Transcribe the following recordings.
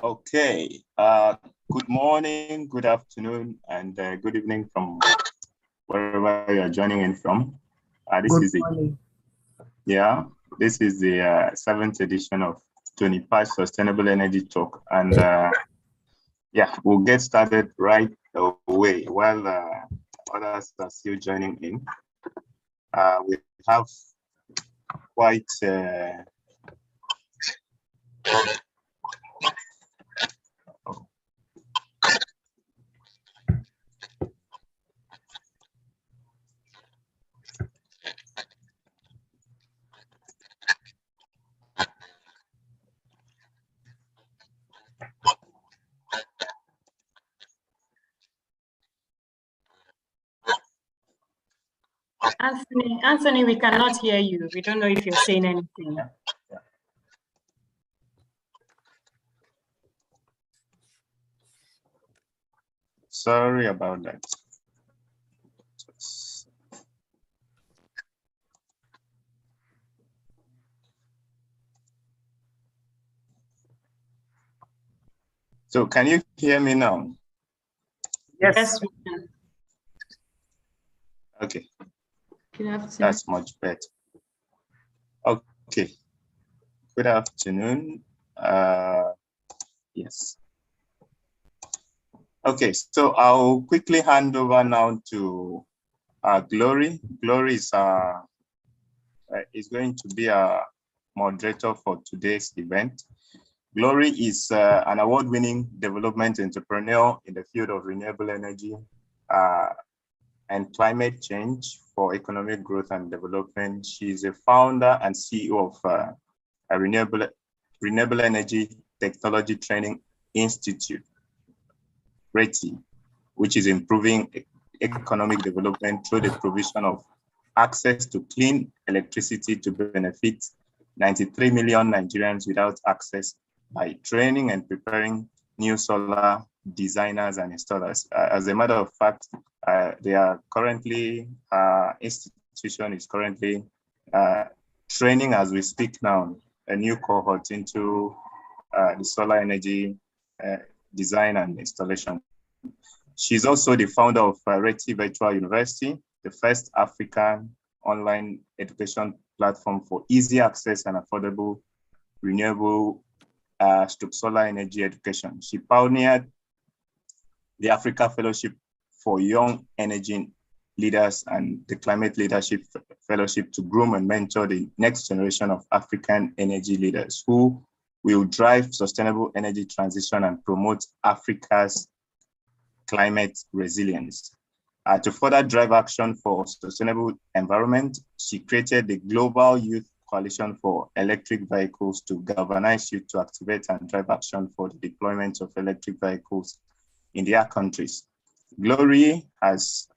Okay. Good morning, good afternoon, and good evening from wherever you are joining in from. This is the seventh edition of TONIPASH Sustainable Energy Talk, and we'll get started right away while others are still joining in. We have quite Anthony, we cannot hear you. We don't know if you're saying anything. Sorry about that. So can you hear me now? Yes, we can. Okay. Good afternoon. That's much better. Okay. Good afternoon. Yes. Okay, so I'll quickly hand over now to Glory. Glory is going to be a moderator for today's event. Glory is an award-winning development entrepreneur in the field of renewable energy and climate change for economic growth and development. She is a founder and CEO of a Renewable Energy Technology Training Institute, RETI, which is improving economic development through the provision of access to clean electricity to benefit 93 million Nigerians without access by training and preparing new solar designers and installers. As a matter of fact, they are currently, institution is currently training as we speak now, a new cohort into the solar energy design and installation. She's also the founder of RETI Virtual University, the first African online education platform for easy access and affordable renewable solar energy education. She pioneered the Africa Fellowship for Young Energy Leaders and the Climate Leadership Fellowship to groom and mentor the next generation of African energy leaders who will drive sustainable energy transition and promote Africa's climate resilience. To further drive action for sustainable environment, she created the Global Youth Coalition for Electric Vehicles to galvanize youth to activate and drive action for the deployment of electric vehicles in their countries. Glory has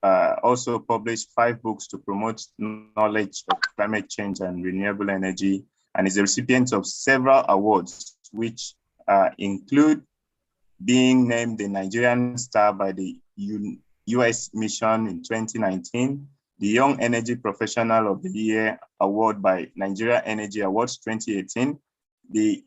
also published 5 books to promote knowledge of climate change and renewable energy, and is a recipient of several awards, which include being named the Nigerian Star by the US Mission in 2019, the Young Energy Professional of the Year Award by Nigeria Energy Awards 2018, the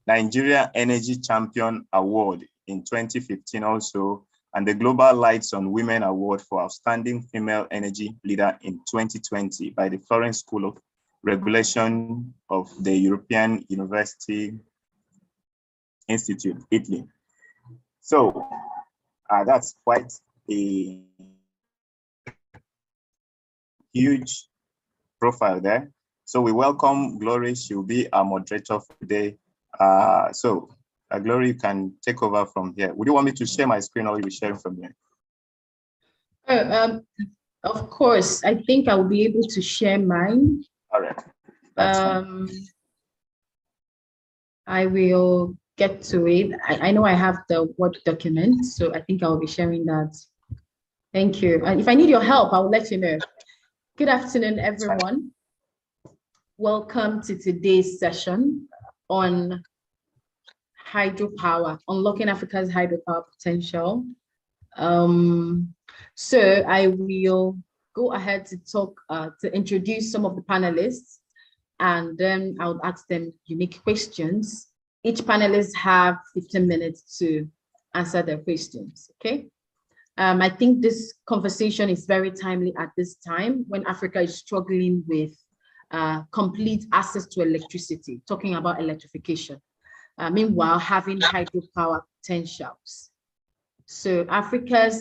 Nigeria Energy Champion Award in 2015 also, and the Global Lights on Women Award for Outstanding Female Energy Leader in 2020 by the Florence School of Regulation of the European University Institute, Italy. So that's quite a huge profile there. So we welcome Glory. She'll be our moderator for today. Glory, you can take over from here. Would you want me to share my screen or will you be sharing from here? Of course, I think I will be able to share mine. All right. I will get to it. I know I have the Word document, so I think I'll be sharing that. Thank you. And if I need your help, I'll let you know. Good afternoon, everyone. Welcome to today's session on hydropower, unlocking Africa's hydropower potential. So I will go ahead to talk, to introduce some of the panelists, and then I'll ask them unique questions Each panelist have 15 minutes to answer their questions, okay? I think this conversation is very timely at this time when Africa is struggling with complete access to electricity, talking about electrification. Meanwhile, having hydropower potentials. So Africa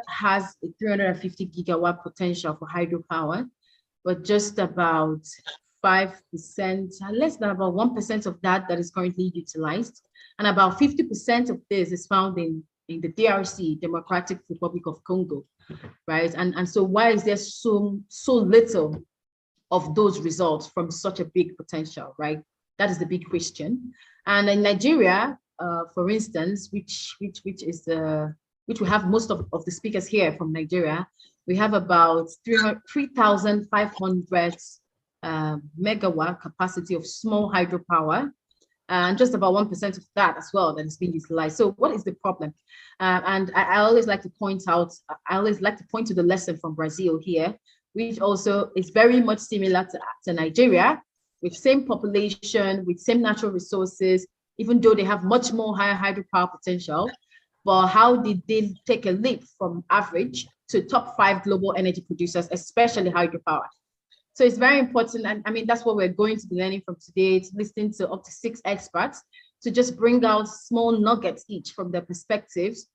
has a 350 gigawatt potential for hydropower, but just about 5%, less than about 1% of that is currently utilized. And about 50% of this is found in the DRC, Democratic Republic of Congo, right? And so why is there so little of those results from such a big potential, right? That is the big question. And in Nigeria, for instance, which we have most of the speakers here from Nigeria, we have about 3,500 megawatt capacity of small hydropower, and just about 1% of that as well that is being utilized. So what is the problem? And I always like to point out, to the lesson from Brazil here, which also is very much similar to Nigeria, with same population, with same natural resources, even though they have much more higher hydropower potential. But how did they take a leap from average to top 5 global energy producers, especially hydropower? So it's very important. And I mean, that's what we're going to be learning from today, to listening to up to 6 experts to just bring out small nuggets each from their perspectives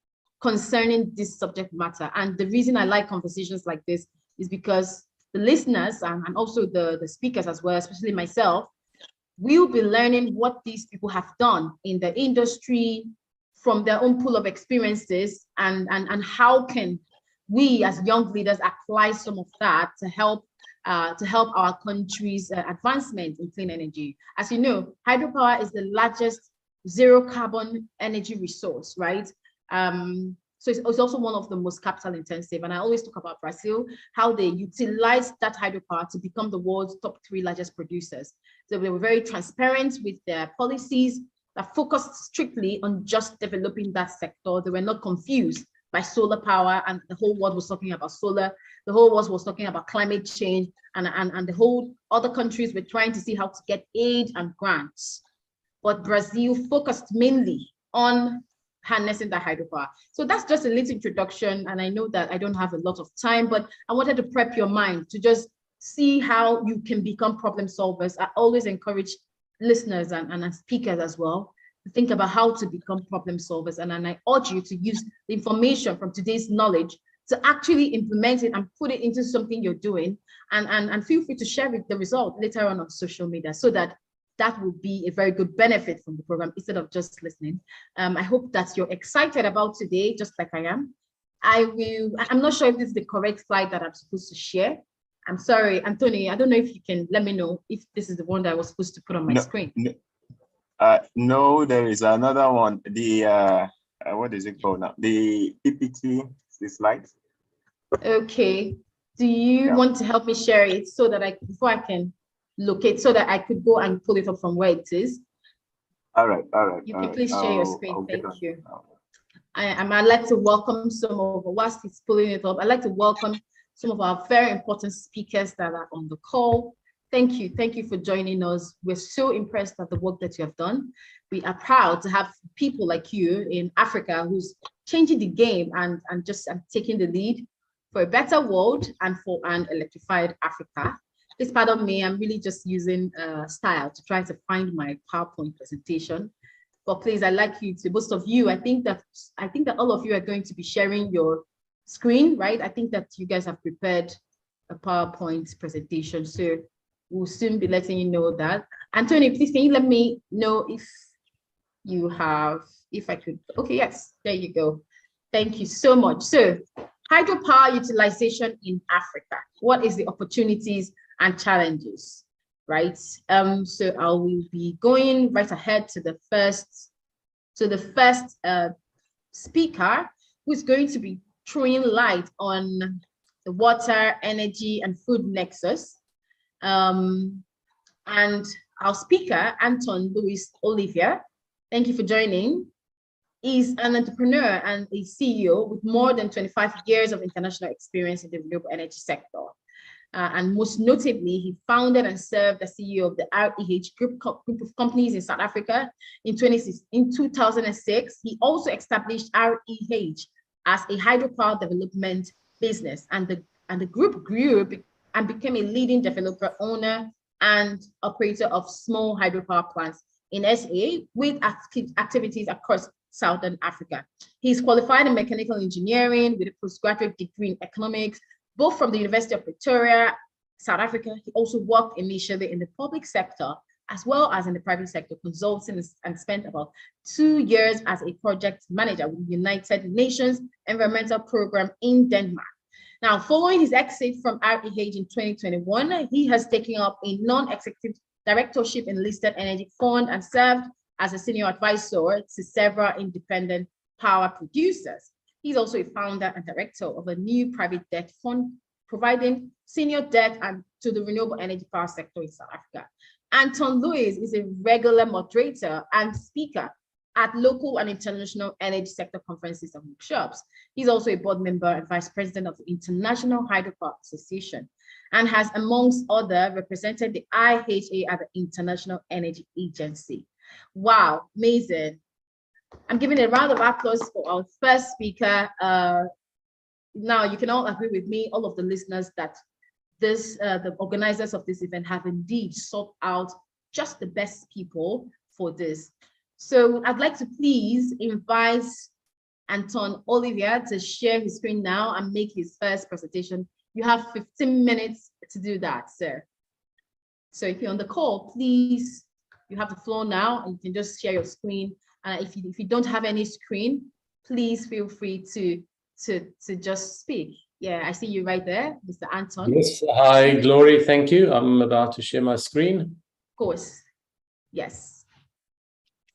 concerning this subject matter. And the reason I like conversations like this is because the listeners and also the speakers as well, especially myself, we'll be learning what these people have done in the industry from their own pool of experiences, and how can we as young leaders apply some of that to help our country's advancement in clean energy. As you know, hydropower is the largest zero carbon energy resource, right? So it's also one of the most capital intensive. And I always talk about Brazil, how they utilize that hydropower to become the world's top 3 largest producers. So they were very transparent with their policies that focused strictly on just developing that sector. They were not confused by solar power, and the whole world was talking about solar. The whole world was talking about climate change, and the whole other countries were trying to see how to get aid and grants. But Brazil focused mainly on harnessing the hydropower. So that's just a little introduction, and I know that I don't have a lot of time, but I wanted to prep your mind to just see how you can become problem solvers. I always encourage listeners and speakers as well to think about how to become problem solvers, and I urge you to use the information from today's knowledge to actually implement it and put it into something you're doing, and feel free to share the result later on social media, so that will be a very good benefit from the program instead of just listening. I hope that you're excited about today, just like I am. I'm not sure if this is the correct slide that I'm supposed to share. I'm sorry, Anthony, I don't know if you can let me know if this is the one that I was supposed to put on my screen. No, there is another one. The, what is it called now? The PPT, the slides. Okay. Do you want to help me share it so that before I can locate, so that I could go and pull it up from where it is? All right. You can please share your screen. Thank you. I'd like to welcome whilst he's pulling it up, I'd like to welcome some of our very important speakers that are on the call. Thank you for joining us. We're so impressed at the work that you have done. We are proud to have people like you in Africa who's changing the game and just taking the lead for a better world and for an electrified Africa. Please pardon me, I'm really just using style to try to find my PowerPoint presentation. But please, I'd like you to, most of you, I think that all of you are going to be sharing your screen, right? I think that you guys have prepared a PowerPoint presentation. So we'll soon be letting you know that. Anthony, please, can you let me know if you have, if I could, okay, yes, there you go. Thank you so much. So hydropower utilization in Africa. What is the opportunities and challenges, right? So I will be going right ahead to the first speaker, who is going to be throwing light on the water, energy, and food nexus. And our speaker, Anton Luis Olivier, thank you for joining, is an entrepreneur and a CEO with more than 25 years of international experience in the renewable energy sector. And most notably, he founded and served as CEO of the REH group of companies in South Africa in 2006. He also established REH as a hydropower development business, and the group grew and became a leading developer, owner, and operator of small hydropower plants in SA with activities across Southern Africa. He's qualified in mechanical engineering with a postgraduate degree in economics, both from the University of Pretoria, South Africa. He also worked initially in the public sector as well as in the private sector, consulting, and spent about 2 years as a project manager with the United Nations Environmental Program in Denmark. Now, following his exit from REH in 2021, he has taken up a non-executive directorship in listed energy fund and served as a senior advisor to several independent power producers. He's also a founder and director of a new private debt fund, providing senior debt to the renewable energy power sector in South Africa. Anton Lewis is a regular moderator and speaker at local and international energy sector conferences and workshops. He's also a board member and vice president of the International Hydropower Association, and has, amongst other, represented the IHA at the International Energy Agency. Wow, amazing. I'm giving a round of applause for our first speaker. Now, you can all agree with me, all of the listeners, that the organizers of this event have indeed sought out just the best people for this. So I'd like to please invite Anton Olivier to share his screen now and make his first presentation. You have 15 minutes to do that, sir. So if you're on the call, please, you have the floor now, and you can just share your screen. If you don't have any screen, please feel free to just speak. Yeah, I see you right there, Mr. Anton. Yes, hi, Glory, thank you. I'm about to share my screen. Of course, yes.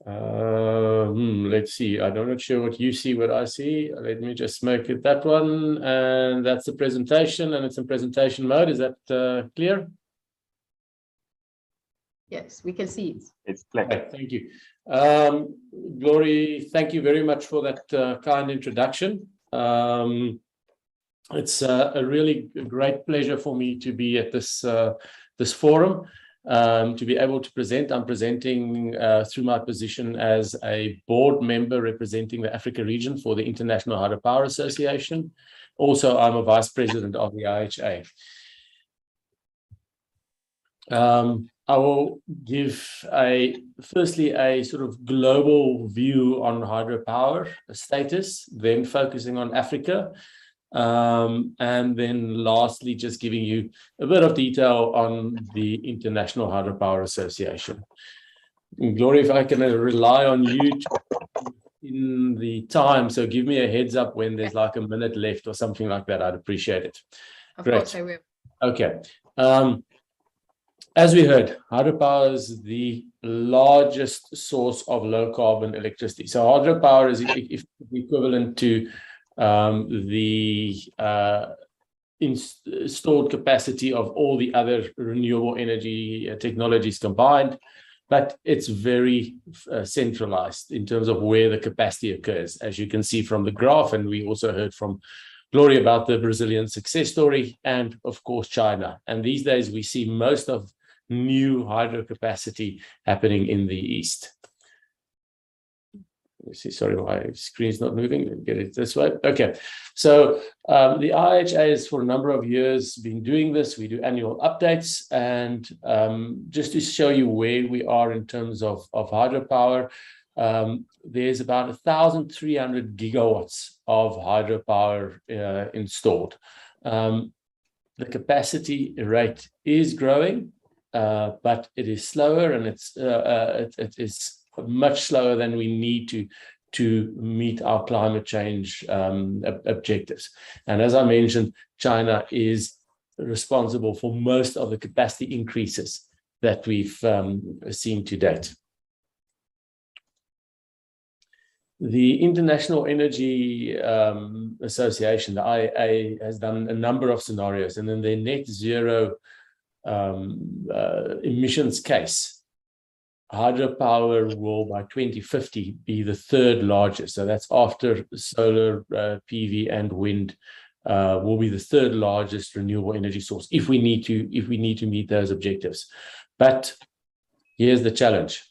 Let's see, I'm not sure what you see, what I see. Let me just make it that one, and that's the presentation, and it's in presentation mode. Is that clear? Yes, we can see it. It's clear. Okay, thank you. Glory, thank you very much for that kind introduction. It's a really great pleasure for me to be at this forum, to be able to present. I'm presenting through my position as a board member representing the Africa region for the International Hydropower Association. Also, I'm a vice president of the IHA. I will give firstly a sort of global view on hydropower status, then focusing on Africa, and then lastly just giving you a bit of detail on the International Hydropower Association. Glory, if I can rely on you in the time, so give me a heads up when there's like a minute left or something like that. I'd appreciate it. Of Great. course I will. Okay. As we heard, hydropower is the largest source of low carbon electricity. So hydropower is equivalent to the installed capacity of all the other renewable energy technologies combined, but it's very centralized in terms of where the capacity occurs, as you can see from the graph. And we also heard from Glory about the Brazilian success story, and of course China. And these days we see most of new hydro capacity happening in the east. Let's see, sorry, my screen's not moving. Let me get it this way. Okay, so the IHA has for a number of years been doing this. We do annual updates, and just to show you where we are in terms of hydropower, there's about 1,300 gigawatts of hydropower installed. The capacity rate is growing, but it is slower, and it is much slower than we need to meet our climate change objectives. And as I mentioned, China is responsible for most of the capacity increases that we've seen to date. The International Energy Association, the IEA, has done a number of scenarios, and in their net zero emissions case, hydropower will by 2050 be the third largest. So that's after solar, PV, and wind will be the third largest renewable energy source if we need to meet those objectives. But here's the challenge.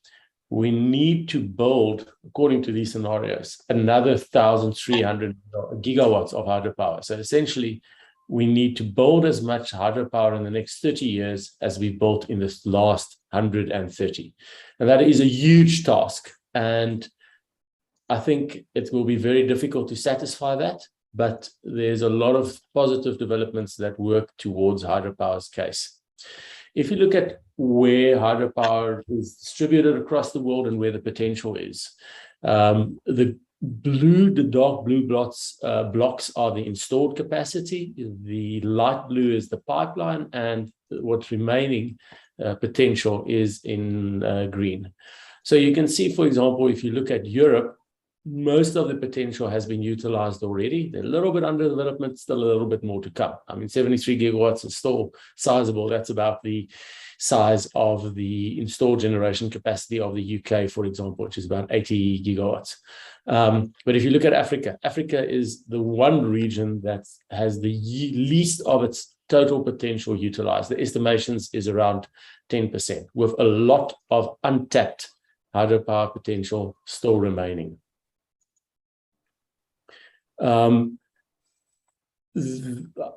We need to build, according to these scenarios, another 1,300 gigawatts of hydropower. So essentially, we need to build as much hydropower in the next 30 years as we built in this last 130. And that is a huge task. And I think it will be very difficult to satisfy that, but there's a lot of positive developments that work towards hydropower's case. If you look at where hydropower is distributed across the world and where the potential is, the dark blue blocks are the installed capacity. The light blue is the pipeline, and what's remaining potential is in green. So you can see, for example, if you look at Europe, most of the potential has been utilized already. They're a little bit under development, still a little bit more to come. I mean, 73 gigawatts is still sizable. That's about the size of the installed generation capacity of the UK, for example, which is about 80 gigawatts. But if you look at Africa, Africa is the one region that has the least of its total potential utilized. The estimations is around 10%, with a lot of untapped hydropower potential still remaining.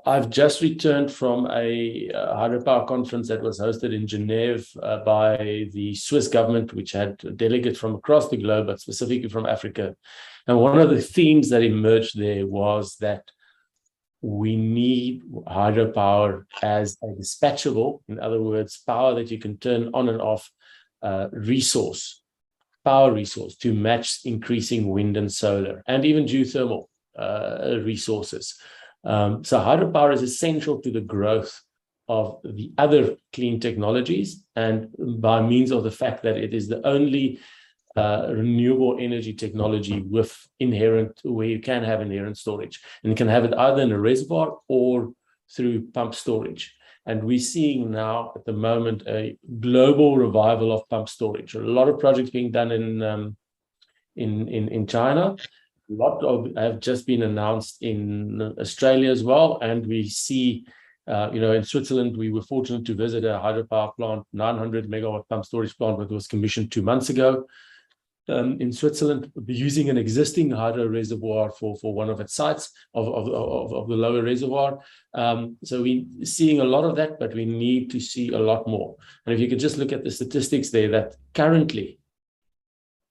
I've just returned from a hydropower conference that was hosted in Geneva by the Swiss government, which had delegates from across the globe, but specifically from Africa. And one of the themes that emerged there was that we need hydropower as a dispatchable, in other words, power that you can turn on and off, power resource to match increasing wind and solar, and even geothermal resources. So hydropower is essential to the growth of the other clean technologies, and by means of the fact that it is the only renewable energy technology with where you can have inherent storage, and you can have it either in a reservoir or through pump storage. And we're seeing now at the moment a global revival of pump storage. A lot of projects being done in China. A lot of have just been announced in Australia as well, and we see, in Switzerland, we were fortunate to visit a hydropower plant, 900 megawatt pump storage plant that was commissioned 2 months ago. In Switzerland, using an existing hydro reservoir for one of its sites of the lower reservoir. So we're seeing a lot of that, but we need to see a lot more. And if you could just look at the statistics there, that currently,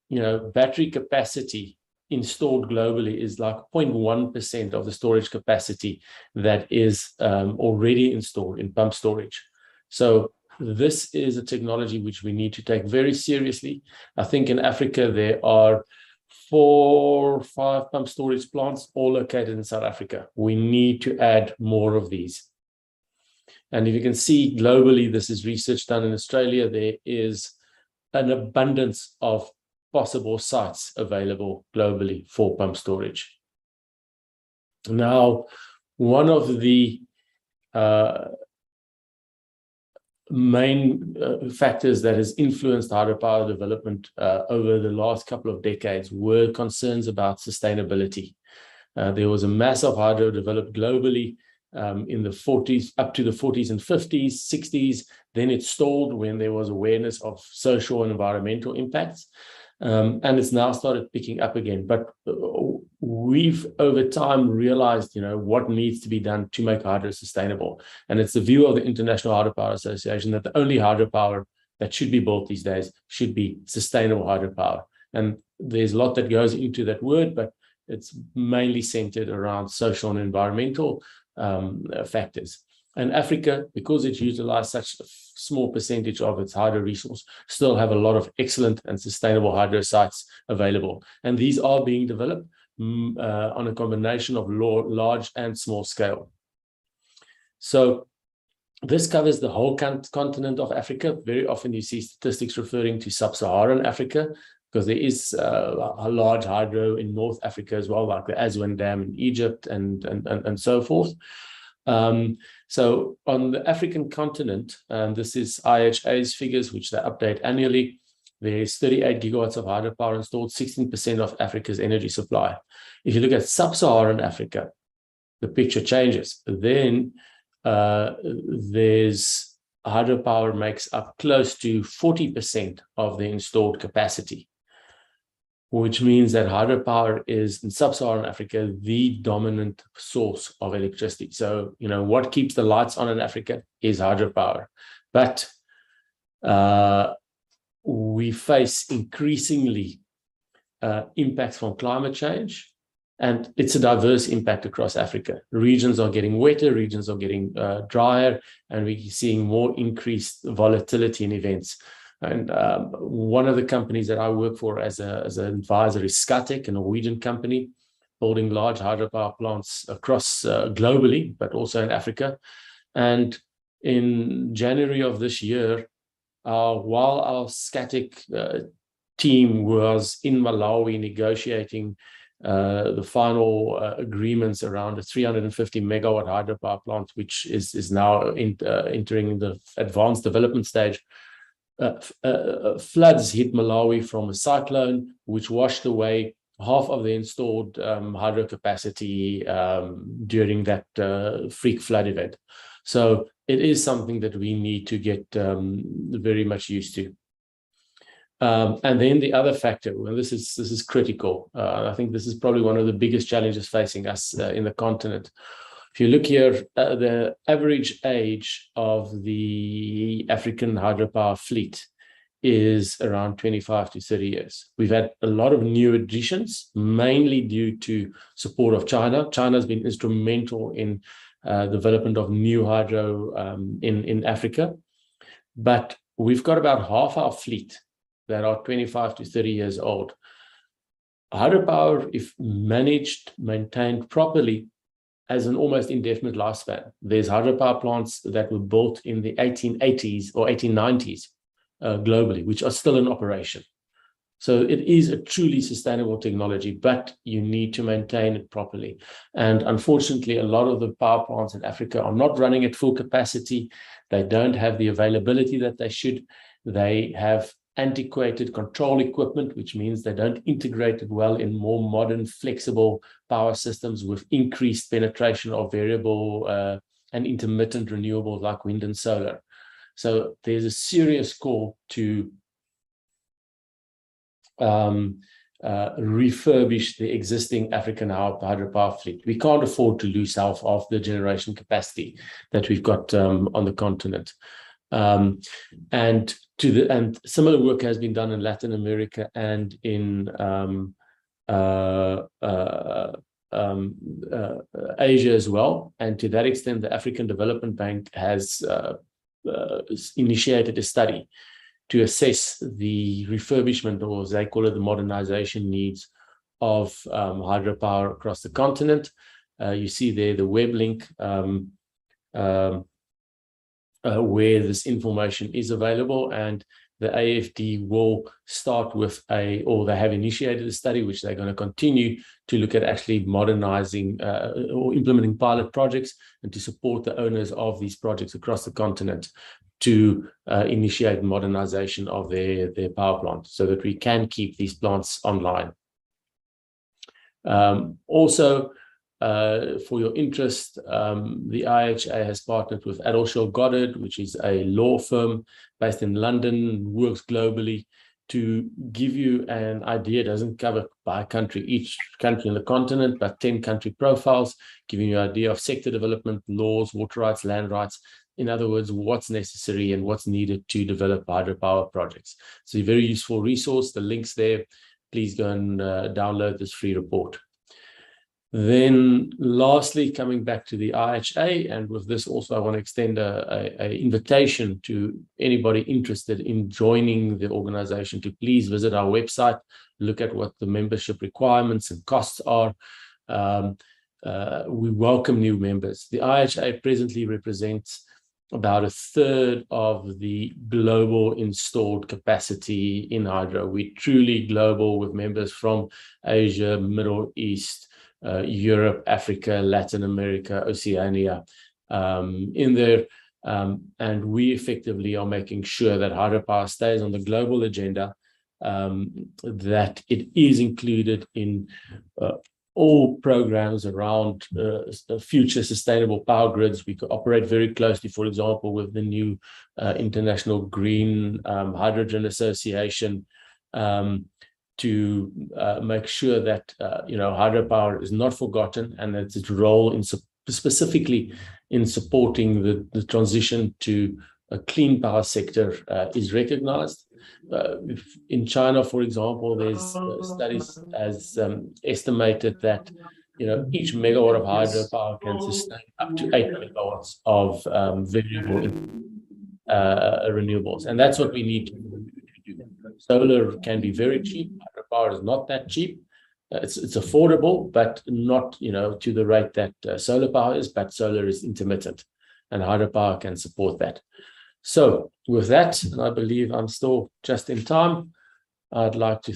battery capacity installed globally is like 0.1% of the storage capacity that is already installed in pump storage. So this is a technology which we need to take very seriously. I think in Africa, there are 4 or 5 pump storage plants, all located in South Africa. We need to add more of these. And if you can see globally, this is research done in Australia, there is an abundance of possible sites available globally for pump storage. Now, one of the main factors that has influenced hydropower development over the last couple of decades were concerns about sustainability. There was a massive hydro developed globally in the 40s, up to the 40s and 50s, 60s. Then it stalled when there was awareness of social and environmental impacts. And it's now started picking up again. But we've over time realized, what needs to be done to make hydro sustainable. And it's the view of the International Hydropower Association that the only hydropower that should be built these days should be sustainable hydropower. And there's a lot that goes into that word, but it's mainly centered around social and environmental factors. And Africa, because it's utilized such a small percentage of its hydro resource, still have a lot of excellent and sustainable hydro sites available. And these are being developed on a combination of large and small scale. So this covers the whole continent of Africa. Very often you see statistics referring to sub-Saharan Africa, because there is a large hydro in North Africa as well, like the Aswan Dam in Egypt and so forth. So on the African continent, this is IHA's figures, which they update annually. There's 38 gigawatts of hydropower installed, 16% of Africa's energy supply. If you look at sub-Saharan Africa, the picture changes. Then there's hydropower makes up close to 40% of the installed capacity, which means that hydropower is, in sub-Saharan Africa, the dominant source of electricity. So, what keeps the lights on in Africa is hydropower. But we face increasingly impacts from climate change, and it's a diverse impact across Africa. Regions are getting wetter, regions are getting drier, and we're seeing more increased volatility in events. And one of the companies that I work for as an advisor is Scatec, a Norwegian company, building large hydropower plants across globally, but also in Africa. And in January of this year, while our Scatec team was in Malawi negotiating the final agreements around a 350 megawatt hydropower plant, which is now entering the advanced development stage, floods hit Malawi from a cyclone, which washed away half of the installed hydro capacity during that freak flood event. So it is something that we need to get very much used to. And then the other factor, and this is critical. I think this is probably one of the biggest challenges facing us in the continent. If you look here, the average age of the African hydropower fleet is around 25 to 30 years. We've had a lot of new additions, mainly due to support of China. China's been instrumental in development of new hydro in Africa. But we've got about half our fleet that are 25 to 30 years old. Hydropower, if managed, maintained properly, has an almost indefinite lifespan. There's hydropower plants that were built in the 1880s or 1890s globally, which are still in operation. So it is a truly sustainable technology, but you need to maintain it properly. And unfortunately, a lot of the power plants in Africa are not running at full capacity. They don't have the availability that they should. They have antiquated control equipment, which means they don't integrate it well in more modern, flexible power systems with increased penetration of variable and intermittent renewables like wind and solar. So there's a serious call to refurbish the existing African hydropower fleet. We can't afford to lose half of the generation capacity that we've got on the continent. And similar work has been done in Latin America and in Asia as well. And to that extent, the African Development Bank has initiated a study to assess the refurbishment, or as they call it, the modernization needs of hydropower across the continent. You see there the web link where this information is available, and the AFD will start with or they have initiated a study which they're going to continue to look at actually modernizing or implementing pilot projects and to support the owners of these projects across the continent to initiate modernization of their power plant so that we can keep these plants online. Also, for your interest, the IHA has partnered with Adelshell Goddard, which is a law firm based in London, works globally, to give you an idea. It doesn't cover by country, each country in the continent, but 10 country profiles, giving you an idea of sector development, laws, water rights, land rights. In other words, what's necessary and what's needed to develop hydropower projects. It's a very useful resource. The link's there. Please go and download this free report. Then lastly, coming back to the IHA, and with this also I want to extend an invitation to anybody interested in joining the organization to please visit our website, look at what the membership requirements and costs are. We welcome new members. The IHA presently represents about a third of the global installed capacity in hydro. We're truly global with members from Asia, Middle East, Europe, Africa, Latin America, Oceania in there. And we effectively are making sure that hydropower stays on the global agenda, that it is included in all programs around future sustainable power grids. We operate very closely, for example, with the new International Green Hydrogen Association to make sure that hydropower is not forgotten, and that its role in specifically in supporting the transition to a clean power sector is recognized. In China, for example, there's studies as estimated that each megawatt of hydropower can sustain up to 8 megawatts of variable renewables, and that's what we need to do. Solar can be very cheap. Hydropower is not that cheap. It's affordable, but not to the rate that solar power is. But solar is intermittent, and hydropower can support that. So with that, and I believe I'm still just in time, I'd like to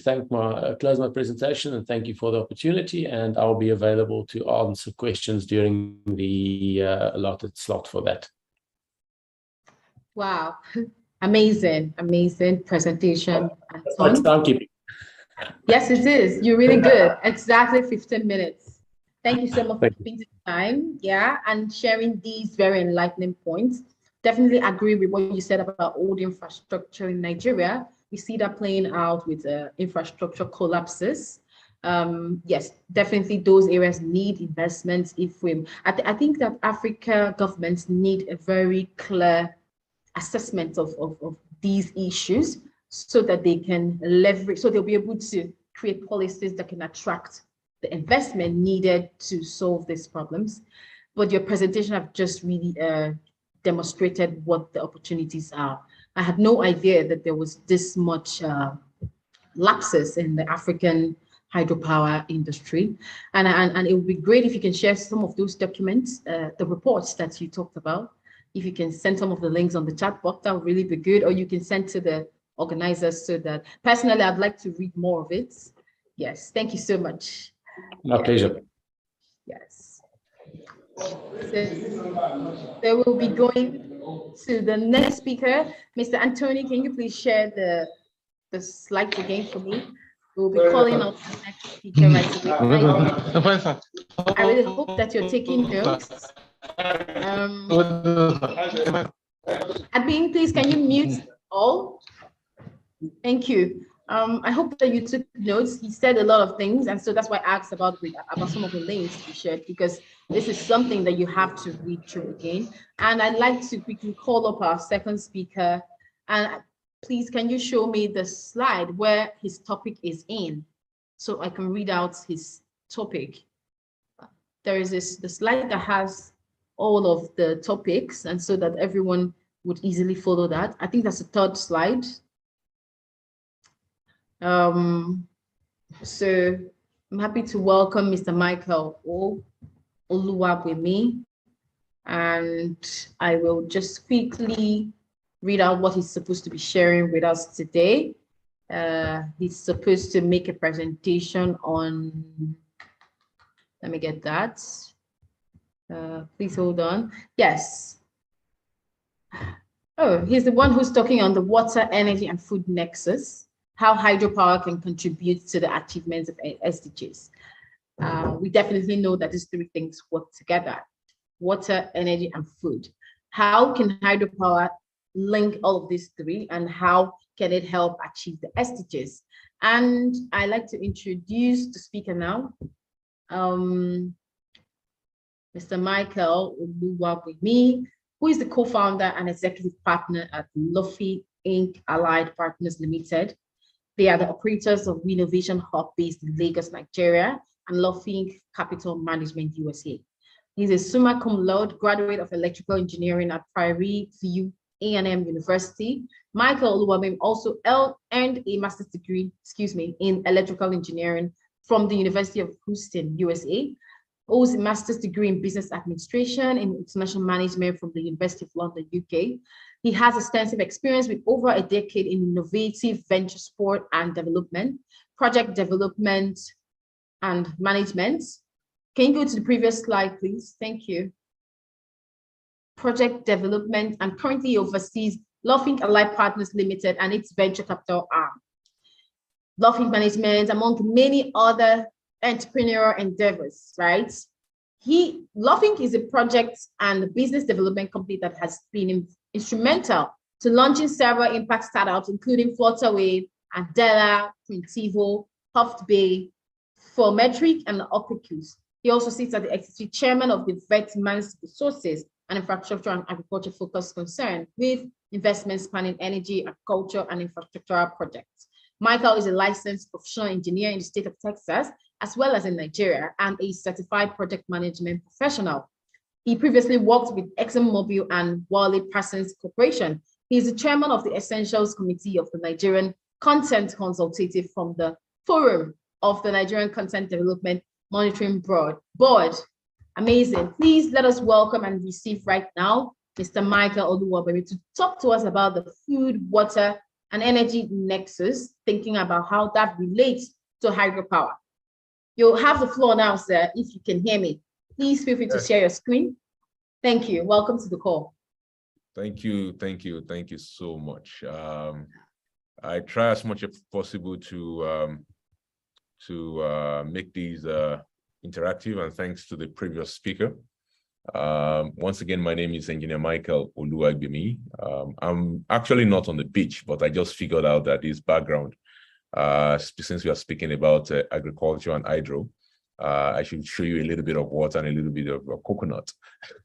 close my presentation and thank you for the opportunity, and I'll be available to answer questions during the allotted slot for that. Wow, amazing presentation, It's timekeeping. Yes, it is. You're really good. Exactly 15 minutes. Thank you so much for spending time, and sharing these very enlightening points. Definitely agree with what you said about old infrastructure in Nigeria. We see that playing out with infrastructure collapses. Yes, definitely those areas need investments. I think that Africa governments need a very clear assessment of these issues so that they can leverage, so they'll be able to create policies that can attract the investment needed to solve these problems. But your presentation have just really demonstrated what the opportunities are. I had no idea that there was this much lapses in the African hydropower industry. And it would be great if you can share some of those documents, the reports that you talked about. If you can send some of the links on the chat box, that would really be good. Or you can send to the organizers so that personally, I'd like to read more of it. Yes, thank you so much. My pleasure. Yes. So we'll be going to the next speaker. Mr. Anthony, can you please share the slides again for me? We'll be calling out the next speaker right away. I really hope that you're taking notes. Admin, please, can you mute all? Thank you. I hope that you took notes. He said a lot of things, and so that's why I asked about some of the links he shared, because this is something that you have to read through again. And I'd like to quickly call up our second speaker. And please, can you show me the slide where his topic is in, so I can read out his topic? There is the slide that has all of the topics, and so that everyone would easily follow that. I think that's the third slide. So I'm happy to welcome Mr. Michael Oluwabumi, and I will just quickly read out what he's supposed to be sharing with us today. He's supposed to make a presentation on, let me get that. Please hold on. Yes. Oh, he's the one who's talking on the water, energy, and food nexus, how hydropower can contribute to the achievements of SDGs. We definitely know that these three things work together: water, energy, and food. How can hydropower link all of these three, and how can it help achieve the SDGs? And I'd like to introduce the speaker now. Mr. Michael Oluwabumi, who is the co-founder and executive partner at Luffy Inc. Allied Partners Limited. They are the operators of Innovation Hub based in Lagos, Nigeria, and Luffy Inc. Capital Management USA. He's a summa cum laude graduate of electrical engineering at Prairie View A&M University. Michael Oluwabumi also earned a master's degree, in electrical engineering from the University of Houston, USA. Holds a master's degree in business administration and international management from the University of London, UK. He has extensive experience with over a decade in innovative venture support and development, project development and management. Can you go to the previous slide, please? Thank you. Project development, and currently oversees Luffy Inc. Allied Partners Limited and its venture capital arm. Luffy Inc. Management, among many other entrepreneurial endeavors, right? Lovink is a project and business development company that has been instrumental to launching several impact startups, including Flutterwave, Adela, Printivo, Huft Bay, Formetric, and Opicus. He also sits as the executive chairman of the Vetman's Resources and Infrastructure and Agriculture Focused Concern with investments spanning energy, agriculture, and infrastructural projects. Michael is a licensed professional engineer in the state of Texas, as well as in Nigeria, and a certified project management professional. He previously worked with ExxonMobil and Wally Parsons Corporation. He is the chairman of the Essentials Committee of the Nigerian Content Consultative from the Forum of the Nigerian Content Development Monitoring Board. Amazing. Please let us welcome and receive right now Mr. Michael Oluwabemi to talk to us about the food, water, and energy nexus, thinking about how that relates to hydropower. You'll have the floor now, sir, if you can hear me. Please feel free to share your screen. Thank you. Welcome to the call. Thank you so much. I try as much as possible to make these interactive, and thanks to the previous speaker. Once again, my name is Engineer Michael Oluwagbemi. I'm actually not on the beach, but I just figured out that this background, since we are speaking about agriculture and hydro, I should show you a little bit of water and a little bit of coconut,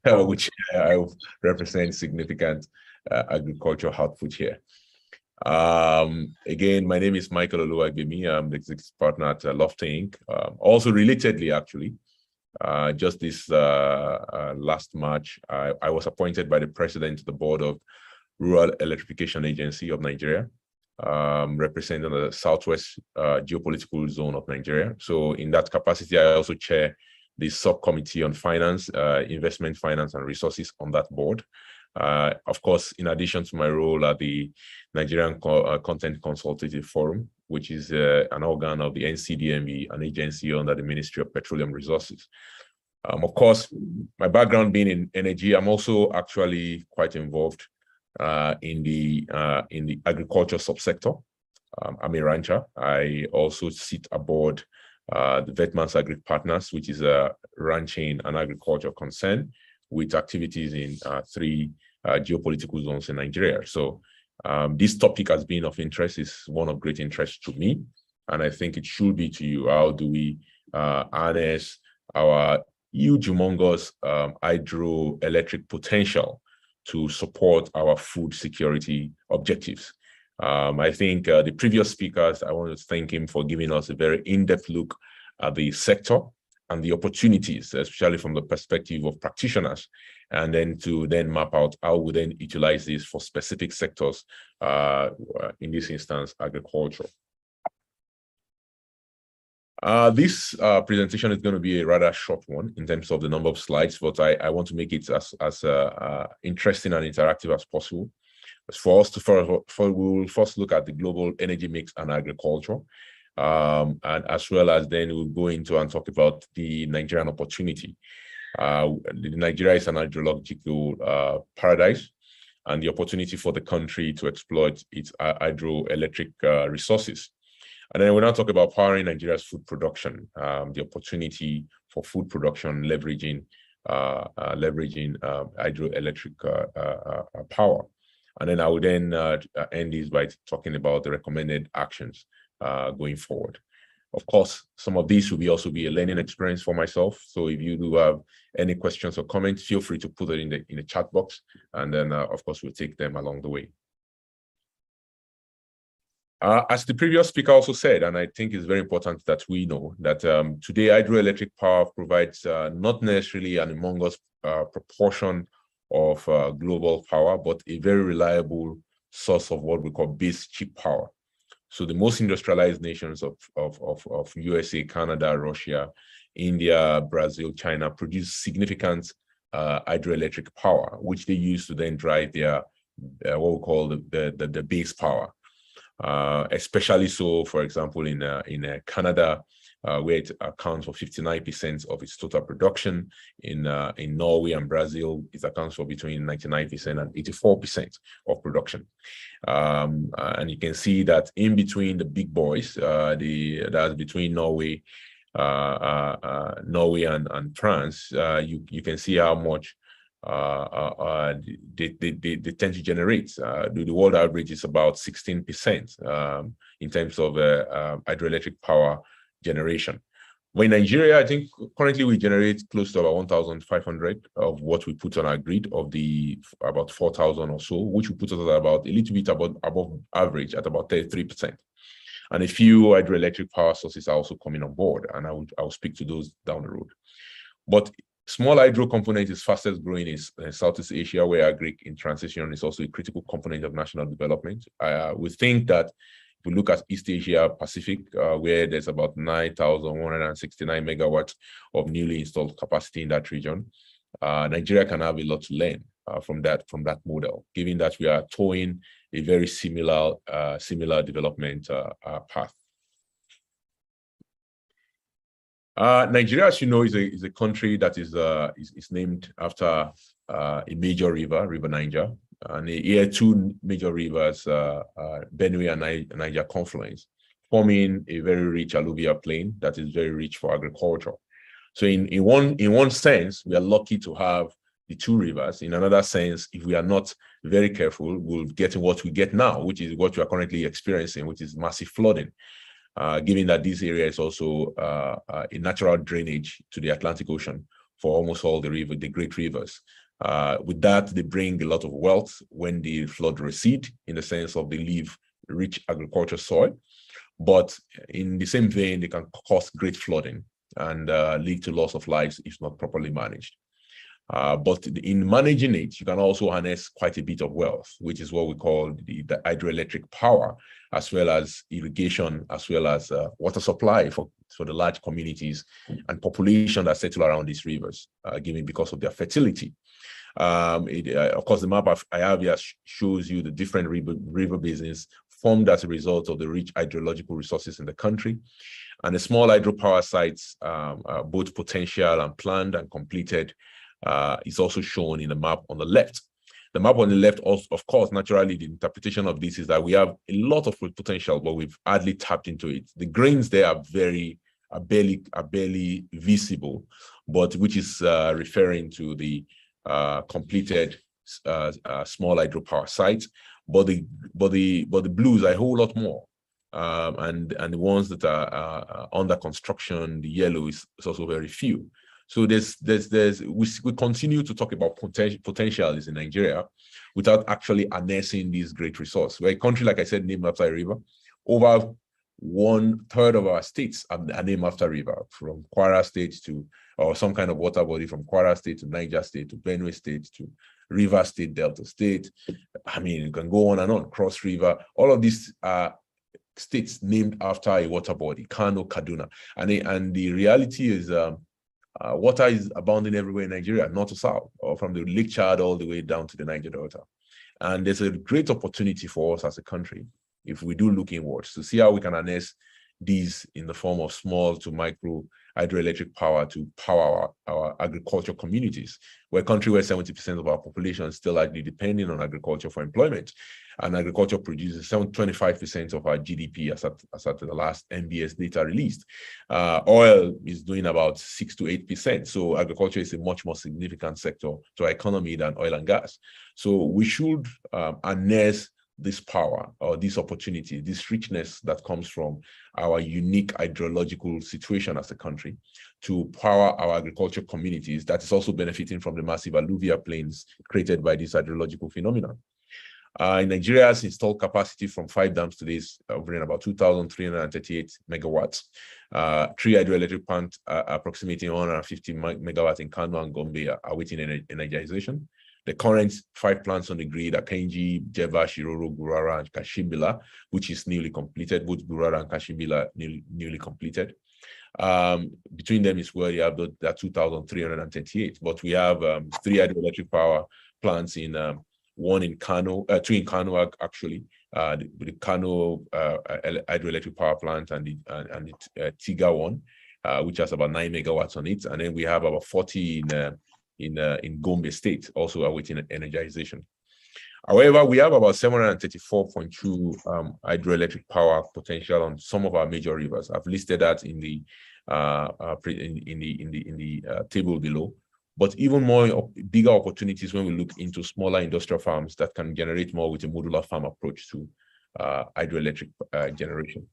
which I represent significant agricultural output here. Again, my name is Michael Oluwagbemi. I'm the executive partner at Lofty Inc. Also relatedly, actually, just this last March, I was appointed by the president to the board of Rural Electrification Agency of Nigeria, representing the Southwest geopolitical zone of Nigeria. So in that capacity, I also chair the subcommittee on finance, investment finance and resources on that board. Of course, in addition to my role at the Nigerian Content Consultative Forum, which is an organ of the NCDME, an agency under the Ministry of Petroleum Resources. Of course, my background being in energy, I'm also actually quite involved in the agriculture subsector. I'm a rancher. I also sit aboard the Vetman's Agri Partners, which is a ranching and agriculture concern with activities in 3 geopolitical zones in Nigeria. So this topic has been of interest, is one of great interest to me, and I think it should be to you. How do we harness our huge, humongous hydroelectric potential to support our food security objectives? I think the previous speakers, I want to thank him for giving us a very in-depth look at the sector and the opportunities, especially from the perspective of practitioners, and then to map out how we then utilize this for specific sectors, in this instance, agriculture. This presentation is going to be a rather short one in terms of the number of slides, but I want to make it as interesting and interactive as possible. For us to we'll first look at the global energy mix and agriculture, and as well as then we'll go into and talk about the Nigerian opportunity. Nigeria is an hydrological paradise, and the opportunity for the country to exploit its hydroelectric resources. And then we'll now talk about powering Nigeria's food production, the opportunity for food production leveraging hydroelectric power. And then I will then end this by talking about the recommended actions going forward. Of course, some of these will also be a learning experience for myself. So if you do have any questions or comments, feel free to put it in the chat box, and then of course we'll take them along the way. As the previous speaker also said, and I think it's very important that we know that today hydroelectric power provides not necessarily an humongous proportion of global power, but a very reliable source of what we call base cheap power. So the most industrialized nations of USA, Canada, Russia, India, Brazil, China produce significant hydroelectric power, which they use to then drive their what we call the base power. Especially so, for example, in Canada, where it accounts for 59% of its total production. In Norway and Brazil, it accounts for between 99% and 84% of production. And you can see that in between the big boys, that's between Norway Norway and France, you can see how much they tend to generate. The world average is about 16% in terms of hydroelectric power generation. Well, in Nigeria, I think currently we generate close to about 1,500 of what we put on our grid of the about 4,000 or so, which will put us at about a little bit above average at about 33%. And a few hydroelectric power sources are also coming on board, and I'll speak to those down the road. But small hydro component is fastest growing in Southeast Asia, where agri in transition is also a critical component of national development. We think that if we look at East Asia Pacific, where there's about 9,169 megawatts of newly installed capacity in that region, Nigeria can have a lot to learn from that model, given that we are towing a very similar development path. Nigeria, as you know, is a country that is named after a major river, River Niger, and here two major rivers, Benue and Niger confluence, forming a very rich alluvial plain that is very rich for agriculture. So in one sense, we are lucky to have the two rivers. In another sense, if we are not very careful, we'll get what we get now, which is what we are currently experiencing, which is massive flooding. Given that this area is also a natural drainage to the Atlantic Ocean for almost all the great rivers. With that, they bring a lot of wealth when the flood recede, in the sense of they leave rich agriculture soil. But in the same vein, they can cause great flooding and lead to loss of lives if not properly managed. But in managing it, you can also harness quite a bit of wealth, which is what we call the hydroelectric power, as well as irrigation, as well as water supply for the large communities and population that settle around these rivers, given because of their fertility. Of course, the map I have here shows you the different river basins formed as a result of the rich hydrological resources in the country. And the small hydropower sites, both potential and planned and completed, is also shown in the map on the left. The map on the left, also, of course, naturally, the interpretation of this is that we have a lot of potential, but we've hardly tapped into it. The grains there are barely visible, but which is referring to the completed small hydropower sites. But the blues are a whole lot more, and the ones that are under construction, the yellow is also very few. So we continue to talk about potentials in Nigeria without actually harnessing these great resources. We're a country, like I said, named after a river. Over 1/3 of our states are named after a river, from Kwara State to, or some kind of water body, from Kwara State to Niger State to Benue State to River State, Delta State. I mean, you can go on and on, Cross River. All of these are states named after a water body, Kano, Kaduna. And the reality is, water is abounding everywhere in Nigeria, north to south, or from the Lake Chad all the way down to the Niger Delta. And there's a great opportunity for us as a country, if we do look inwards, to see how we can harness these in the form of small to micro hydroelectric power to power our agriculture communities. We're a country where 70% of our population is still likely depending on agriculture for employment. And agriculture produces 25% of our GDP as at the last NBS data released. Oil is doing about 6 to 8%. So agriculture is a much more significant sector to our economy than oil and gas. So we should harness this power or this opportunity, this richness that comes from our unique hydrological situation as a country to power our agriculture communities that is also benefiting from the massive alluvial plains created by this hydrological phenomenon. In Nigeria's installed capacity from 5 dams today is hovering about 2,338 megawatts. 3 hydroelectric plants approximating 150 megawatts in Kano and Gombe are awaiting energization. The current 5 plants on the grid are Kenji, Jeva, Shiroro, Gurara, and Kashimbila, which is newly completed. Both Gurara and Kashimbila newly completed. Between them is where you have that 2,338. But we have 3 hydroelectric power plants in 1 in Kano, 2 in Kano actually. The Kano hydroelectric power plant and the Tiga one, which has about 9 megawatts on it, and then we have about 40 in Gombe State, also awaiting energization. However, we have about 734.2 hydroelectric power potential on some of our major rivers. I've listed that in the in the table below. But even more bigger opportunities when we look into smaller industrial farms that can generate more with a modular farm approach to hydroelectric generation.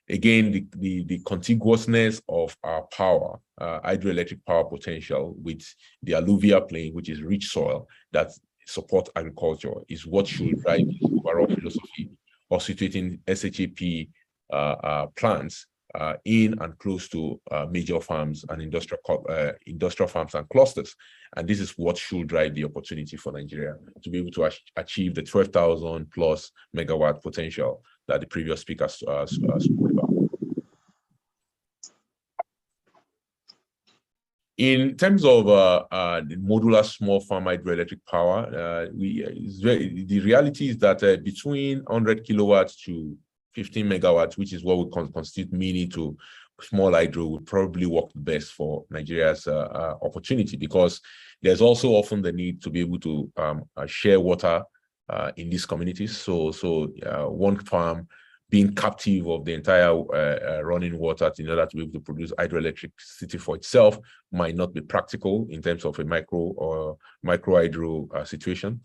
Again, the contiguousness of our power, hydroelectric power potential with the alluvial plain, which is rich soil that support agriculture, is what should drive the overall philosophy of situating SHAP plants in and close to major farms and industrial farms and clusters. And this is what should drive the opportunity for Nigeria to be able to achieve the 12,000 plus megawatt potential that the previous speaker spoke about. In terms of the modular small farm hydroelectric power, the reality is that between 100 kilowatts to 15 megawatts, which is what would constitute mini to small hydro, would probably work best for Nigeria's opportunity, because there's also often the need to be able to share water in these communities. So one farm being captive of the entire running water in order to be able to produce hydroelectricity for itself might not be practical in terms of a micro hydro situation.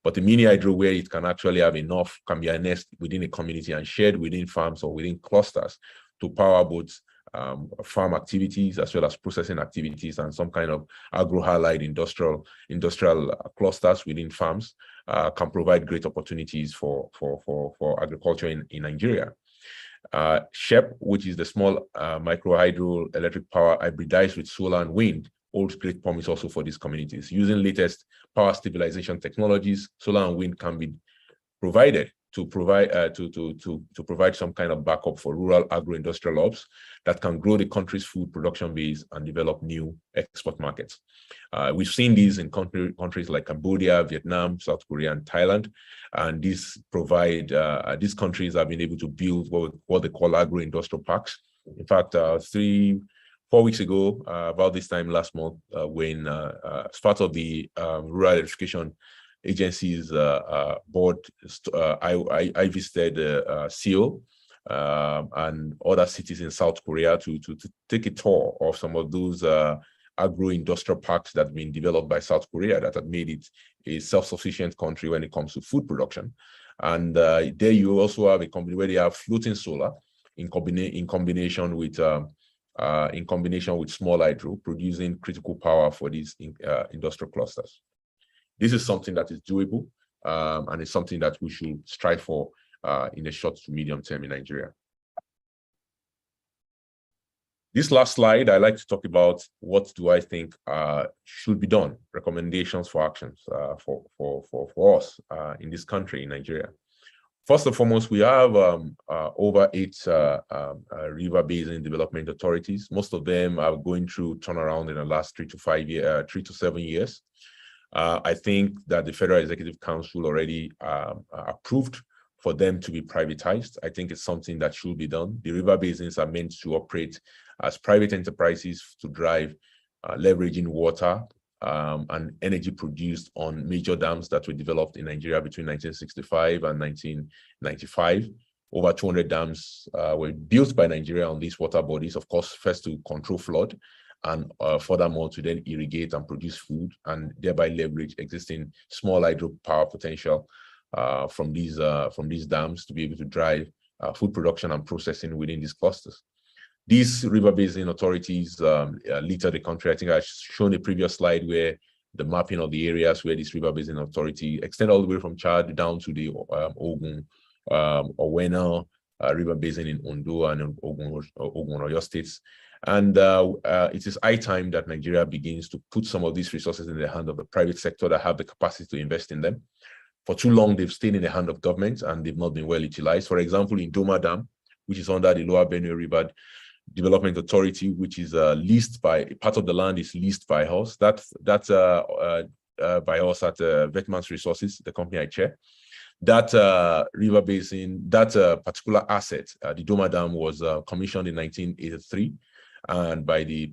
But the mini hydro, where it can actually have enough, can be harnessed within a community and shared within farms or within clusters to power both farm activities as well as processing activities and some kind of agro-allied industrial clusters within farms, can provide great opportunities for agriculture in Nigeria. SHEP, which is the small micro hydroelectric power hybridized with solar and wind, holds great promise also for these communities. Using latest power stabilization technologies, solar and wind can be provided to provide some kind of backup for rural agro-industrial hubs that can grow the country's food production base and develop new export markets. We've seen these in countries like Cambodia, Vietnam, South Korea, and Thailand, and these countries have been able to build what they call agro-industrial parks. In fact, 4 weeks ago, about this time last month, when as part of the Rural Electrification Agency's board, I visited Seoul and other cities in South Korea to take a tour of some of those agro-industrial parks that have been developed by South Korea that have made it a self-sufficient country when it comes to food production. And there you also have a company where they have floating solar in combination with small hydro, producing critical power for these industrial clusters. This is something that is doable, and it's something that we should strive for in the short to medium term in Nigeria. This last slide, I like to talk about what do I think should be done, recommendations for actions for us in this country, in Nigeria. First and foremost, we have over 8 river basin development authorities. Most of them are going through turnaround in the last 3 to 7 years. I think that the Federal Executive Council already approved for them to be privatized. I think it's something that should be done. The river basins are meant to operate as private enterprises to drive leveraging water and energy produced on major dams that were developed in Nigeria between 1965 and 1995. Over 200 dams were built by Nigeria on these water bodies, of course, first to control flood, and furthermore to then irrigate and produce food and thereby leverage existing small hydropower potential from these dams to be able to drive food production and processing within these clusters. These river basin authorities litter the country. I think I've shown a previous slide where the mapping of the areas where this river basin authority extend all the way from Chad down to the Ogun, Owena river basin in Ondo and Ogun Oyo states. And it is high time that Nigeria begins to put some of these resources in the hand of the private sector that have the capacity to invest in them. For too long, they've stayed in the hand of government and they've not been well utilized. For example, in Doma Dam, which is under the Lower Benue River Development Authority, which is leased by, part of the land is leased by us. That's by us at Vetmans Resources, the company I chair. That river basin, that particular asset, the Doma Dam, was commissioned in 1983 and by the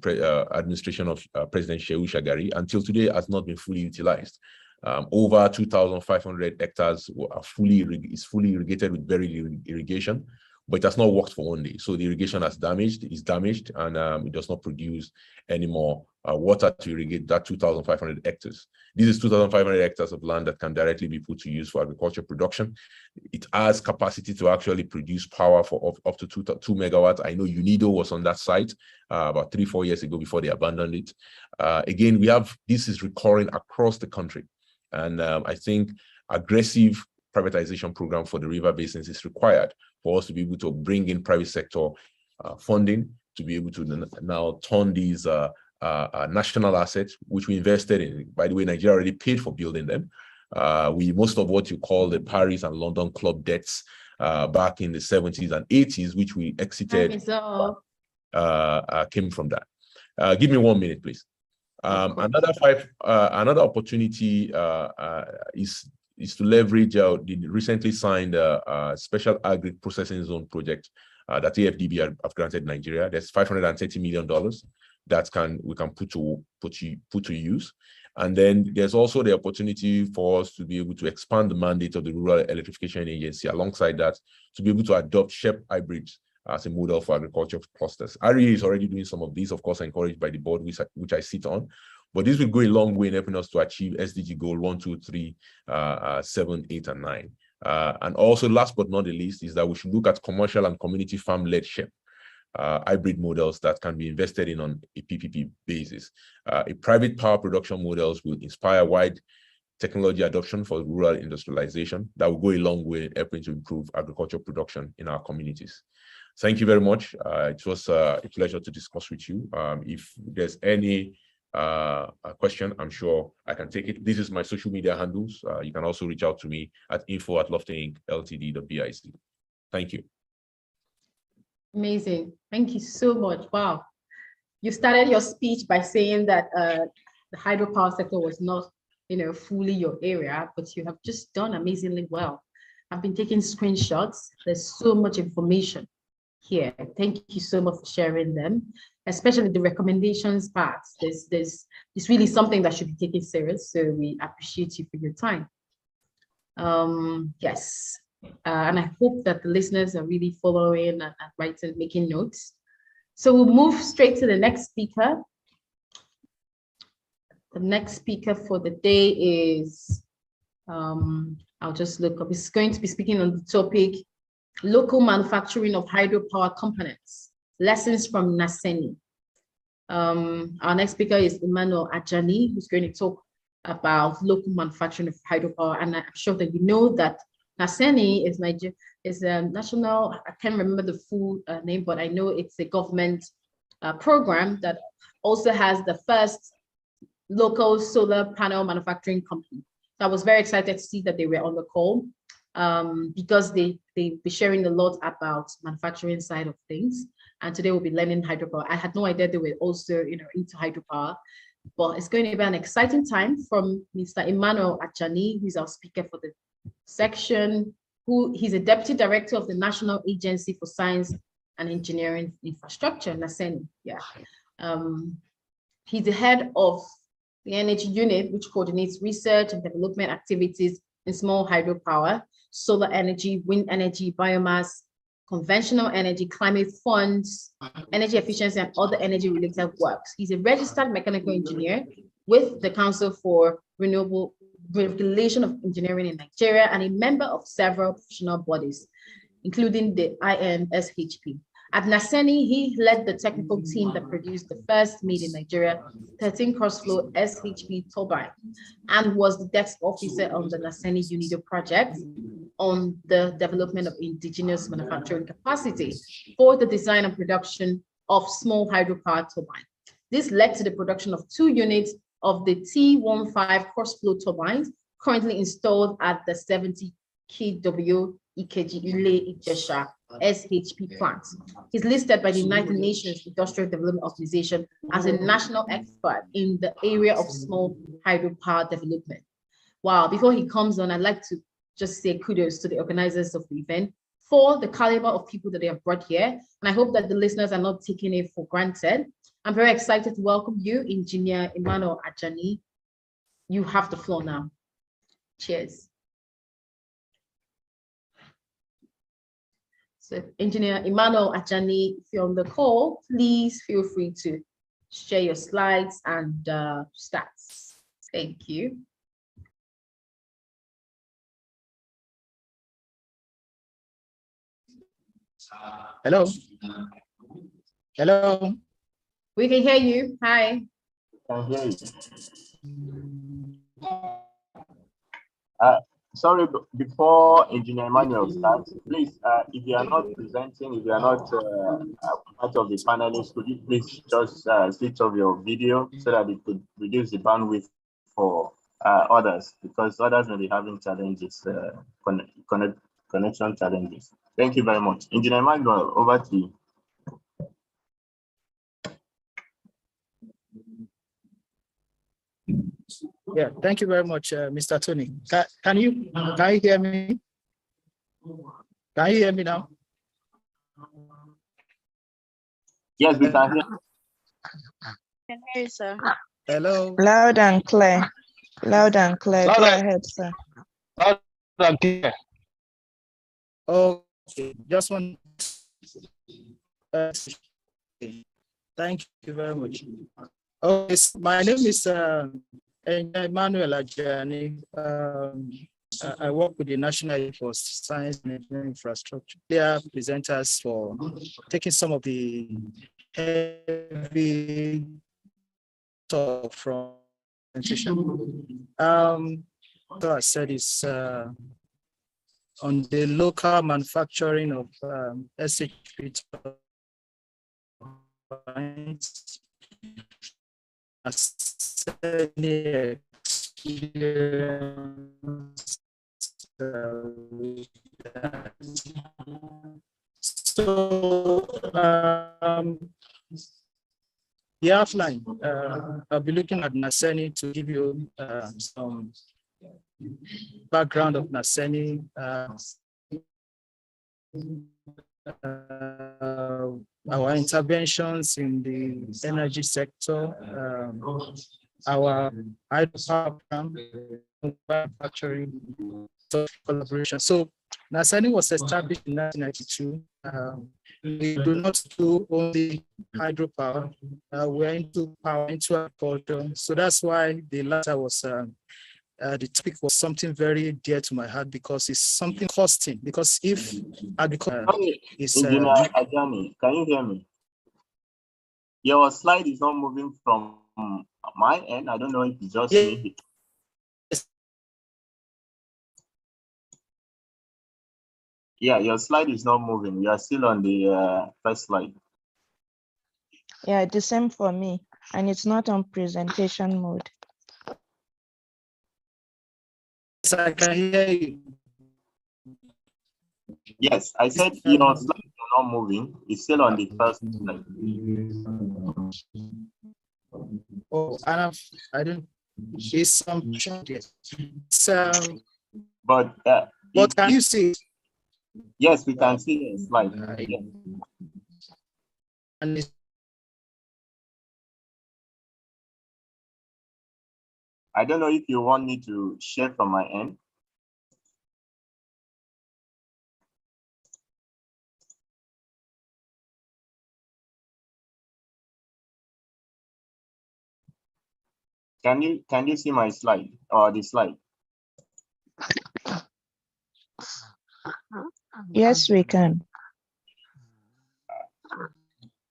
administration of President Shehu Shagari. Until today, has not been fully utilized. Over 2,500 hectares are fully irrigated with very little irrigation, but it has not worked for one day. So the irrigation is damaged, and it does not produce any more water to irrigate that 2,500 hectares. This is 2,500 hectares of land that can directly be put to use for agriculture production. It has capacity to actually produce power for up to 2 megawatts. I know UNIDO was on that site about 3-4 years ago before they abandoned it. Again, this is recurring across the country. And I think aggressive privatization program for the river basins is required for us to be able to bring in private sector funding to be able to now turn these national assets, which we invested in. By the way, Nigeria already paid for building them. Most of what you call the Paris and London club debts back in the 70s and 80s, which we exited, came from that. Give me 1 minute, please. Another opportunity is to leverage the recently signed special agri processing zone project that AFDB have granted Nigeria. There's $530 million that we can put to use. And then there's also the opportunity for us to be able to expand the mandate of the Rural Electrification Agency alongside that, to be able to adopt SHEP hybrids as a model for agriculture clusters. REA is already doing some of these, of course, encouraged by the board which I sit on. But this will go a long way in helping us to achieve SDG goal 1, 2, 3, 7, 8, and 9. And also, last but not the least, is that we should look at commercial and community farm-led SHEP hybrid models that can be invested in on a PPP basis. A private power production models will inspire wide technology adoption for rural industrialization that will go a long way in helping to improve agricultural production in our communities. Thank you very much. It was a pleasure to discuss with you. If there's any question, I'm sure I can take it. This is my social media handles. You can also reach out to me at info@lofteinc.ltd.biz. Thank you. Amazing. Thank you so much. Wow. You started your speech by saying that the hydropower sector was not, fully your area, but you have just done amazingly well. I've been taking screenshots. There's so much information here. Thank you so much for sharing them, especially the recommendations part. It's really something that should be taken serious. So we appreciate you for your time. Yes. And I hope that the listeners are really following and writing, making notes. So we'll move straight to the next speaker. The next speaker for the day is, I'll just look up. He's going to be speaking on the topic, local manufacturing of hydropower components, lessons from NASENI. Our next speaker is Emmanuel Ajani, who's going to talk about local manufacturing of hydropower. And I'm sure that you know that NASENI is a national, I can't remember the full name, but I know it's a government program that also has the first local solar panel manufacturing company. So I was very excited to see that they were on the call because they be sharing a lot about manufacturing side of things. And today we'll be learning hydropower. I had no idea they were also, into hydropower, but it's going to be an exciting time from Mr. Emmanuel Ajani, who's our speaker for the section, he's a deputy director of the National Agency for Science and Engineering Infrastructure, NASENI. Yeah. He's the head of the energy unit, which coordinates research and development activities in small hydropower, solar energy, wind energy, biomass, conventional energy, climate funds, energy efficiency, and other energy related works. He's a registered mechanical engineer with the Council for Renewable Regulation of Engineering in Nigeria and a member of several professional bodies, including the INSHP. At NASENI, he led the technical team that produced the first made in Nigeria 13 cross-flow SHP turbine and was the desk officer on the NASENI UNIDO project on the development of indigenous manufacturing capacity for the design and production of small hydropower turbine. This led to the production of 2 units of the T15 cross-flow turbines currently installed at the 70 kW EKG Ile Ijesha SHP plant. He's listed by the United Nations Industrial Development Organization as a national expert in the area of small hydropower development. Wow, before he comes on, I'd like to just say kudos to the organizers of the event for the caliber of people that they have brought here. And I hope that the listeners are not taking it for granted. I'm very excited to welcome you, Engineer Emmanuel Ajani. You have the floor now. Cheers. So Engineer Emmanuel Ajani, if you're on the call, please feel free to share your slides and stats. Thank you. Hello. Hello. We can hear you. Hi. Can hear you. Sorry, before Engineer Emmanuel starts, please, if you are not presenting, if you are not part of the panelists, could you please just switch off your video so that it could reduce the bandwidth for others, because others may be having challenges, connection challenges. Thank you very much. Engineer Emmanuel, over to you. Yeah, thank you very much, Mr. Tony. Can you hear me? Can you hear me now? Yes, we can hear. Can hear you, sir. Hello. Loud and clear. Loud and clear. Go ahead, sir. Loud and clear. Okay, just one. Thank you very much. Okay, my name is Emmanuel Ajani. I work with the National Agency for Science and Engineering Infrastructure. They are presenters for taking some of the heavy talk from presentation. So I said it's on the local manufacturing of SHP turbines. So the outline, I'll be looking at Naseni to give you some background of Naseni, our interventions in the energy sector, our hydropower program, manufacturing collaboration. So Naseni was established in 1992. We do not do only hydropower. We're into power, into agriculture. So that's why the latter was the topic was something very dear to my heart, because it's something costing. Because if agriculture is Engineer Ajani, can you hear me? Your slide is not moving from my end. I don't know if it's just me. Yeah, your slide is not moving. We are still on the first slide. Yeah, the same for me. And it's not on presentation mode. Yes, I can hear you. Yes, I said your slides are not moving. It's still on the first slide. Oh, I don't. It's some changes. But can you see? Yes, we can see the slide. Yeah. And I don't know if you want me to share from my end. Can you see my slide or the slide? Yes, we can.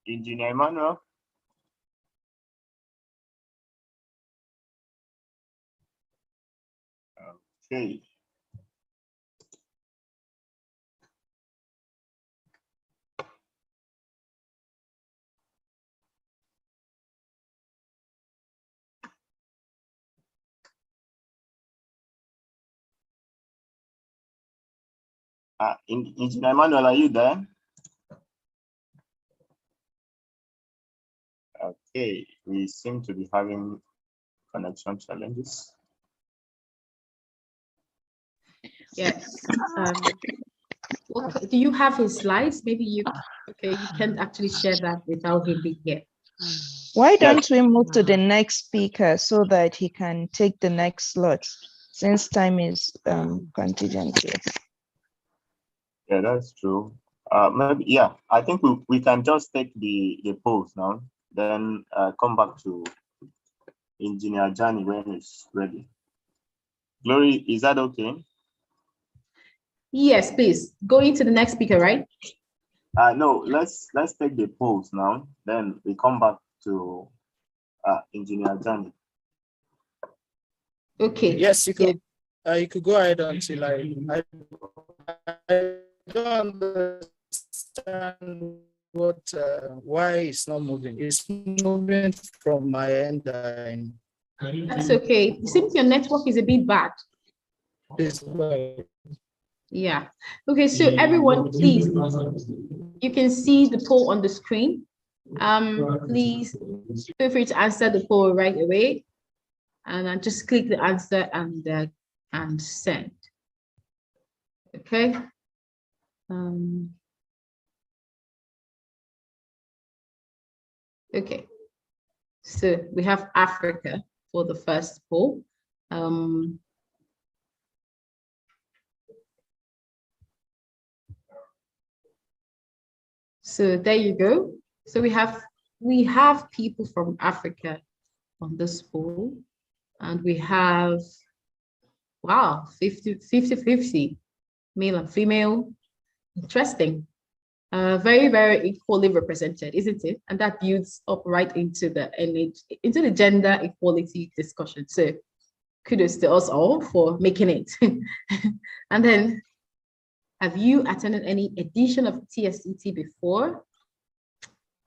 Engineer Emmanuel? Okay. Engineer Emmanuel, are you there? Okay, we seem to be having connection challenges. Yes. Okay. Do you have his slides? Maybe you can't actually share that without him being here. Why don't we move to the next speaker so that he can take the next slot, since time is contingent here? Yeah, that's true. Maybe, yeah, I think we can just take the polls now, then come back to Engineer Johnny when it's ready. Glory, is that okay? Yes, please. Going to the next speaker, right? No, let's take the polls now, then we come back to Engineer Johnny. Okay. Yes, you could. You could go ahead until I don't understand what why it's not moving. It's moving from my end. That's okay. It seems your network is a bit bad. This way. Yeah. Okay, so everyone, please, you can see the poll on the screen. Please feel free to answer the poll right away. And then just click the answer and send. Okay. Okay. So we have Africa for the first poll. So there you go. So we have people from Africa on this poll, and we have, wow, 50-50, male and female. Interesting. Very, very equally represented, isn't it? And that builds up right into the gender equality discussion. So kudos to us all for making it. And then, have you attended any edition of TSET before?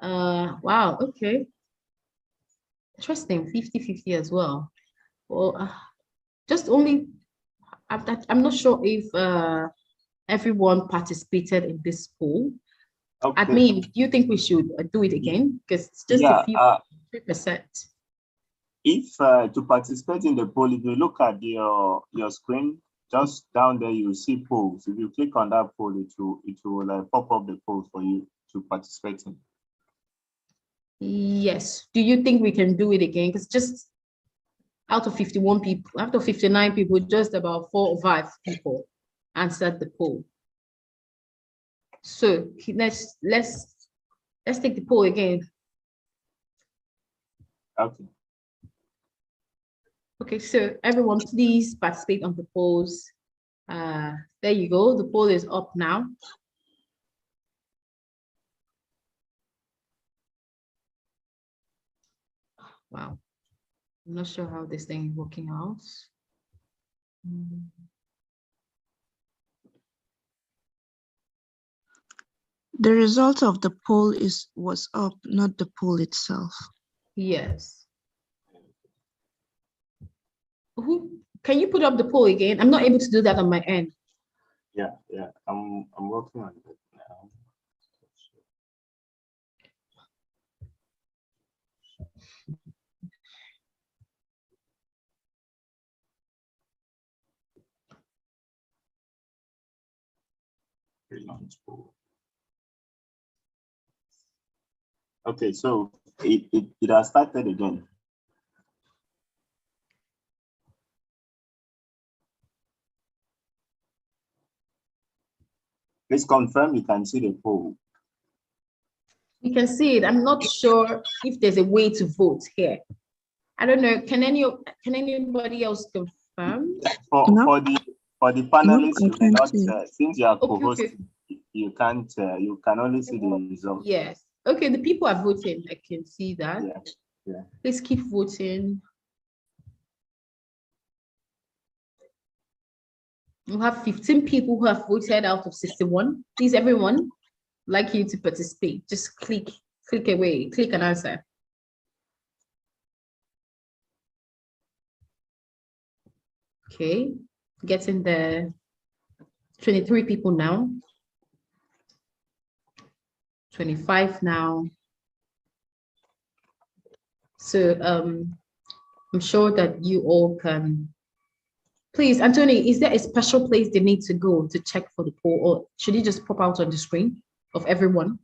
Wow, okay. Interesting, 50-50 as well. Well, just only, I'm not sure if everyone participated in this poll. Okay. Admin, do you think we should do it again? Because it's just a few 3%. If to participate in the poll, if you look at your screen, just down there you see polls. If you click on that poll, it will pop up the polls for you to participate in. Yes. Do you think we can do it again? Because just out of 51 people, out of 59 people, just about 4 or 5 people answered the poll. So let's take the poll again. Okay. Okay, so everyone, please participate on the polls. There you go. The poll is up now. Wow. I'm not sure how this thing is working out. The result of the poll was up, not the poll itself. Yes. Can you put up the poll again? I'm not able to do that on my end. Yeah, I'm working on it now. Okay, so it has started again. Please confirm you can see the poll. You can see it. I'm not sure if there's a way to vote here. I don't know. Can anybody else confirm? For the panelists, you cannot since you are co-host, you can only see the results. Yes. Okay, the people are voting. I can see that. Yeah. Please keep voting. We have 15 people who have voted out of 61. Please, everyone, I'd like you to participate. Just click away, click an answer. Okay, getting the 23 people now. 25 now. So I'm sure that you all can. Please, Anthony, is there a special place they need to go to check for the poll, or should it just pop out on the screen of everyone?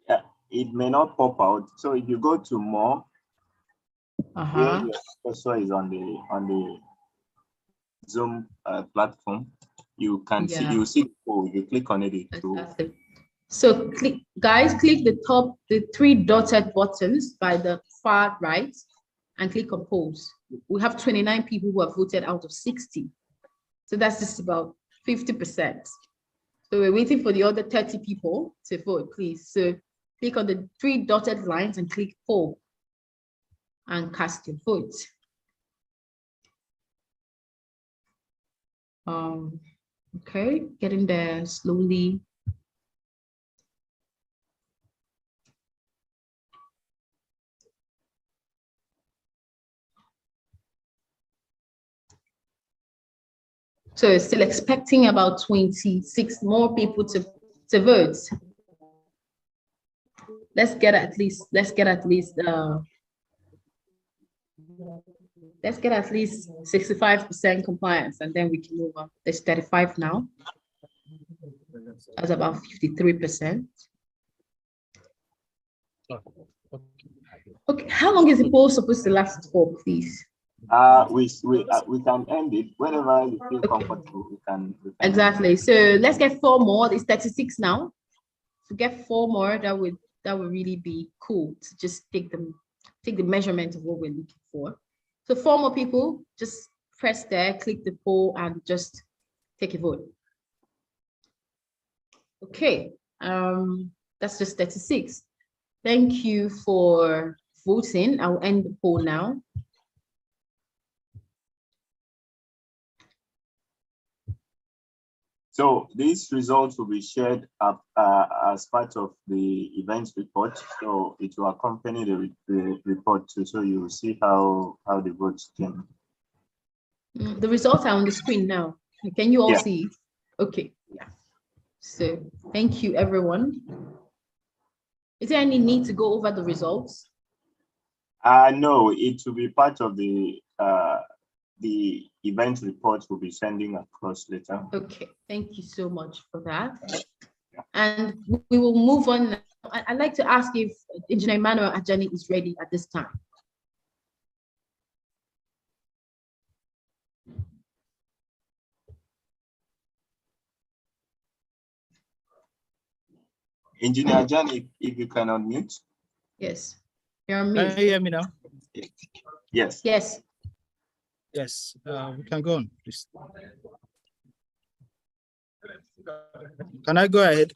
Yeah, it may not pop out. So if you go to more, where your cursor is on the Zoom platform, you can see the poll. You click on it. So guys, click the three dotted buttons by the far right and click on polls. We have 29 people who have voted out of 60. So that's just about 50%. So we're waiting for the other 30 people to vote, please. So click on the three dotted lines and click poll and cast your vote. Okay, getting there slowly. So still expecting about 26 more people to vote. Let's get at least 65% compliance, and then we can move on. There's 35 now. That's about 53%. Okay, how long is the poll supposed to last for, please? We can end it whenever you feel comfortable. We can exactly. So let's get 4 more. It's 36 now. To get 4 more, that would really be cool to just take the measurement of what we're looking for. So 4 more people, just press there, click the poll, and just take a vote. Okay, that's just 36. Thank you for voting. I'll end the poll now. So these results will be shared up, as part of the events report. So it will accompany the report too. So you will see how the votes came. The results are on the screen now. Can you all see it? Okay, yeah. So thank you, everyone. Is there any need to go over the results? No, it will be part of the event report we'll be sending across later. Okay, thank you so much for that. And we will move on. I'd like to ask if Engineer Emmanuel Ajani is ready at this time. Engineer Ajani, if you can unmute. Yes, you're on mute. Can you hear me now? Yes. Yes. Yes, we can go on, please. Can I go ahead?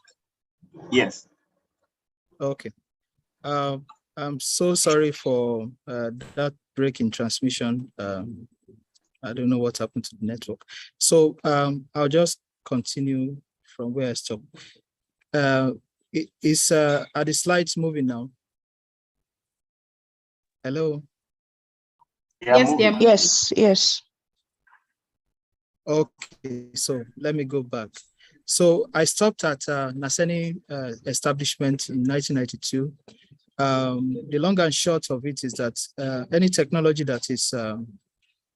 Yes. Okay. I'm so sorry for that break in transmission. I don't know what happened to the network. So I'll just continue from where I stopped. Are the slides moving now? Hello? Yes, Yes. Okay, so let me go back. So I stopped at Naseni establishment in 1992. The long and short of it is that any technology that is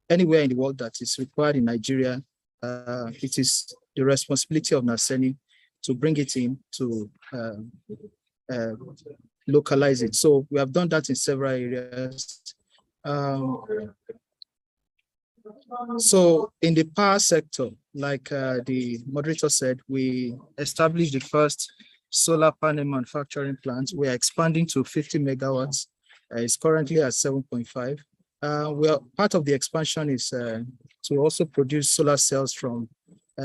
anywhere in the world that is required in Nigeria, it is the responsibility of Naseni to bring it in to localize it. So we have done that in several areas. So in the power sector, like the moderator said, we established the first solar panel manufacturing plant. We are expanding to 50 megawatts. It's currently at 7.5. Part of the expansion is to also produce solar cells from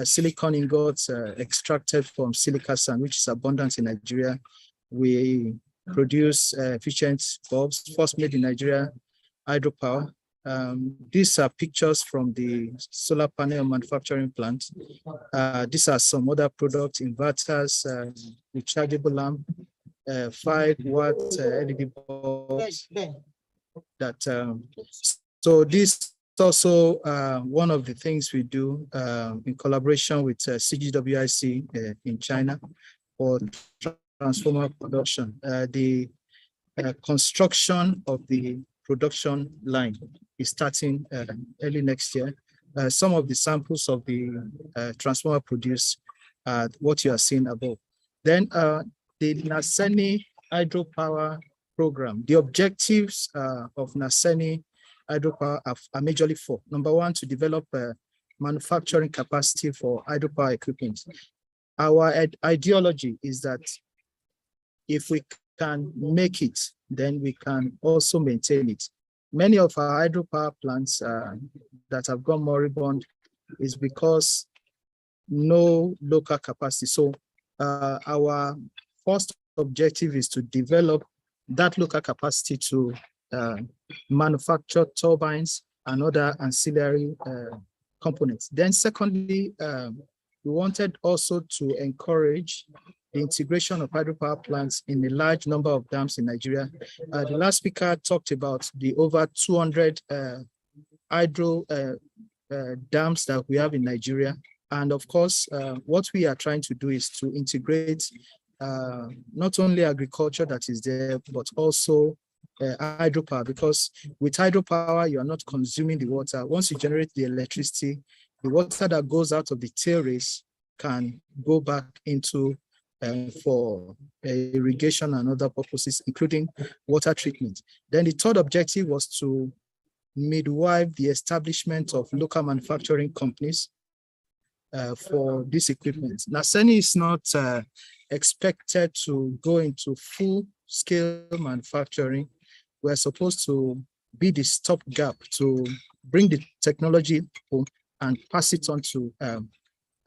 silicon ingots extracted from silica sand, which is abundant in Nigeria. We produce efficient bulbs, first made in Nigeria, hydropower. These are pictures from the solar panel manufacturing plant. These are some other products, inverters, rechargeable lamp, 5-watt LED bulbs. So this is also one of the things we do in collaboration with CGWIC in China for transformer production. The construction of the production line is starting early next year. Some of the samples of the transformer produced what you are seeing above. Then the Naseni hydropower program. The objectives of Naseni hydropower are majorly 4. Number 1, to develop manufacturing capacity for hydropower equipment. Our ideology is that if we can make it, then we can also maintain it. Many of our hydropower plants that have gone moribund is because no local capacity. So our first objective is to develop that local capacity to manufacture turbines and other ancillary components. Then secondly, we wanted also to encourage the integration of hydropower plants in a large number of dams in Nigeria. The last speaker talked about the over 200 hydro dams that we have in Nigeria. And of course, what we are trying to do is to integrate not only agriculture that is there, but also hydropower, because with hydropower, you are not consuming the water. Once you generate the electricity, the water that goes out of the tail race can go back into for irrigation and other purposes, including water treatment. Then the third objective was to midwife the establishment of local manufacturing companies for this equipment. NASENI is not expected to go into full-scale manufacturing. We're supposed to be the stopgap to bring the technology home and pass it on to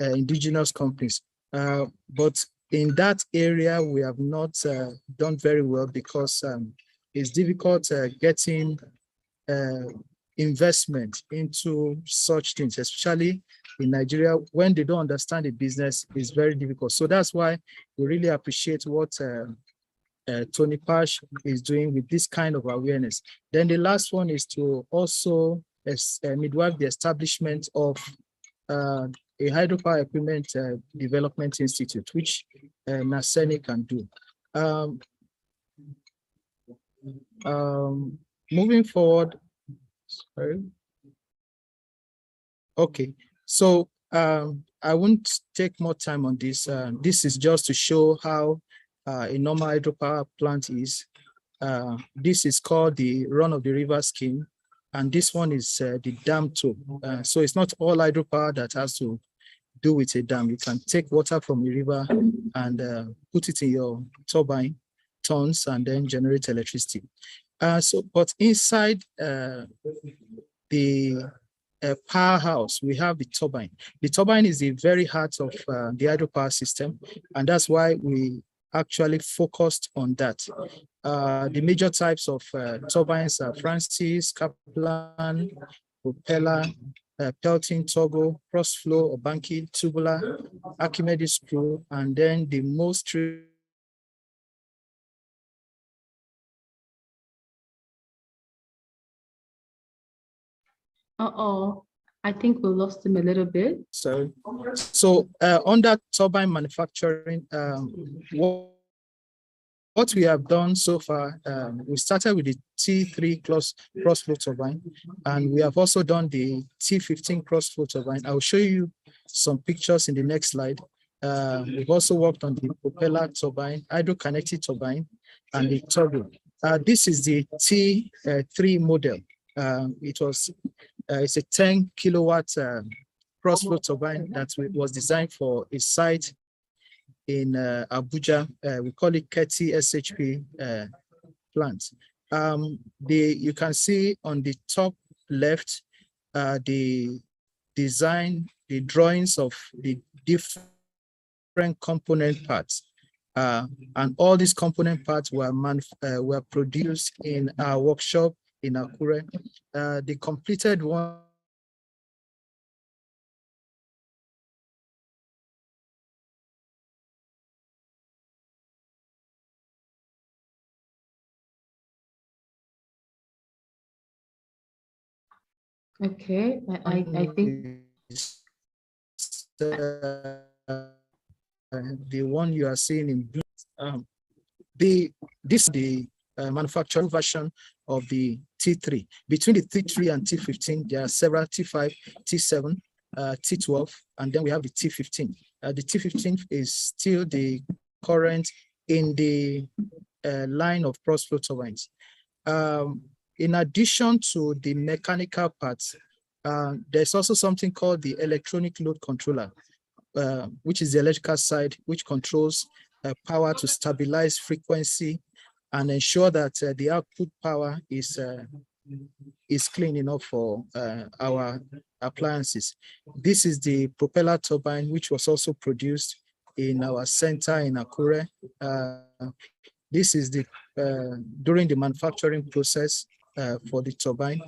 indigenous companies. But in that area, we have not done very well because it's difficult getting investment into such things, especially in Nigeria. When they don't understand the business, it's very difficult. So that's why we really appreciate what TONIPASH is doing with this kind of awareness. Then the last one is to also midwife the establishment of a hydropower equipment development institute, which NASENI can do. Moving forward, sorry. Okay, so I won't take more time on this. This is just to show how a normal hydropower plant is. This is called the run of the river scheme, and this one is the dam too. So it's not all hydropower that has to do with a dam. You can take water from a river and put it in your turbine tons and then generate electricity. But inside the powerhouse, we have the turbine. The turbine is the very heart of the hydropower system, and that's why we actually focused on that. The major types of turbines are Francis, Kaplan, propeller, Pelton, Togo, cross-flow, Obanki, tubular, Archimedes screw, and then the most I think we lost him a little bit. So under turbine manufacturing, what we have done so far, we started with the T3 cross-flow turbine, and we have also done the T15 cross-flow turbine. I will show you some pictures in the next slide. We've also worked on the propeller turbine, hydro-connected turbine, and the turbo. This is the T3 model. It's a 10 kilowatt cross-flow turbine that was designed for a site in Abuja. We call it KETI SHP plant. You can see on the top left the design, the drawings of the different component parts. And all these component parts were produced in our workshop in Akure. The completed one Okay, I think the one you are seeing in blue. This is the manufacturing version of the T3. Between the T3 and T15, there are several T5, T7, T12, and then we have the T15. The T15 is still the current in the line of cross-flow turbines. In addition to the mechanical parts, there's also something called the electronic load controller, which is the electrical side, which controls power to stabilize frequency and ensure that the output power is clean enough for our appliances. This is the propeller turbine, which was also produced in our center in Akure. This is the during the manufacturing process for the turbine.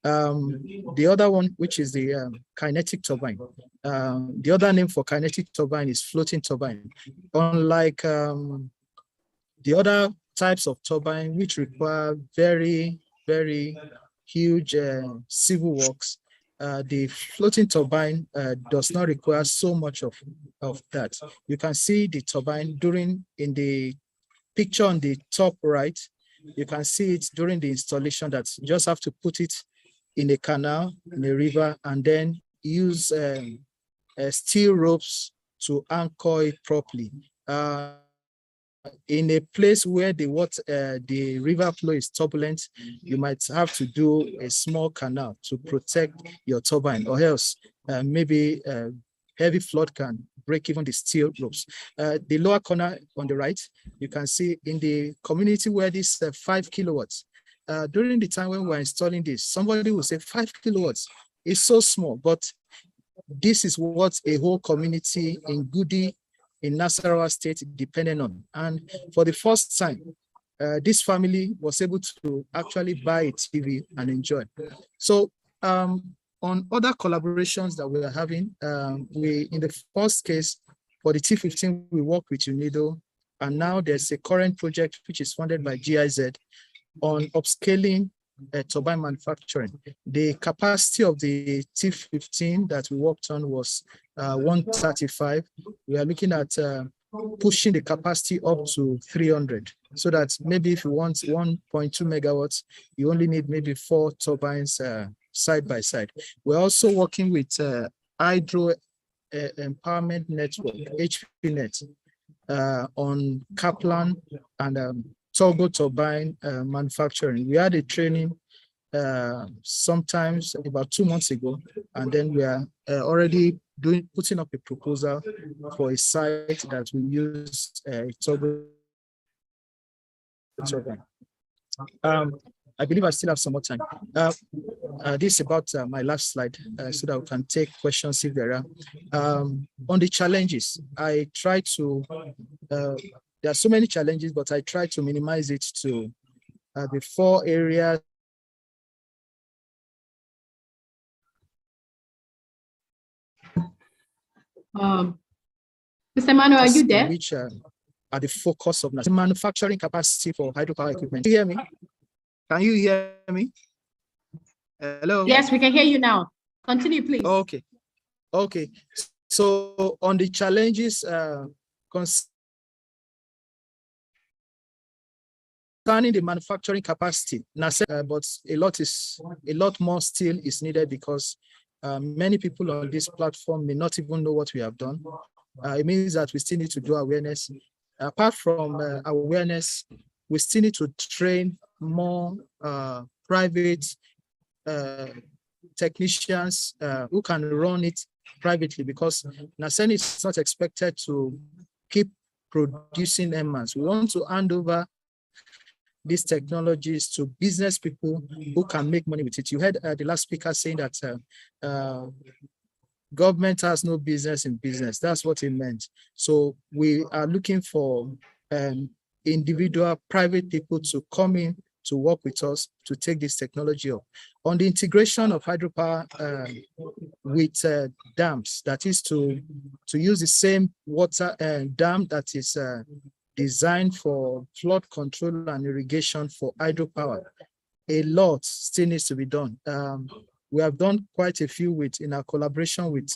The other one, which is the kinetic turbine. The other name for kinetic turbine is floating turbine. Unlike the other types of turbine, which require very, very huge civil works, the floating turbine does not require so much of that. You can see the turbine in the picture on the top right. You can see it during the installation that you just have to put it in a canal, in a river, and then use steel ropes to anchor it properly. In a place where the river flow is turbulent, you might have to do a small canal to protect your turbine, or else maybe heavy flood can break even the steel ropes. The lower corner on the right, you can see in the community where this 5 kilowatts, during the time when we're installing this, somebody will say 5 kilowatts is so small, but this is what a whole community in Gudi, in Nasarawa State, depended on. And for the first time, this family was able to actually buy a TV and enjoy. So on other collaborations that we are having, in the first case, for the T15, we work with UNIDO, and now there's a current project which is funded by GIZ on upscaling turbine manufacturing. The capacity of the T15 that we worked on was 135. We are looking at pushing the capacity up to 300, so that maybe if you want 1.2 megawatts, you only need maybe 4 turbines side by side. We're also working with Hydro Empowerment Network, HPNet, on Kaplan and turbo turbine manufacturing. We had a training sometimes about 2 months ago, and then we are already putting up a proposal for a site that will use a turbo turbine. I believe I still have some more time. This is about my last slide, so that we can take questions if there are. On the challenges, I try to, there are so many challenges, but I try to minimize it to the 4 areas. Mr. Manuel, are you there? Which are the focus of manufacturing capacity for hydropower equipment. Can you hear me? Can you hear me? Hello? Yes, we can hear you now. Continue, please. Okay. Okay. So on the challenges concerning the manufacturing capacity, but a lot more still is needed, because many people on this platform may not even know what we have done. It means that we still need to do awareness. Apart from awareness, we still need to train more private technicians who can run it privately, because NASEN is not expected to keep producing MMAs. We want to hand over these technologies to business people who can make money with it. You heard the last speaker saying that government has no business in business. That's what it meant. So we are looking for individual private people to come in to work with us to take this technology up. On the integration of hydropower with dams, that is to use the same water dam that is designed for flood control and irrigation for hydropower. A lot still needs to be done. We have done quite a few in our collaboration with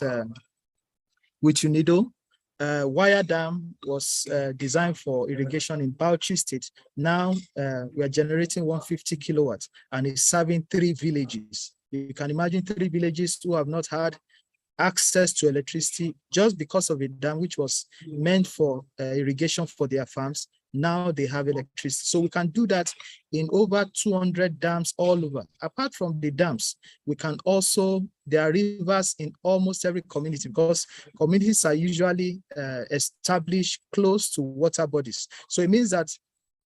UNIDO. Wire dam was designed for irrigation in Bauchi State. Now we are generating 150 kilowatts and it's serving 3 villages. You can imagine 3 villages who have not had access to electricity just because of a dam which was meant for irrigation for their farms. now they have electricity. So we can do that in over 200 dams all over. Apart from the dams, we can also, there are rivers in almost every community, because communities are usually established close to water bodies. So it means that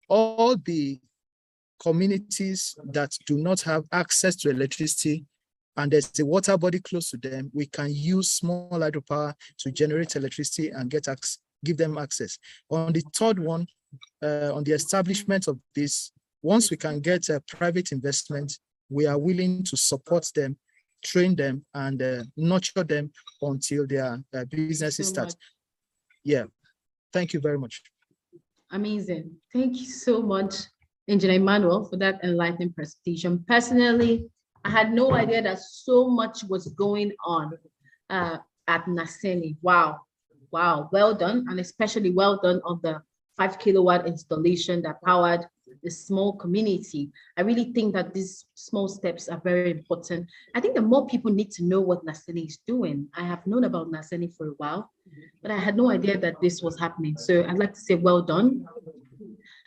all the communities that do not have access to electricity and there's a water body close to them, we can use small hydropower to generate electricity and give them access. On the third one, on the establishment of this, once we can get a private investment, we are willing to support them, train them, and nurture them until their businesses start. Yeah, thank you very much. Amazing. Thank you so much, Engineer Emmanuel, for that enlightening presentation. Personally, I had no idea that so much was going on at Naseni. Wow. Wow, well done, and especially well done on the 5 kilowatt installation that powered the small community. I really think that these small steps are very important. I think that more people need to know what Naseni is doing. I have known about Naseni for a while, but I had no idea that this was happening. So I'd like to say well done.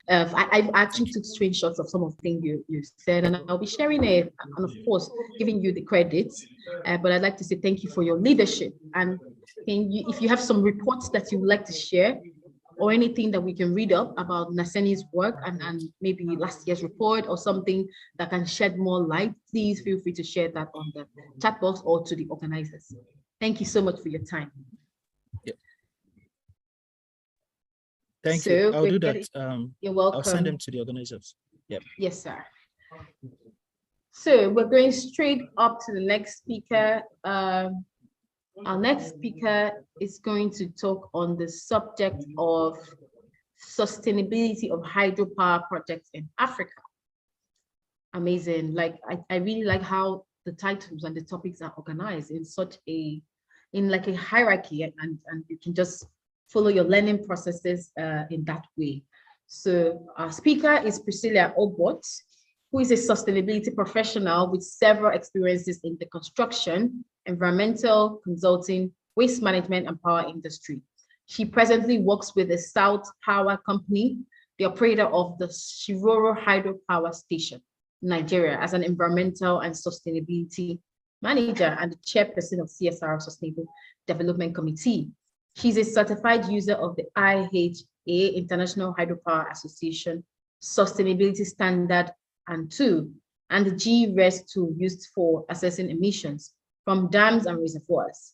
I actually took screenshots of some of the things you said, and I'll be sharing it, and of course, giving you the credits. But I'd like to say thank you for your leadership. And if you have some reports that you would like to share, or anything that we can read up about Naseni's work and maybe last year's report or something that can shed more light, please feel free to share that on the chat box or to the organizers. Thank you so much for your time. Yeah. Thank you. I'll do that. You're welcome. I'll send them to the organizers. Yep. Yes, sir. So we're going straight up to the next speaker. Our next speaker is going to talk on the subject of sustainability of hydropower projects in Africa. Amazing. Like, I really like how the titles and the topics are organized in such a, like a hierarchy, and you can just follow your learning processes in that way. So our speaker is Priscilla Obot, who is a sustainability professional with several experiences in the construction, environmental, consulting, waste management, and power industry. She presently works with the South Power Company, the operator of the Shiroro Hydropower Station, Nigeria, as an environmental and sustainability manager and the chairperson of CSR Sustainable Development Committee. She's a certified user of the IHA, International Hydropower Association, Sustainability Standard and 2, and the GRES tool used for assessing emissions from dams and reservoirs.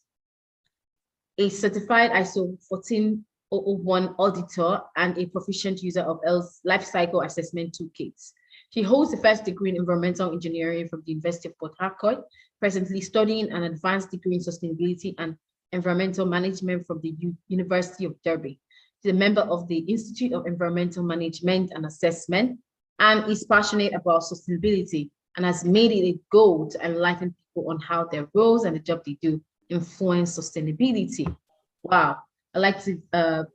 A certified ISO 14001 auditor and a proficient user of ELSE life cycle assessment toolkits. She holds the first degree in environmental engineering from the University of Port Harcourt, presently studying an advanced degree in sustainability and environmental management from the University of Derby. She's a member of the Institute of Environmental Management and Assessment, and is passionate about sustainability and has made it a goal to enlighten people on how their roles and the job they do influence sustainability. Wow. I'd like to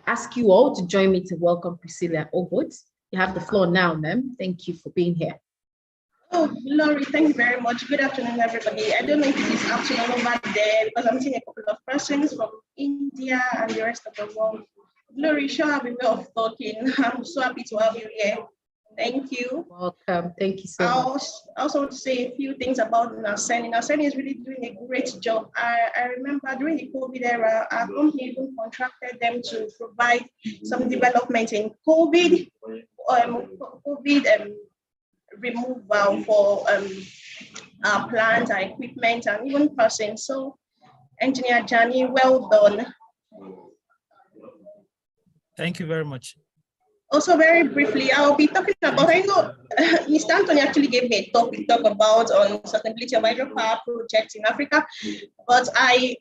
ask you all to join me to welcome Priscilla Obot. You have the floor now, ma'am. Thank you for being here. Oh, Laurie, thank you very much. Good afternoon, everybody. I don't know if it is afternoon over there because I'm seeing a couple of persons from India and the rest of the world. Laurie, sure have a way of talking. I'm so happy to have you here. Thank you. Welcome. Thank you so much. I also want to say a few things about Naseni. Naseni is really doing a great job. I remember during the COVID era, our company even contracted them to provide some development in COVID removal for our plants, our equipment, and even persons. So, Engineer Jani, well done. Thank you very much. Also, very briefly, I'll be talking about, I know Mr. Anthony actually gave me a talk about on sustainability of hydropower projects in Africa, but I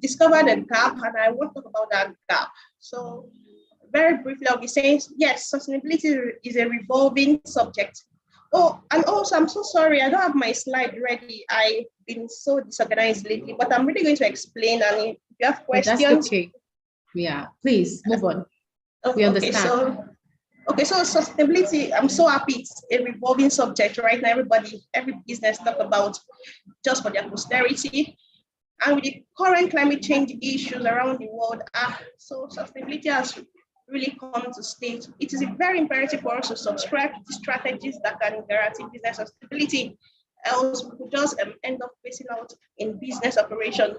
discovered a gap and I want to talk about that gap. So very briefly, I'll be saying, yes, sustainability is a revolving subject. Oh, and also, I'm so sorry, I don't have my slide ready. I've been so disorganized lately, but I'm really going to explain, and if you have questions. That's okay. Yeah, please move on. We understand. Okay, so sustainability, I'm so happy it's a revolving subject right now. Every business talk about just for their posterity. And with the current climate change issues around the world, so sustainability has really come to stay. It is very imperative for us to subscribe to strategies that can guarantee business sustainability. Else, we could just end up facing out in business operation.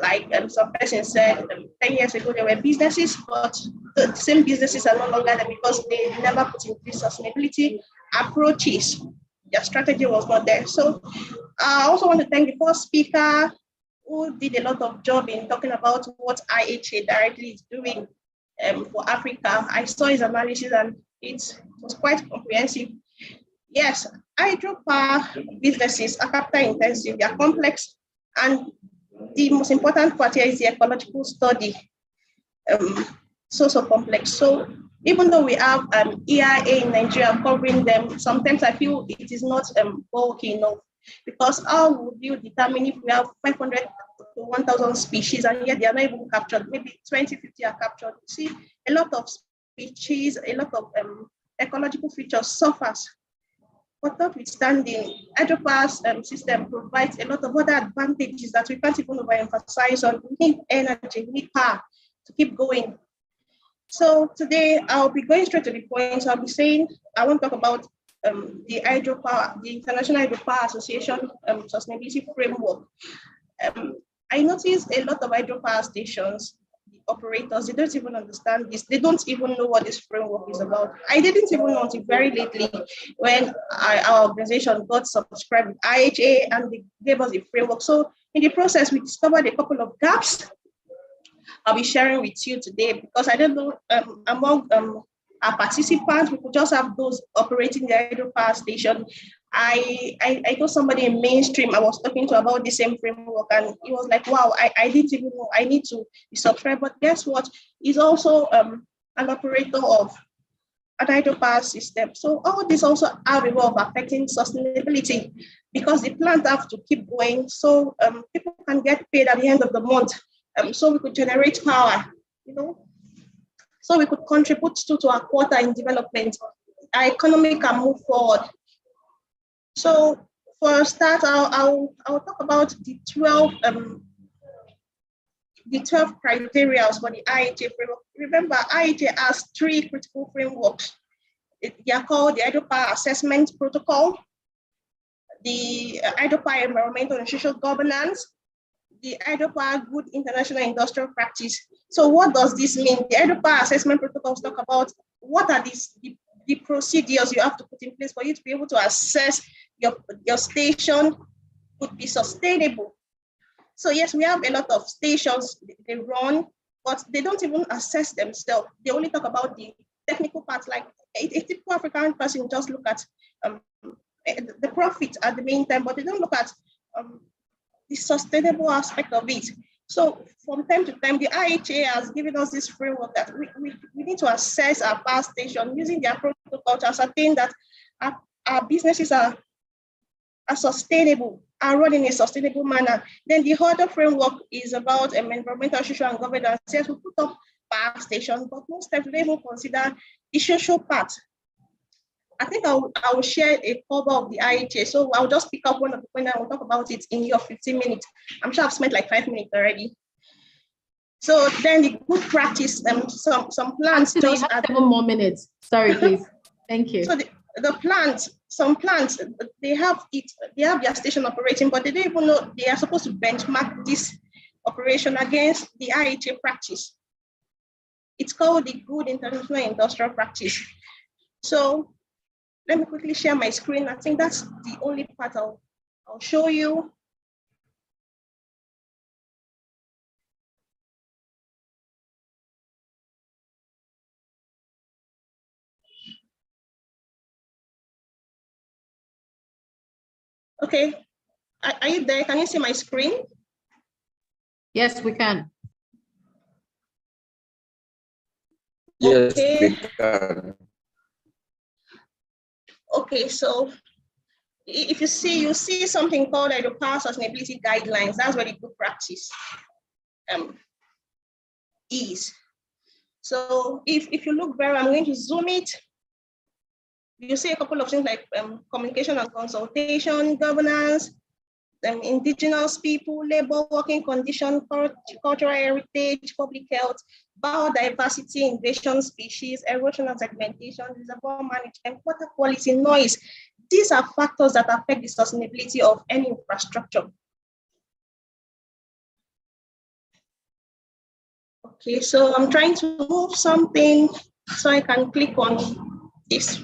Like some person said, 10 years ago, there were businesses, but the same businesses are no longer there because they never put in place sustainability approaches. Their strategy was not there. So I also want to thank the first speaker who did a lot of job in talking about what IHA directly is doing for Africa. I saw his analysis and it was quite comprehensive. Yes, hydropower businesses are capital intensive, they are complex, and the most important part here is the ecological study. So complex. So even though we have EIA in Nigeria covering them, sometimes I feel it is not bulky enough, because how would you determine if we have 500 to 1,000 species and yet they are not even captured? Maybe 20, 50 are captured. You see, a lot of species, a lot of ecological features suffers. But notwithstanding, hydropower system provides a lot of other advantages that we can't even overemphasize on. We need energy, we need power to keep going. So today I'll be going straight to the point. So I'll be saying, I want to talk about the hydropower, the International Hydropower Association sustainability framework. I noticed a lot of hydropower stations, the operators, they don't even understand this. They don't even know what this framework is about. I didn't even know until very lately when our organization got subscribed with IHA and they gave us a framework. So in the process, we discovered a couple of gaps I'll be sharing with you today, because I don't know, among our participants, we could just have those operating the hydropower station. I know somebody in mainstream I was talking to about the same framework, and he was like, wow, I didn't even know I need to be subscribed. But guess what? He's also an operator of an hydropower system. So all this also have a way of affecting sustainability, because the plant have to keep going so people can get paid at the end of the month. So we could generate power, you know, so we could contribute to our quota in development. Our economy can move forward. So for a start, I'll talk about the 12 criteria for the IHA framework. Remember, IHA has 3 critical frameworks. They are called the Hydropower Assessment Protocol, the Hydropower Environmental and Social Governance, the Hydropower Good International Industrial Practice. So what does this mean? The Hydropower Assessment Protocols talk about what are the procedures you have to put in place for you to be able to assess your station could be sustainable. So yes, we have a lot of stations they run, but they don't even assess themselves. They only talk about the technical parts. Like a typical African person just look at the profit at the main time, but they don't look at the sustainable aspect of it. So from time to time, the IHA has given us this framework that we need to assess our power station using their protocol to ascertain that our businesses are sustainable, are run in a sustainable manner. Then the other framework is about environmental, social, and governance. Yes, we put up power stations, but most times we don't even consider the social part. I think I will share a cover of the IHA. So I'll just pick up one of the points and we'll talk about it in your 15 minutes. I'm sure I've spent like 5 minutes already. So then the good practice, some plants just have 7 more minutes. Sorry, please. Thank you. So the plants, some plants, they have their station operating, but they don't even know they are supposed to benchmark this operation against the IHA practice. It's called the Good International Industrial Practice. So let me quickly share my screen. I think that's the only part I'll show you. Okay, are you there? Can you see my screen? Yes, we can. Yes, okay. we can. Okay, so if you see something called hydropower sustainability guidelines. That's where the good practice is. So if you look very, I'm going to zoom it. You see a couple of things like communication and consultation, governance, indigenous people, labor, working conditions, cultural heritage, public health, biodiversity, invasive species, erosion and segmentation, reservoir management, water quality, noise. These are factors that affect the sustainability of any infrastructure. Okay, so I'm trying to move something so I can click on this.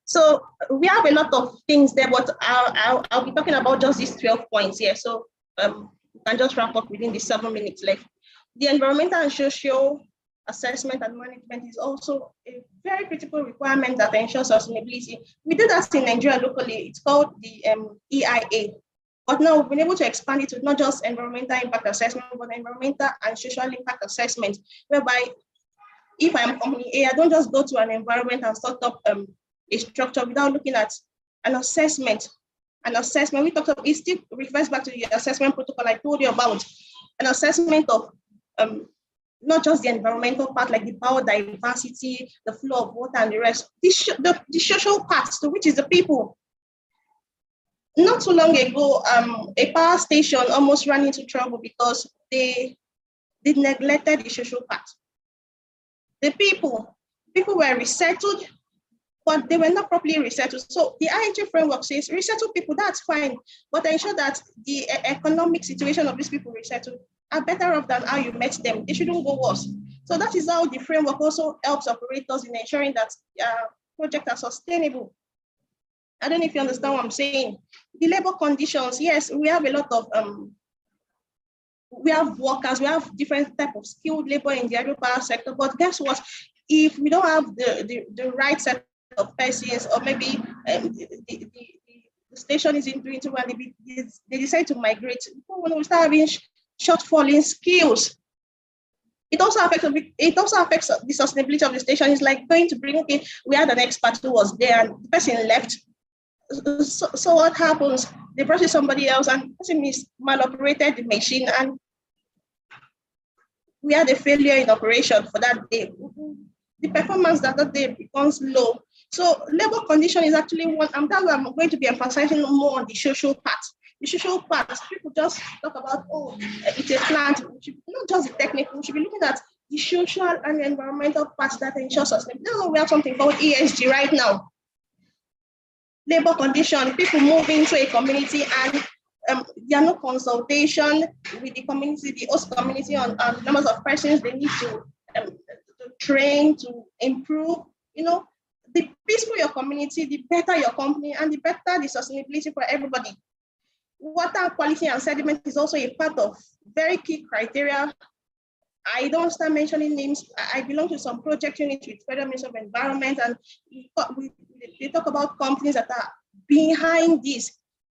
So we have a lot of things there, but I'll be talking about just these 12 points here. So we can just wrap up within the 7 minutes left. The environmental and social assessment and management is also a very critical requirement that ensures sustainability. We do that in Nigeria locally. It's called the EIA. But now we've been able to expand it to not just environmental impact assessment, but environmental and social impact assessment, whereby if I'm company A, I don't just go to an environment and start up a structure without looking at an assessment. An assessment, we talked about, it still refers back to the assessment protocol I told you about, an assessment of not just the environmental part, like the biodiversity, the flow of water and the rest, the social parts, to which is the people. Not too long ago, a power station almost ran into trouble because they neglected the social part. The people were resettled, but they were not properly resettled. So the IHA framework says resettle people, that's fine, but ensure that the economic situation of these people resettled are better off than how you met them. They shouldn't go worse. So that is how the framework also helps operators in ensuring that projects are sustainable. I don't know if you understand what I'm saying. The labor conditions, yes, we have a lot of, we have workers, we have different type of skilled labor in the agricultural sector, but guess what? If we don't have the right set of persons, or maybe the station isn't doing too well, they decide to migrate, when we start having shortfall in skills. It also affects the sustainability of the station. It's like going to bring, okay, we had an expert who was there and the person left. So what happens? They brought in somebody else and the person maloperated the machine and we had a failure in operation for that day. The performance that day becomes low. So labor condition is actually one, and that's why I'm going to be emphasizing more on the social part. The social part, people just talk about, oh, it's a plant, not just the technical, we should be looking at the social and environmental parts that ensure sustainability. We have something called ESG right now. Labor condition, people move into a community and there are no consultation with the community, the host community on numbers of persons they need to train, to improve. You know, the peaceful your community, the better your company, and the better the sustainability for everybody. Water quality and sediment is also a part of very key criteria. I don't start mentioning names. I belong to some project units with Federal Ministry of Environment, and they talk about companies that are behind this.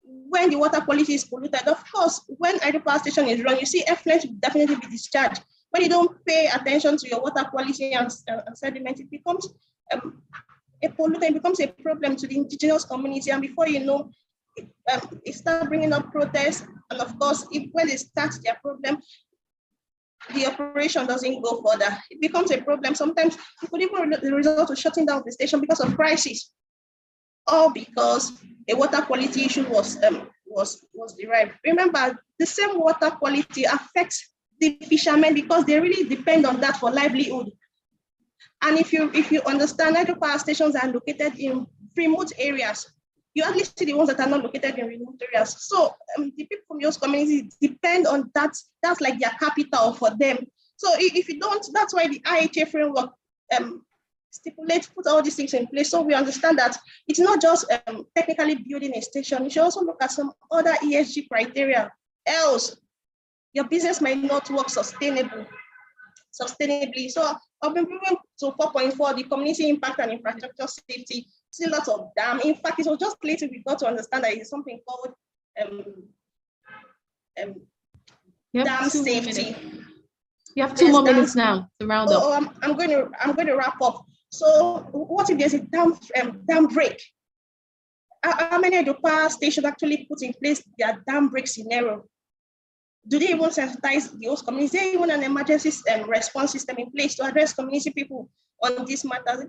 When the water quality is polluted, of course, when a power station is run, you see effluent will definitely be discharged. When you don't pay attention to your water quality and sediment, it becomes a pollutant, it becomes a problem to the indigenous community, and before you know, it starts bringing up protests, and of course, when they start their problem, the operation doesn't go further. It becomes a problem. Sometimes it could even result to shutting down the station because of crisis, or because a water quality issue was derived. Remember, the same water quality affects the fishermen because they really depend on that for livelihood. And if you understand, hydropower stations are located in remote areas. You at least see the ones that are not located in remote areas. So the people from those communities depend on that. That's like their capital for them. So if you don't, that's why the IHA framework put all these things in place. So we understand that it's not just technically building a station. You should also look at some other ESG criteria. Else, your business might not work sustainably. So I've been moving to 4.4, the community impact and infrastructure safety. See lots of dam. In fact, it was just later we got to understand that it's something called dam safety. You have 2 more minutes now to round up. I'm going to wrap up. So what if there's a dam break? How many of the power stations actually put in place their dam break scenario? Do they even sensitize the host community? Is there even an emergency response system in place to address community people on these matters?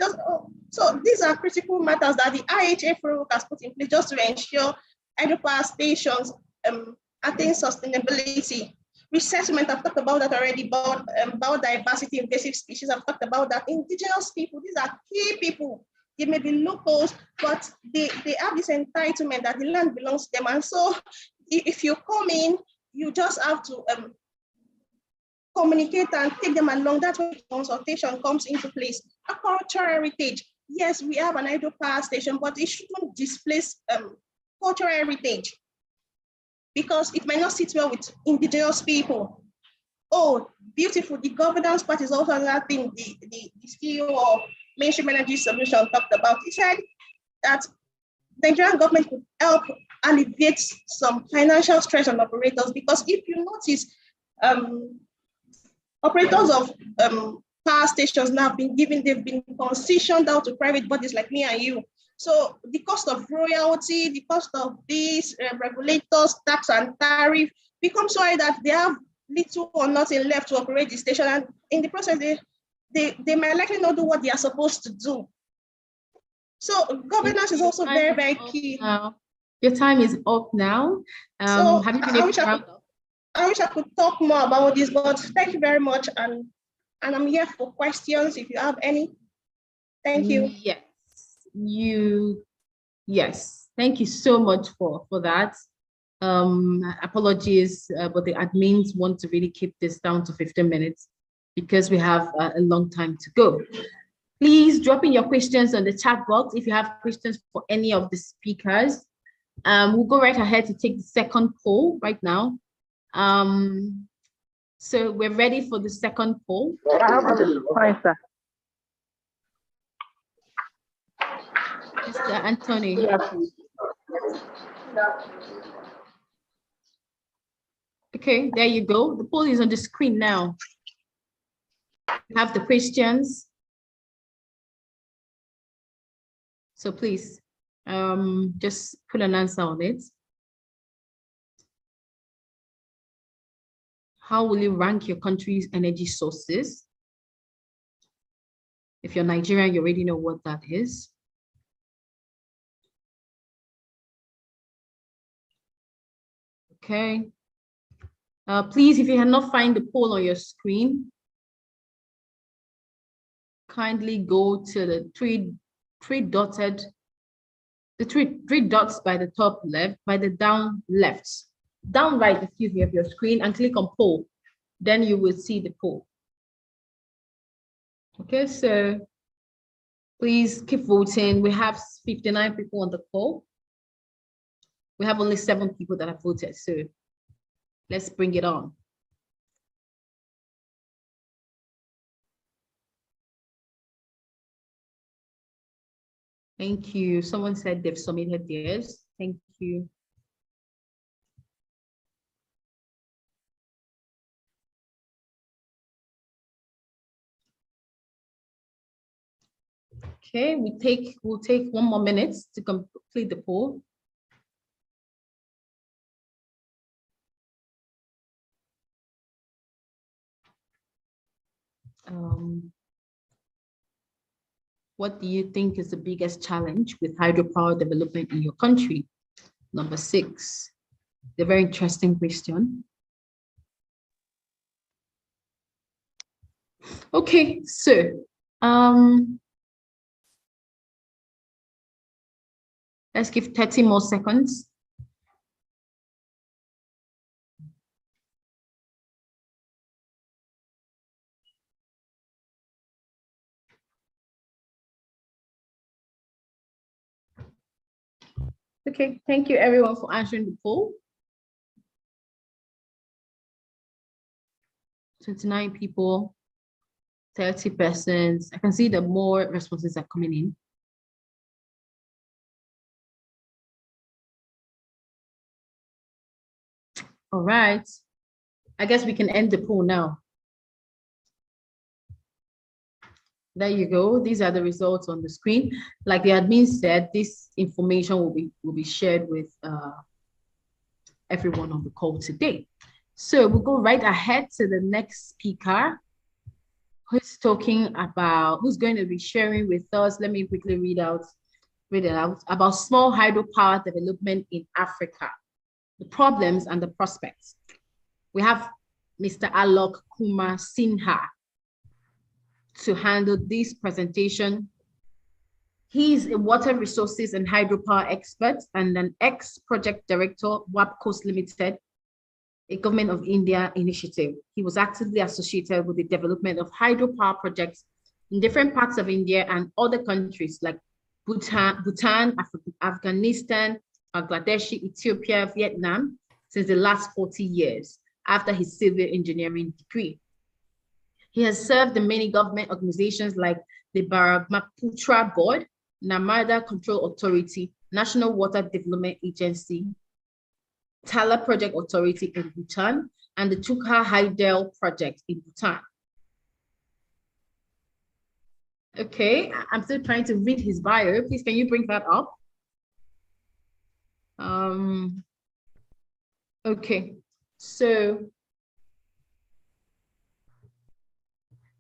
So these are critical matters that the IHA framework has put in place just to ensure hydropower stations attain sustainability. Resettlement, I've talked about that already, biodiversity, invasive species, I've talked about that. Indigenous people, these are key people. They may be locals, but they have this entitlement that the land belongs to them. And so if you come in, you just have to communicate and take them along. That's where consultation comes into place. A cultural heritage. Yes, we have an hydro power station, but it shouldn't displace cultural heritage, because it might not sit well with indigenous people. Oh, beautiful. The governance part is also another thing the CEO of Mainstream Energy Solution talked about. He said that the Nigerian government could help alleviate some financial stress on operators, because if you notice, operators of power stations now have been they've been concessioned out to private bodies like me and you. So the cost of royalty, the cost of these regulators, tax and tariff becomes so high that they have little or nothing left to operate the station. And in the process, they might likely not do what they are supposed to do. So governance is also very, very key. Your time is up now. So have you been able to I wish I could talk more about this, but thank you very much. And I'm here for questions if you have any. Thank you. Yes. Thank you so much for that. Apologies, but the admins want to really keep this down to 15 minutes because we have a long time to go. Please drop in your questions on the chat box if you have questions for any of the speakers. We'll go right ahead to take the second poll right now. So we're ready for the second poll. Fine, sir. Mr. Anthony. Okay, there you go. The poll is on the screen now. You have the questions. So please, just put an answer on it. How will you rank your country's energy sources? If you're Nigerian, you already know what that is. Okay. Please, if you cannot find the poll on your screen, kindly go to the three dots by the top left, by the down right, excuse me, of your screen, and click on poll. Then you will see the poll. Okay, so please keep voting. We have 59 people on the poll. We have only 7 people that have voted, so let's bring it on. Thank you. Someone said they've submitted theirs. Thank you. Okay, we'll take 1 more minute to complete the poll. What do you think is the biggest challenge with hydropower development in your country? Number 6. The very interesting question. Okay, so let's give 30 more seconds. Okay, thank you everyone for answering the poll. 29 people, 30 persons. I can see that more responses are coming in. All right, I guess we can end the poll now. There you go. These are the results on the screen. Like the admin said, this information will be shared with everyone on the call today. So we'll go right ahead to the next speaker, who's going to be sharing with us. Let me quickly read it out about small hydropower development in Africa. the problems and the prospects. We have Mr. Alok Kumar Sinha to handle this presentation. He is a water resources and hydropower expert and an ex-project director, WAPCOS Limited, a Government of India initiative. He was actively associated with the development of hydropower projects in different parts of India and other countries like Bhutan, Afghanistan, Bangladesh, Ethiopia, Vietnam, since the last 40 years after his civil engineering degree. He has served in many government organizations like the Brahmaputra Board, Narmada Control Authority, National Water Development Agency, Tala Project Authority in Bhutan, and the Chukha Haidel Project in Bhutan. Okay, I'm still trying to read his bio. Please, can you bring that up? Okay, so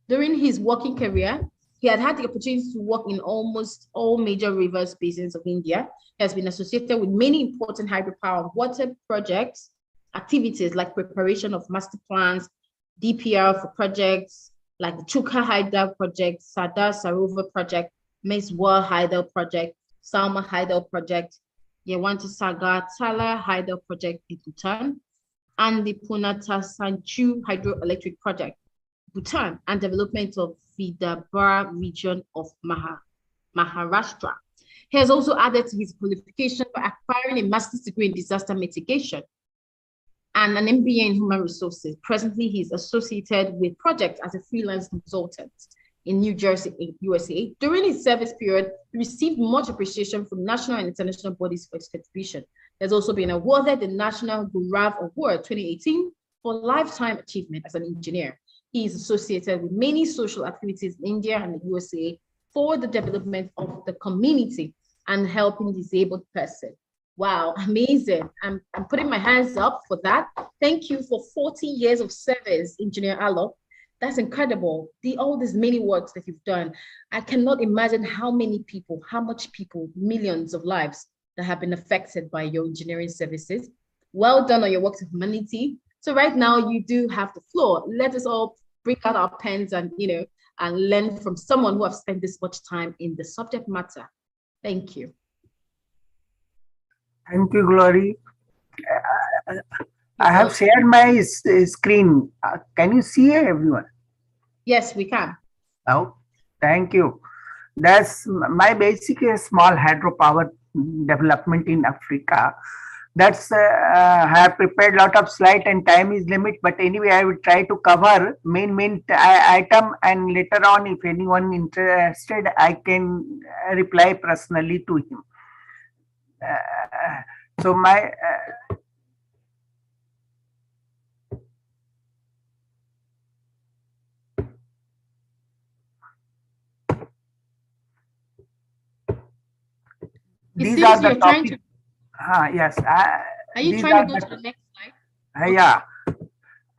during his working career, he had the opportunity to work in almost all major rivers basins of India. He has been associated with many important hydropower and water projects, activities like preparation of master plans, DPR for projects like the Chukha Haidel project, Sardar Sarovar project, Meswar Haidel project, Salma Haidel project, Yewanta Sagar Tala Haidel project in Bhutan, and the Punata Sanchu hydroelectric project, Bhutan, and development of Vidarbha region of Maharashtra. He has also added to his qualification by acquiring a master's degree in disaster mitigation and an MBA in human resources. Presently, he's associated with projects as a freelance consultant in New Jersey, USA. During his service period, he received much appreciation from national and international bodies for his contribution. There's also been awarded the National Gaurav Award 2018 for lifetime achievement as an engineer. He is associated with many social activities in India and the USA for the development of the community and helping disabled persons. Wow, amazing. I'm putting my hands up for that. Thank you for 40 years of service, Engineer Alok. That's incredible. All these many works that you've done. I cannot imagine how many people, how much people, millions of lives that have been affected by your engineering services. Well done on your works of humanity. So right now you do have the floor. Let us all bring out our pens and, and learn from someone who have spent this much time in the subject matter. Thank you. Thank you, Glory. I have shared my screen. Can you see everyone? Yes, we can. Oh, thank you. That's my basic small hydropower development in Africa. That's I have prepared a lot of slides and time is limit, but anyway, I will try to cover main item, and later on, if anyone interested, I can reply personally to him. So my these are the topics. Yes. Are you trying to go to the next slide? Yeah.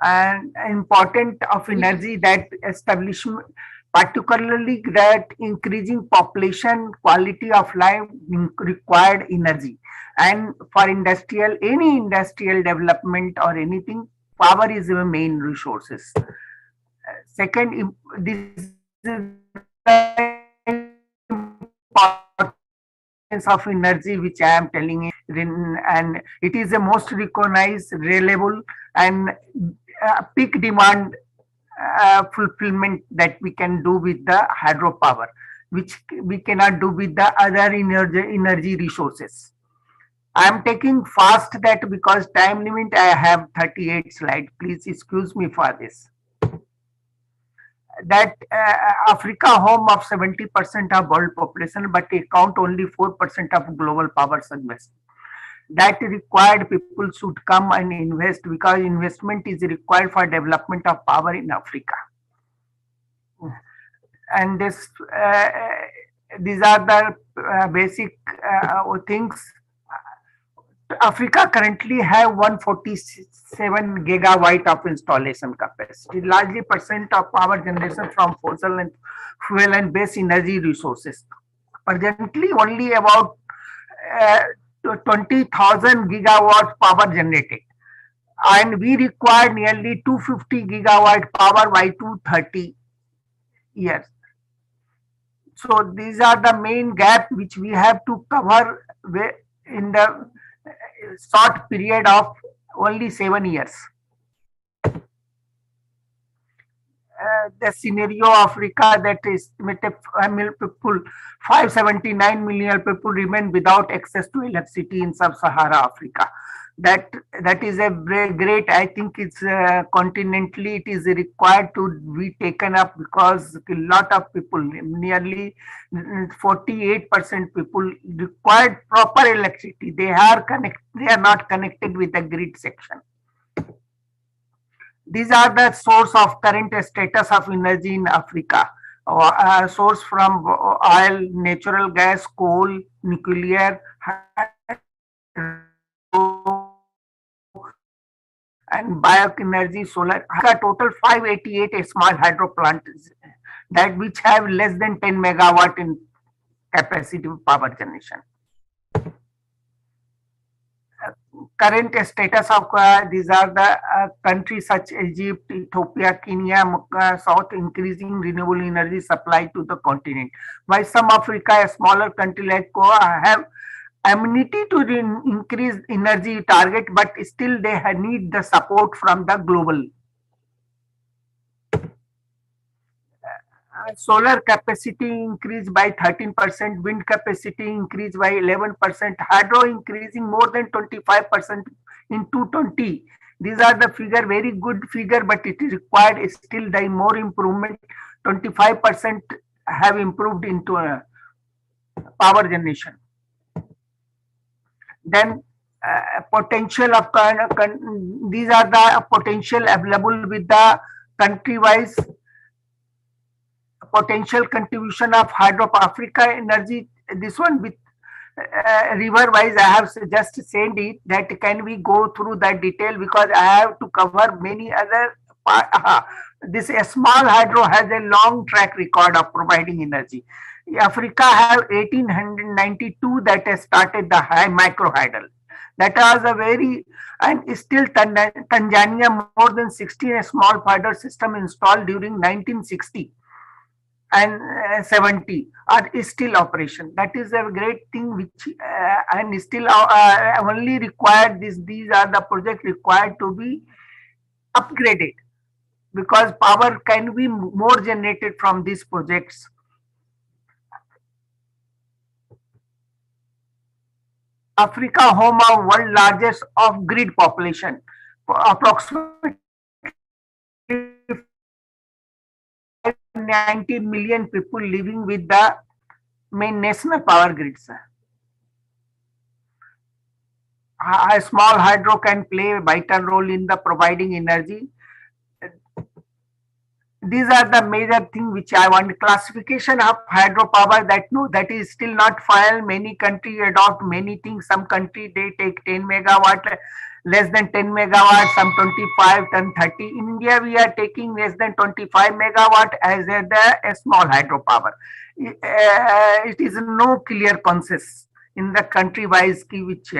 And important of energy that establishment, particularly that increasing population, quality of life required energy. And for any industrial development or anything, power is the main resources. Second, this is of energy which I am telling you, and it is the most recognized, reliable, and peak demand fulfillment that we can do with the hydropower, which we cannot do with the other energy resources. I am taking fast that because time limit, I have 38 slides. Please excuse me for this. That Africa, home of 70% of world population, but account only 4% of global power investment. That required people should come and invest, because investment is required for development of power in Africa. And this, these are the basic things. Africa currently have 147 gigawatt of installation capacity, largely percent of power generation from fossil and fuel and base energy resources. Presently, only about 20,000 gigawatts power generated, and we require nearly 250 gigawatt power by 2030 years. So these are the main gap which we have to cover in the short period of only 7 years. The scenario of Africa, that is people, 579 million people remain without access to electricity in sub-Sahara Africa. That is a very great, I think it's continentally it is required to be taken up, because a lot of people, nearly 48% people required proper electricity. They are not connected with the grid section. These are the source of current status of energy in Africa. Source from oil, natural gas, coal, nuclear, and bioenergy, solar. Total 588 small hydro plants that which have less than 10 megawatt in capacity of power generation. Current status of these are the countries such as Egypt, Ethiopia, Kenya, South, increasing renewable energy supply to the continent. While some Africa, a smaller country like Goa, have amenity to increase energy target, but still they need the support from the global. Solar capacity increased by 13%, wind capacity increased by 11%, hydro increasing more than 25% in 2020. These are the figure, very good figure, but it is required still the more improvement. 25% have improved into power generation. Then potential of these are the potential available with the country-wise potential contribution of hydro Africa energy. This one with river wise, I have just said it, that can we go through that detail, because I have to cover many other this small hydro has a long track record of providing energy. Africa have 1892 that has started the high micro hydel. That was a very, and still Tanzania more than 16 small hydro system installed during 1960 and 70 are still operation. That is a great thing which and still only required these are the projects required to be upgraded, because power can be more generated from these projects. Africa, home of world largest off grid population, approximately 90 million people living with the main national power grids. A small hydro can play a vital role in the providing energy. These are the major thing which I want. Classification of hydropower, that is still not filed. Many countries adopt many things. Some country they take 10 megawatt, less than 10 megawatt, some 25, 10, 30. In India, we are taking less than 25 megawatt as a small hydropower. It is no clear consensus in the country-wise which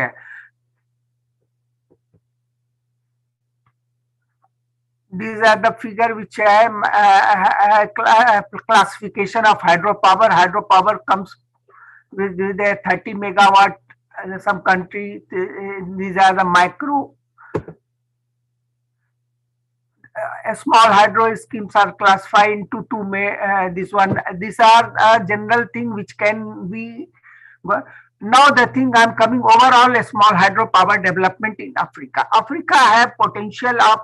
these are the figure which I am classification of hydropower. Hydropower comes with a 30 megawatt. Some country, these are the micro. Small hydro schemes are classified into two. This one. These are a general thing which can be. Now the thing I'm coming overall a small hydropower development in Africa. Africa have potential of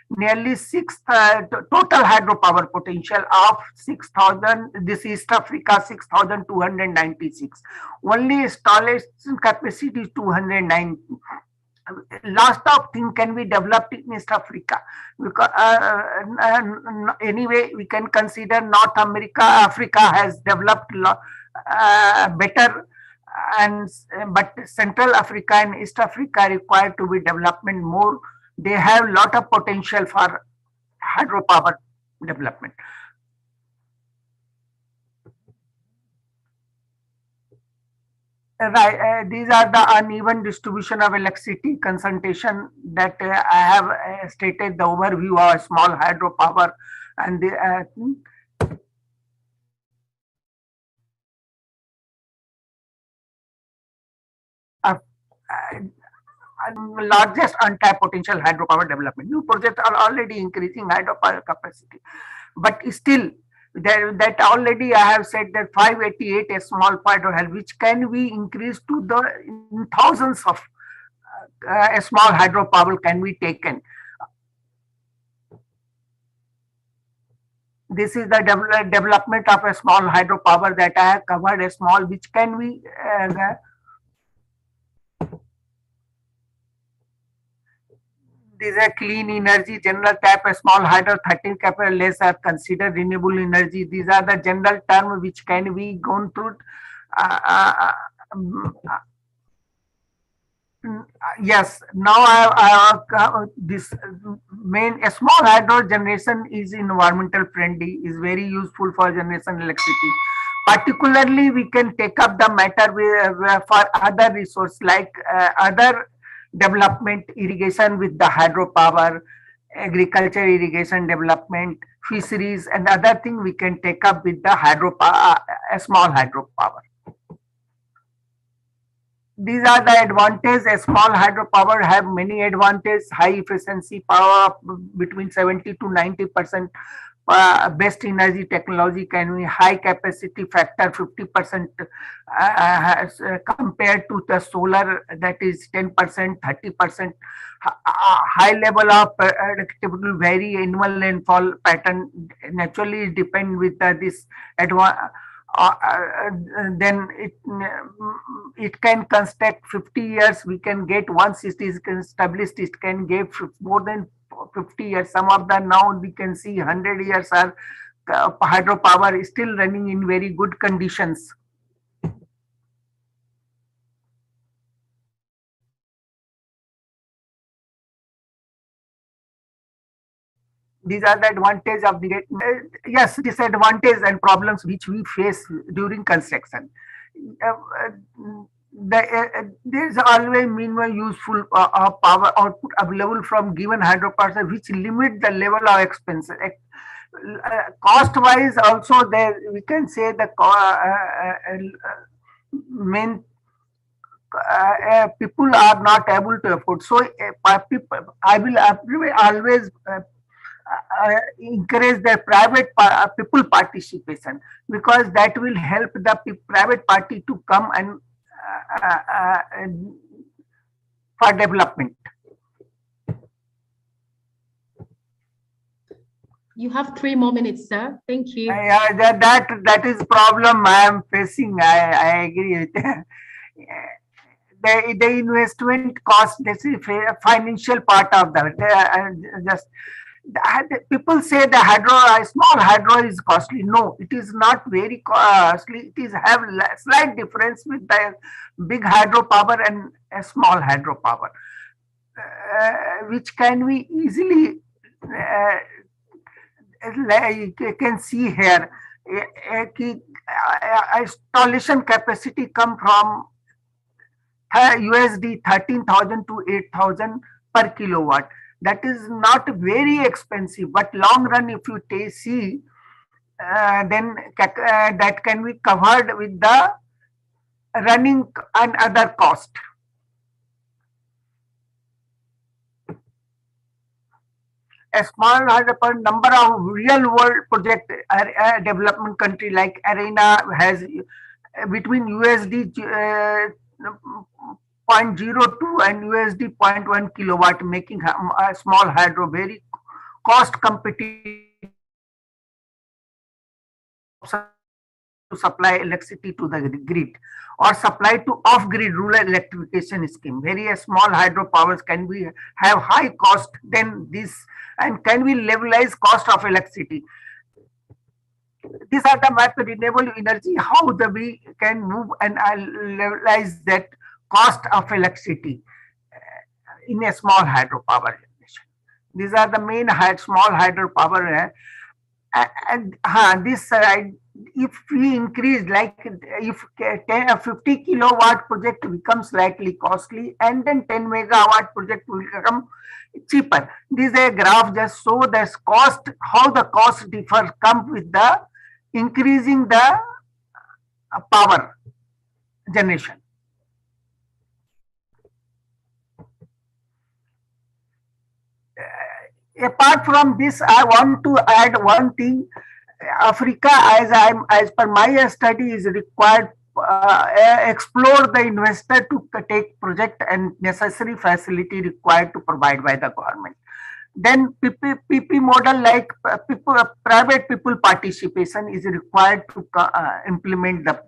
nearly total hydropower potential of 6,000. This East Africa 6,296. Only installation capacity is 209. Last of thing can be developed in East Africa, because anyway we can consider North America. Africa has developed better, and but Central Africa and East Africa require to be development more. They have lot of potential for hydropower development. Right, these are the uneven distribution of electricity concentration that I have stated the overview of small hydropower and the uh, largest untapped potential hydropower development. New projects are already increasing hydropower capacity, but still that already I have said that 588 a small hydro which can be increased to the thousands of a small hydropower can be taken. This is the development of a small hydropower that I have covered a small which can be these are clean energy, general tap, a small hydro, 13 capital less are considered renewable energy. These are the general term which can be gone through. Yes, now I have this main a small hydro generation is environmental friendly, is very useful for generation electricity. Particularly, we can take up the matter for other resource like other development irrigation with the hydropower, agriculture irrigation development, fisheries, and other thing we can take up with the hydropower, a small hydropower. These are the advantages. A small hydropower have many advantages. High efficiency power between 70 to 90%. Best energy technology can be high capacity factor 50% compared to the solar that is 10%, 30%. High level of predictable vary annual rainfall pattern naturally depend with this then it can construct 50 years we can get once it is established it can give more than 50 years. Some of the now we can see 100 years are hydropower is still running in very good conditions. These are the advantage of the yes disadvantages and problems which we face during construction. There's always minimum useful power output available from given hydropower which limit the level of expense. Cost wise also there we can say the main people are not able to afford. So people, I will always encourage the private people participation because that will help the private party to come and for development. You have 3 more minutes, sir. Thank you. That is problem I am facing. I agree with the investment cost. This is financial part of that. Just people say the small hydro is costly. No, it is not very costly. It is have slight difference with the big hydropower and a small hydropower, which can be easily. You can see here, installation capacity come from USD 13,000 to 8,000 per kilowatt. That is not very expensive, but long run, if you see, then that can be covered with the running and other cost. A small hydropower number of real world project development country like Arena has between USD 0.02 and USD 0.1 kilowatt, making a small hydro very cost competitive to supply electricity to the grid or supply to off-grid rural electrification scheme. Very small hydropowers can be have high cost than this and can be levelized cost of electricity. These are the map renewable energy, how we can move and levelize that cost of electricity in a small hydropower generation. These are the main small hydropower. And this if we increase, like if 50 kilowatt project becomes slightly costly, and then 10 megawatt project will become cheaper. This is a graph just show the cost, how the cost differ come with the increasing the power generation. Apart from this, I want to add one thing. Africa, as per my study, is required explore the investor to take project and necessary facility required to provide by the government. Then PP model, like private people participation is required to implement the,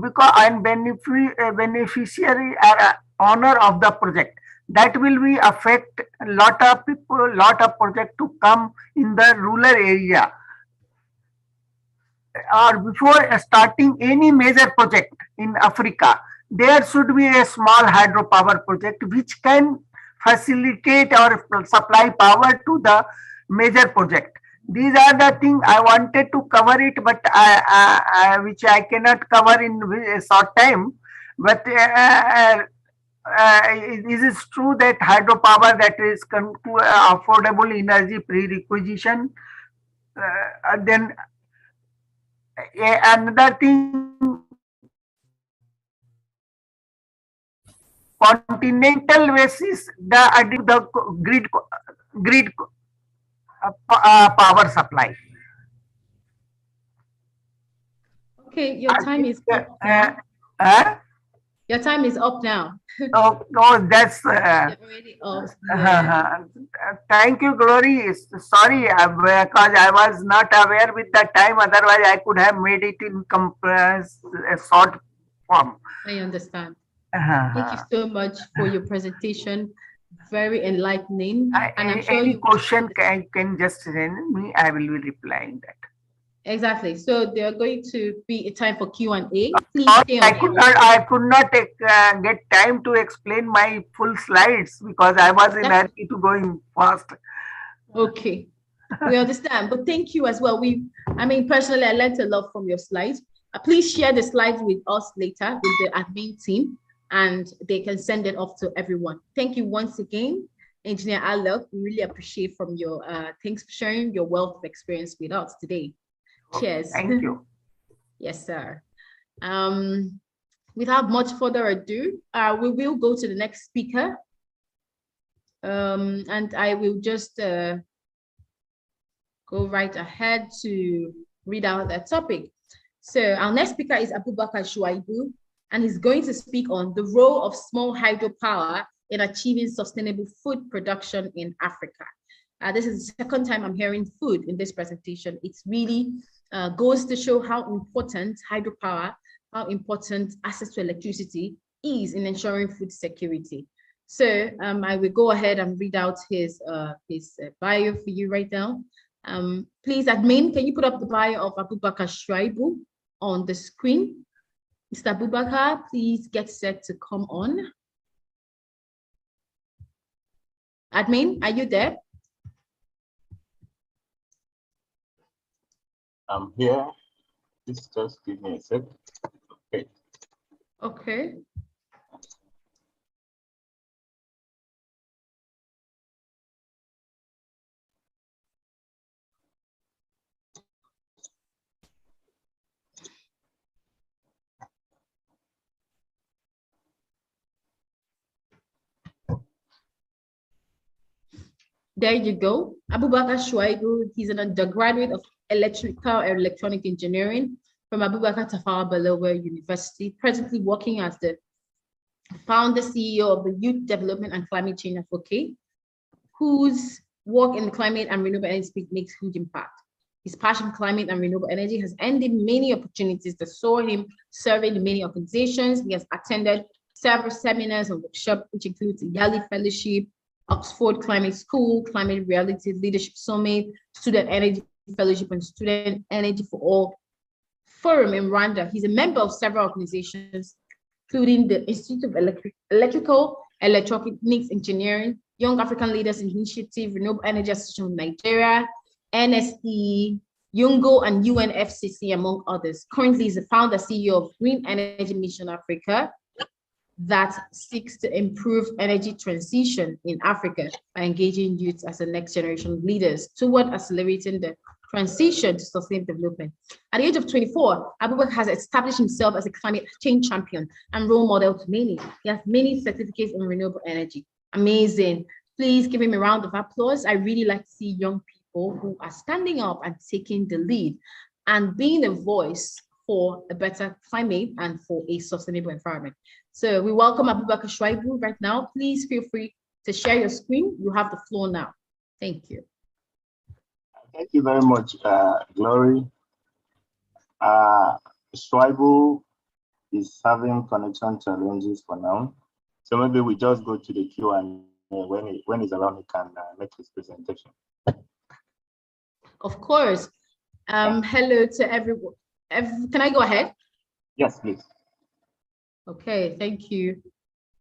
because and beneficiary are owner of the project. That will be affect a lot of people, lot of project to come in the rural area. Or before starting any major project in Africa, there should be a small hydropower project which can facilitate or supply power to the major project. These are the things I wanted to cover it, but which I cannot cover in a short time. But it is true that hydropower, that is affordable energy prerequisition. Then another thing, continental basis, the grid power supply. Okay, your time is up now. Your time is up now. Oh, no, that's already off. Yeah. Thank you, Glory. Sorry, because I was not aware with the time. Otherwise, I could have made it in a short form. I understand. Thank you so much for your presentation. Very enlightening. And I'm sure any question can just send me. I will be replying that. Exactly. So there are going to be a time for Q&A. Please stay on. I could not get time to explain my full slides because I was in hurry to going fast. Okay, we understand. But thank you as well. I mean, personally, I learned a lot from your slides. Please share the slides with us later with the admin team, and they can send it off to everyone. Thank you once again, Engineer Alok. We really appreciate from your thanks for sharing your wealth of experience with us today. Cheers. Thank you. Yes, sir. Without much further ado, we will go to the next speaker. And I will just go right ahead to read out that topic. So our next speaker is Abubakar Shuaibu, and he's going to speak on the role of small hydropower in achieving sustainable food production in Africa. This is the second time I'm hearing food in this presentation. It's really goes to show how important hydropower, how important access to electricity is in ensuring food security. So I will go ahead and read out his bio for you right now. Please, admin, can you put up the bio of Abubakar Shuaibu on the screen? Mr. Abubakar, please get set to come on. Admin, are you there? I'm here. Just give me a sec. Okay. Okay. There you go. Abubakar Shuaibu, he's an undergraduate of electrical and electronic engineering from Abubakar Tafawa Balewa University, presently working as the founder CEO of the Youth Development and Climate Change Advocate, whose work in climate and renewable energy makes huge impact. His passion for climate and renewable energy has ended many opportunities that saw him serving in many organizations. He has attended several seminars and workshops, which includes the Yali Fellowship, Oxford Climate School, Climate Reality Leadership Summit, Student Energy Fellowship, and Student Energy for All Forum in Rwanda. He's a member of several organizations, including the Institute of Electrical Electronics Engineering, Young African Leaders Initiative, Renewable Energy Association of Nigeria, NSE, Yungo and UNFCCC, among others. Currently is the founder CEO of Green Energy Mission Africa that seeks to improve energy transition in Africa by engaging youth as the next generation leaders toward accelerating the transition to sustainable development. At the age of 24, Abubakar has established himself as a climate change champion and role model to many. He has many certificates in renewable energy. Amazing. Please give him a round of applause. I really like to see young people who are standing up and taking the lead and being a voice for a better climate and for a sustainable environment. So we welcome Abubakar Shuaibu right now. Please feel free to share your screen. You have the floor now. Thank you. Thank you very much, Glory. Shuaibu is having connection challenges for now. So maybe we just go to the Q&A. When he's around, he can make his presentation. Of course. Hello to everyone. Can I go ahead? Yes, please. Okay, thank you.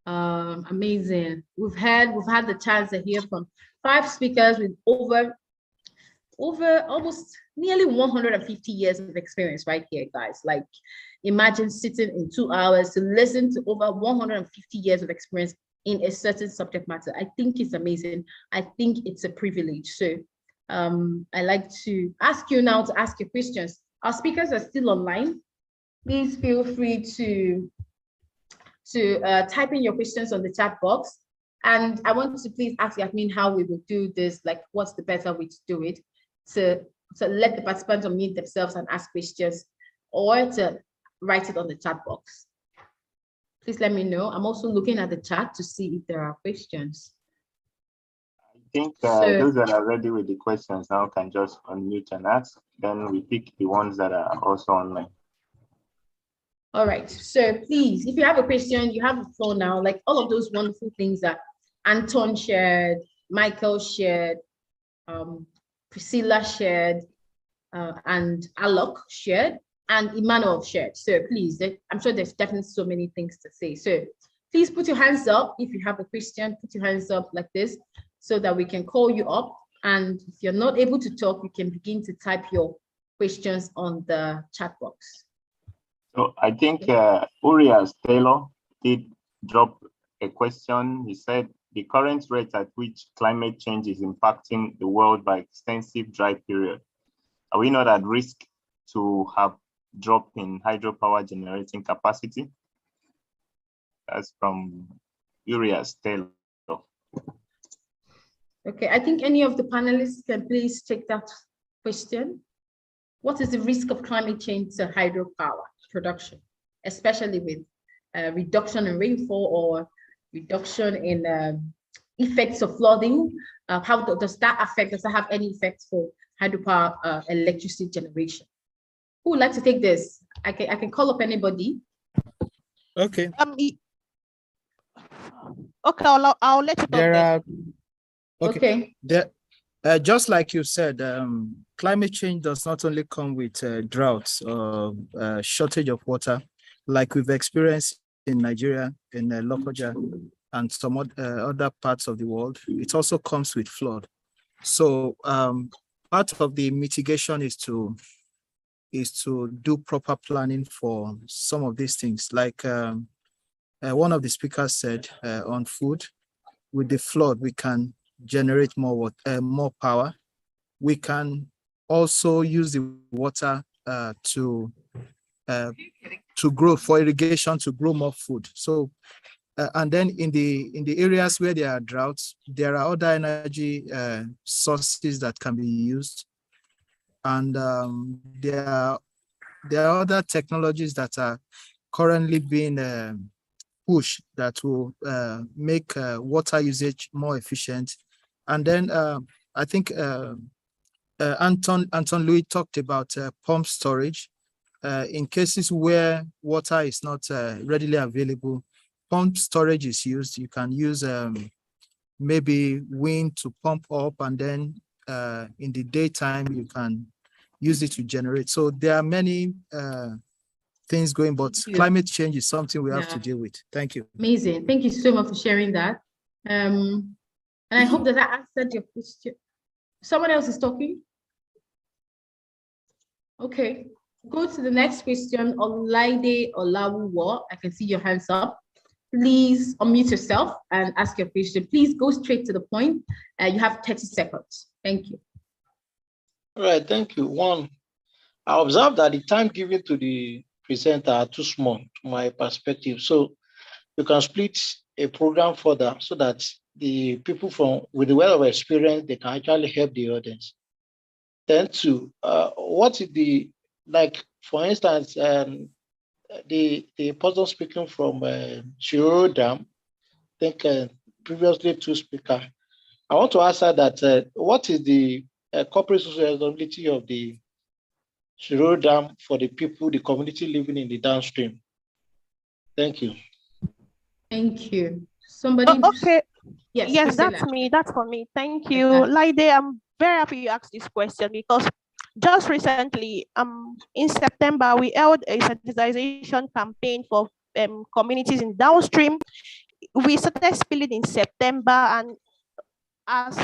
Amazing. We've had the chance to hear from 5 speakers with over almost nearly 150 years of experience right here, guys. Like, imagine sitting in 2 hours to listen to over 150 years of experience in a certain subject matter. I think it's amazing. I think it's a privilege. So I like to ask you now to ask your questions. Our speakers are still online. Please feel free to type in your questions on the chat box. And I want to please ask Yasmin how we will do this, like what's the better way to do it, to let the participants unmute themselves and ask questions, or to write it on the chat box. Please let me know. I'm also looking at the chat to see if there are questions. I think those that are ready with the questions now can just unmute and ask. Then we pick the ones that are also online. All right, so please, if you have a question, you have the floor now, like all of those wonderful things that Anton shared, Michael shared, Priscilla shared, and Alok shared, and Emmanuel shared. So please, I'm sure there's definitely so many things to say. So please put your hands up if you have a question, put your hands up like this so that we can call you up. And if you're not able to talk, you can begin to type your questions on the chat box. So I think Urias Taylor did drop a question. He said, the current rate at which climate change is impacting the world by extensive dry period, are we not at risk to have drop in hydropower generating capacity? That's from Urias Taylor. Okay, I think any of the panelists can please take that question. What is the risk of climate change to hydropower production, especially with reduction in rainfall or reduction in effects of flooding? How does that affect? Does that have any effects for hydropower electricity generation? Who would like to take this? I can call up anybody. Okay. Okay, I'll let you know. Okay. Just like you said, climate change does not only come with droughts or shortage of water, like we've experienced in Nigeria, in Lokoja, and some other parts of the world. It also comes with flood. So part of the mitigation is to do proper planning for some of these things. Like one of the speakers said on food, with the flood, we can generate more power. We can also use the water to grow, for irrigation, to grow more food. So and then in the areas where there are droughts, there are other energy sources that can be used, and there are other technologies that are currently being pushed that will make water usage more efficient. And then I think Anton Louis talked about pump storage. In cases where water is not readily available, pump storage is used. You can use maybe wind to pump up, and then in the daytime you can use it to generate. So there are many things going, but climate change is something we have to deal with. Thank you. Amazing. Thank you so much for sharing that. And I hope that answered your question. Someone else is talking? Okay, go to the next question. Olaide Olawuwo, I can see your hands up. Please unmute yourself and ask your question. Please go straight to the point. You have 30 seconds. Thank you. All right, thank you. One, I observed that the time given to the presenter are too small to my perspective. So you can split a program further so that the people with the wealth of experience, they can actually help the audience. Then two, what is like, for instance, the person speaking from Chirodam, I think previously two speakers, I want to ask her that what is the corporate social responsibility of the Chirodam for the people, the community living in the downstream? Thank you. Thank you. Somebody? Okay. Yes, yes, Priscilla. that's me. That's for me. Thank you. Laide, I'm very happy you asked this question because just recently, in September, we held a sensitization campaign for communities in downstream. We started spilling in September, and as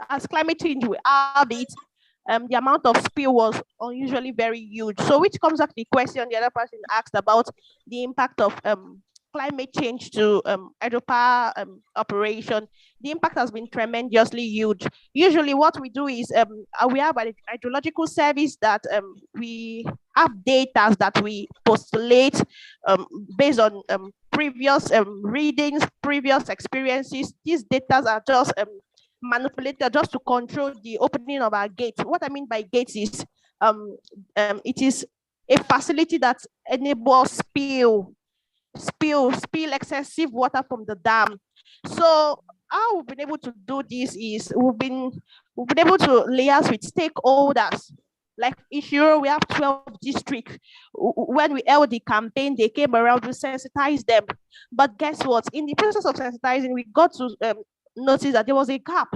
as climate change we have it, the amount of spill was unusually very huge. So which comes back to the question the other person asked about the impact of climate change to hydropower operation. The impact has been tremendously huge. Usually what we do is we have a hydrological service that we have data that we postulate based on previous readings, previous experiences. These data are just manipulated just to control the opening of our gates. What I mean by gates is it is a facility that enables spill excessive water from the dam. So how we've been able to do this is we've been able to liaise with stakeholders. Like Ishiro, we have 12 districts. When we held the campaign, they came around to sensitize them. But guess what? In the process of sensitizing, we got to notice that there was a gap.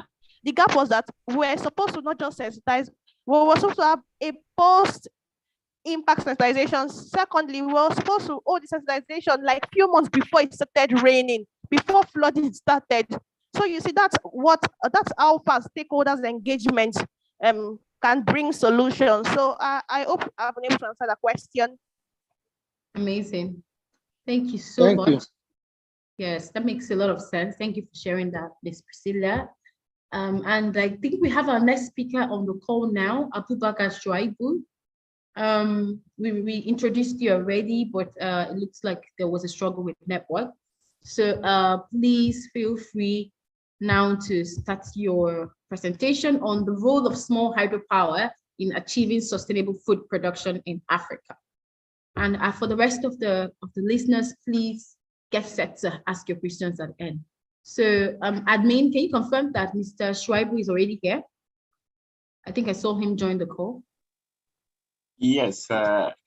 The gap was that we're supposed to not just sensitize, we were supposed to have a post impact sensitization. Secondly, we were supposed to hold the sensitization like few months before it started raining, before flooding started. So you see, that's how fast stakeholders engagement can bring solutions. So I hope I've been able to answer the question. Amazing. Thank you so much. Yes, that makes a lot of sense. Thank you for sharing that, Ms. Priscilla. And I think we have our next speaker on the call now, Abubakar Shuaibu. We introduced you already, but it looks like there was a struggle with network. So please feel free now to start your presentation on the role of small hydropower in achieving sustainable food production in Africa. And for the rest of the listeners, please get set to ask your questions at the end. So admin, can you confirm that Mr. Shuaibu is already here? I think I saw him join the call. Yes,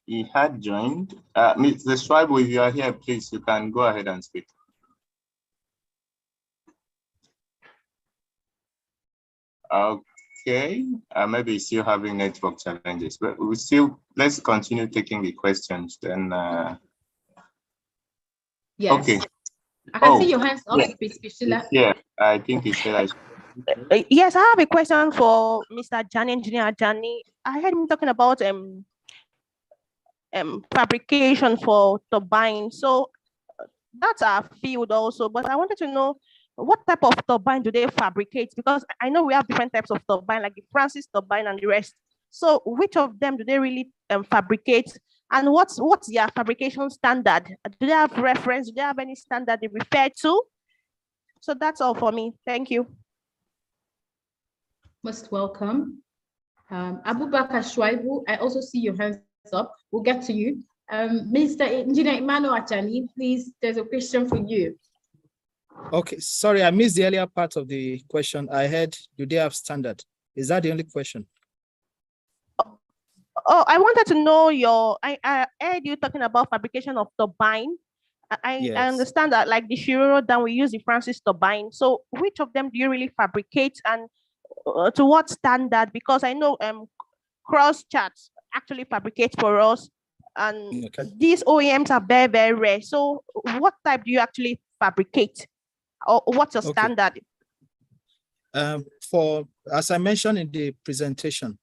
he had joined. Mr. Shuaibu, if you are here, please, you can go ahead and speak. Okay, maybe still having network challenges, but let's continue taking the questions then. Yes. Okay. I can see your hands up, Ms. Priscilla. Yeah, I think he said I should. Yes, I have a question for Mr. Jani, Engineer Jani. I heard him talking about fabrication for turbine. So that's our field also, but I wanted to know what type of turbine do they fabricate? Because I know we have different types of turbine, like the Francis turbine and the rest. So which of them do they really fabricate? And what's their fabrication standard? Do they have reference? Do they have any standard they refer to? So that's all for me. Thank you. Most welcome. Abubakar Shuaibu, I also see your hands up. We'll get to you. Mr. Engineer Emmanuel Achani, please, there's a question for you. Okay, sorry, I missed the earlier part of the question. I heard, do they have standard? Is that the only question? Oh, I wanted to know I heard you talking about fabrication of turbine. I understand that like the Shiro, then we use the Francis turbine. So which of them do you really fabricate and to what standard? Because I know Cross Charts actually fabricate for us, and these OEMs are very, very rare. So what type do you actually fabricate? Or what's your standard? As I mentioned in the presentation,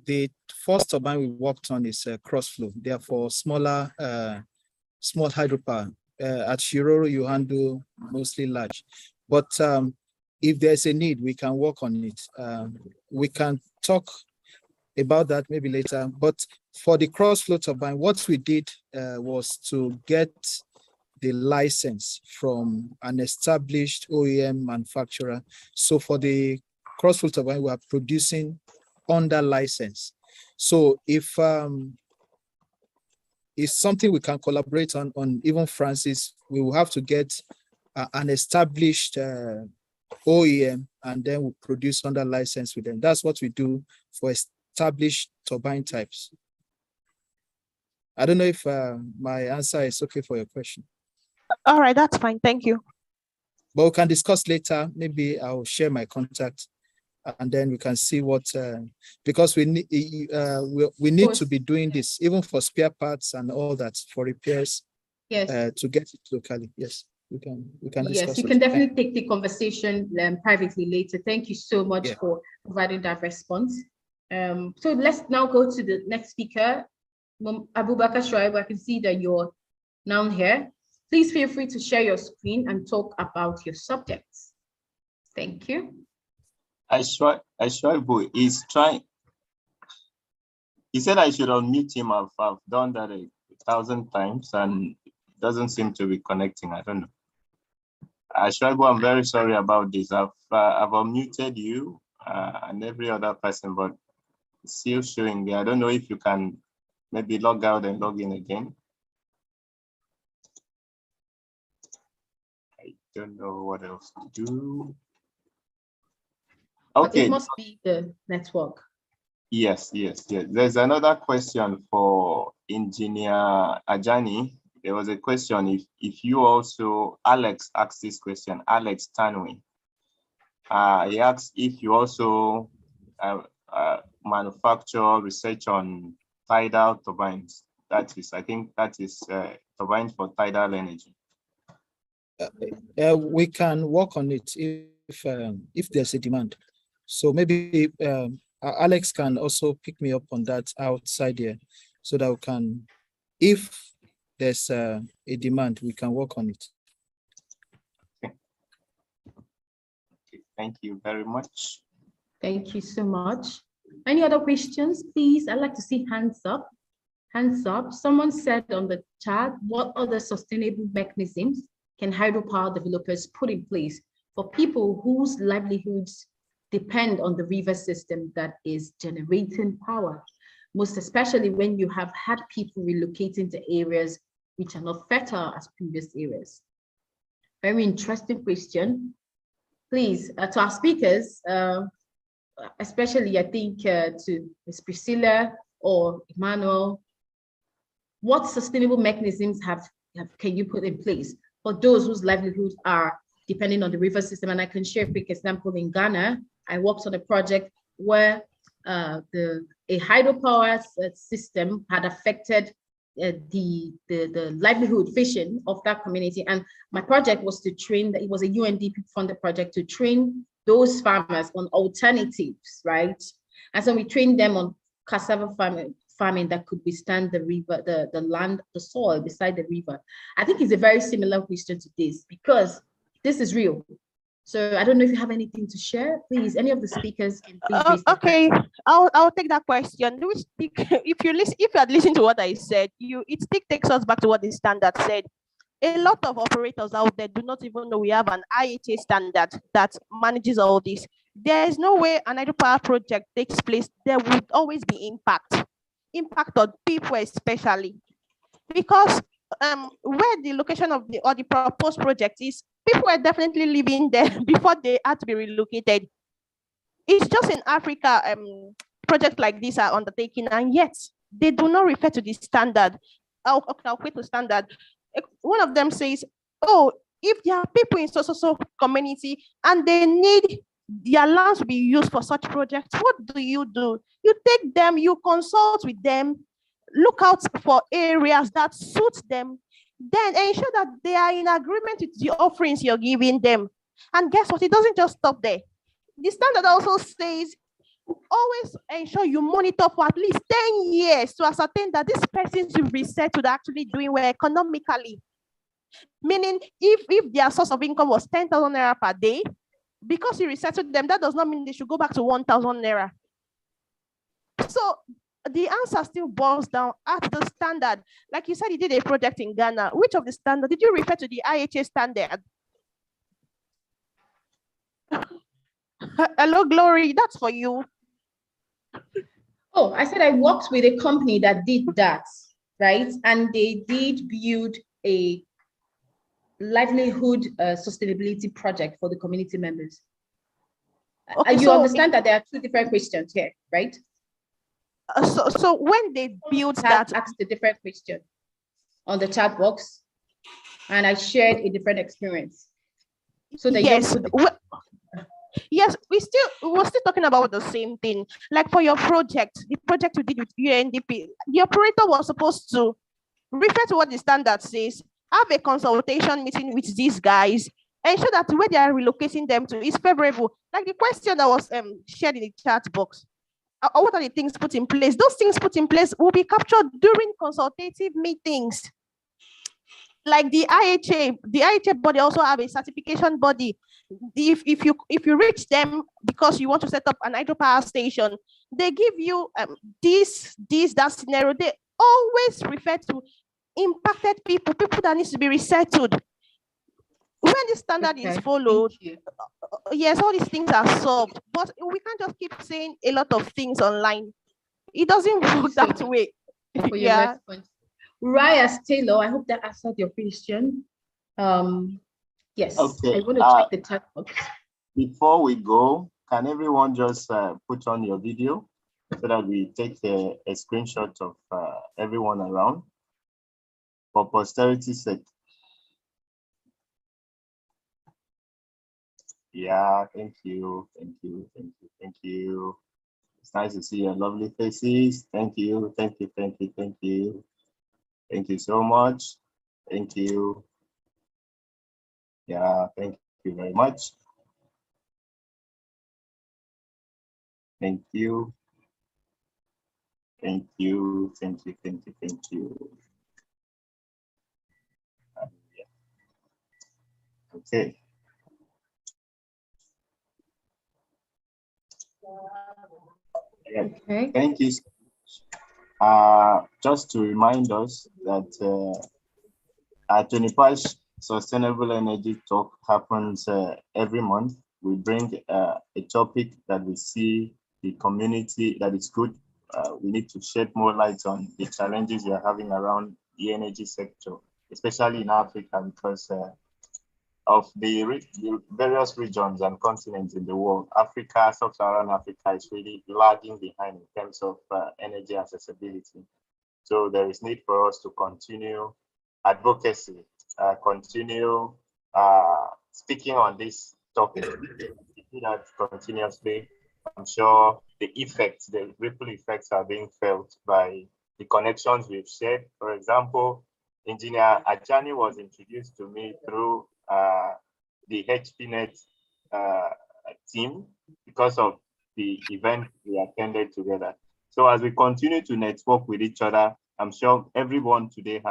the first turbine we worked on is cross flow. Therefore, smaller, small hydropower. At Shiroro, you handle mostly large. But if there's a need, we can work on it. We can talk about that maybe later. But for the cross flow turbine, what we did was to get the license from an established OEM manufacturer. So for the cross flow turbine, we are producing under license. So if it's something we can collaborate on even Francis, we will have to get an established OEM, and then we'll produce under license with them. That's what we do for established turbine types. I don't know if my answer is okay for your question. All right, that's fine. Thank you. But we can discuss later. Maybe I'll share my contact, and then we can see what, because we need to be doing this even for spare parts and all that for repairs. Yes. To get it locally. Yes, we can discuss. Yes, you can definitely take the conversation privately later. Thank you so much for providing that response. So let's now go to the next speaker, Abubakar Shoaib. I can see that you're now here. Please feel free to share your screen and talk about your subjects. Thank you. Shoaib is trying. He said I should unmute him. I've done that 1,000 times and it doesn't seem to be connecting. I don't know. Shoaib, I'm very sorry about this. I've unmuted you and every other person, but it's still showing there. I don't know if you can maybe log out and log in again. I don't know what else to do. Okay. It must be the network. Yes. There's another question for Engineer Ajani. There was a question if you also, Alex asked this question, Alex Tanwi. He asked if you also manufacture research on tidal turbines. I think that is turbines for tidal energy. We can work on it if there's a demand. So maybe Alex can also pick me up on that outside here, so that we can, if there's a demand, we can work on it. Okay. Thank you very much. Thank you so much. Any other questions, please? I'd like to see hands up. Hands up. Someone said on the chat, what other sustainable mechanisms can hydropower developers put in place for people whose livelihoods depend on the river system that is generating power, most especially when you have had people relocating to areas which are not fertile as previous areas? Very interesting question. Please, to our speakers, especially I think to Ms. Priscilla or Emmanuel, what sustainable mechanisms can you put in place for those whose livelihoods are depending on the river system? And I can share a quick example. In Ghana, I worked on a project where a hydropower system had affected the livelihood fishing of that community. And my project was to train, it was a UNDP funded project to train those farmers on alternatives, right? And so we trained them on cassava farming that could withstand the river, the land, the soil beside the river. I think it's a very similar question to this because this is real. So I don't know if you have anything to share, please. Any of the speakers can please. Okay, I'll take that question. If you had listened to what I said, it still takes us back to what the standard said. A lot of operators out there do not even know we have an IHA standard that manages all this. There is no way an hydropower project takes place. There would always be impact on people especially, because where the location of the proposed project is, people were definitely living there before they had to be relocated. It's just in Africa, projects like this are undertaken, and yet they do not refer to the standard. I'll quit the standard. One of them says, oh, if there are people in so community and they need their lands to be used for such projects, what do? You take them, you consult with them, look out for areas that suit them, then ensure that they are in agreement with the offerings you're giving them. And guess what? It doesn't just stop there. The standard also says always ensure you monitor for at least 10 years to ascertain that this person you've resettled are actually doing well economically. Meaning, if their source of income was 10,000 naira per day, because you resettled them, that does not mean they should go back to 1,000 naira. So the answer still boils down at the standard. Like you said, you did a project in Ghana. Which of the standard? Did you refer to the IHA standard? Hello, Glory, that's for you. Oh, I said I worked with a company that did that, right? And they did build a livelihood sustainability project for the community members. Okay, you understand that there are two different questions here, right? So when they built that, asked a different question on the chat box, and I shared a different experience. So that yes, yes, we're still talking about the same thing. Like for your project, the project we did with UNDP, the operator was supposed to refer to what the standard says, have a consultation meeting with these guys, ensure that where they are relocating them to is favorable. Like the question that was shared in the chat box. What are the things put in place? Those things put in place will be captured during consultative meetings. Like the IHA body also have a certification body. If you reach them because you want to set up an hydropower station, they give you that scenario. They always refer to impacted people that needs to be resettled. When the standard is followed, yes, all these things are solved, but we can't just keep saying a lot of things online. It doesn't work that way. Yeah. Raya Taylor, I hope that answered your question. Yes, okay. I want to check the chat box. Before we go, can everyone just put on your video so that we take a screenshot of everyone around for posterity's sake? Yeah, thank you. It's nice to see your lovely faces. Thank you. Thank you so much. Thank you. Yeah, thank you very much. Thank you. Okay. Okay. Thank you. Just to remind us that TONIPASH Sustainable Energy Talk happens every month. We bring a topic that we see the community that is good. We need to shed more light on the challenges we are having around the energy sector, especially in Africa, because of the various regions and continents in the world. Africa, sub-Saharan Africa is really lagging behind in terms of energy accessibility. So there is need for us to continue advocacy, continue speaking on this topic. Do that continuously. I'm sure the ripple effects are being felt by the connections we've shared. For example, Engineer Ajani was introduced to me through the HPNet team because of the event we attended together. So as we continue to network with each other, I'm sure everyone today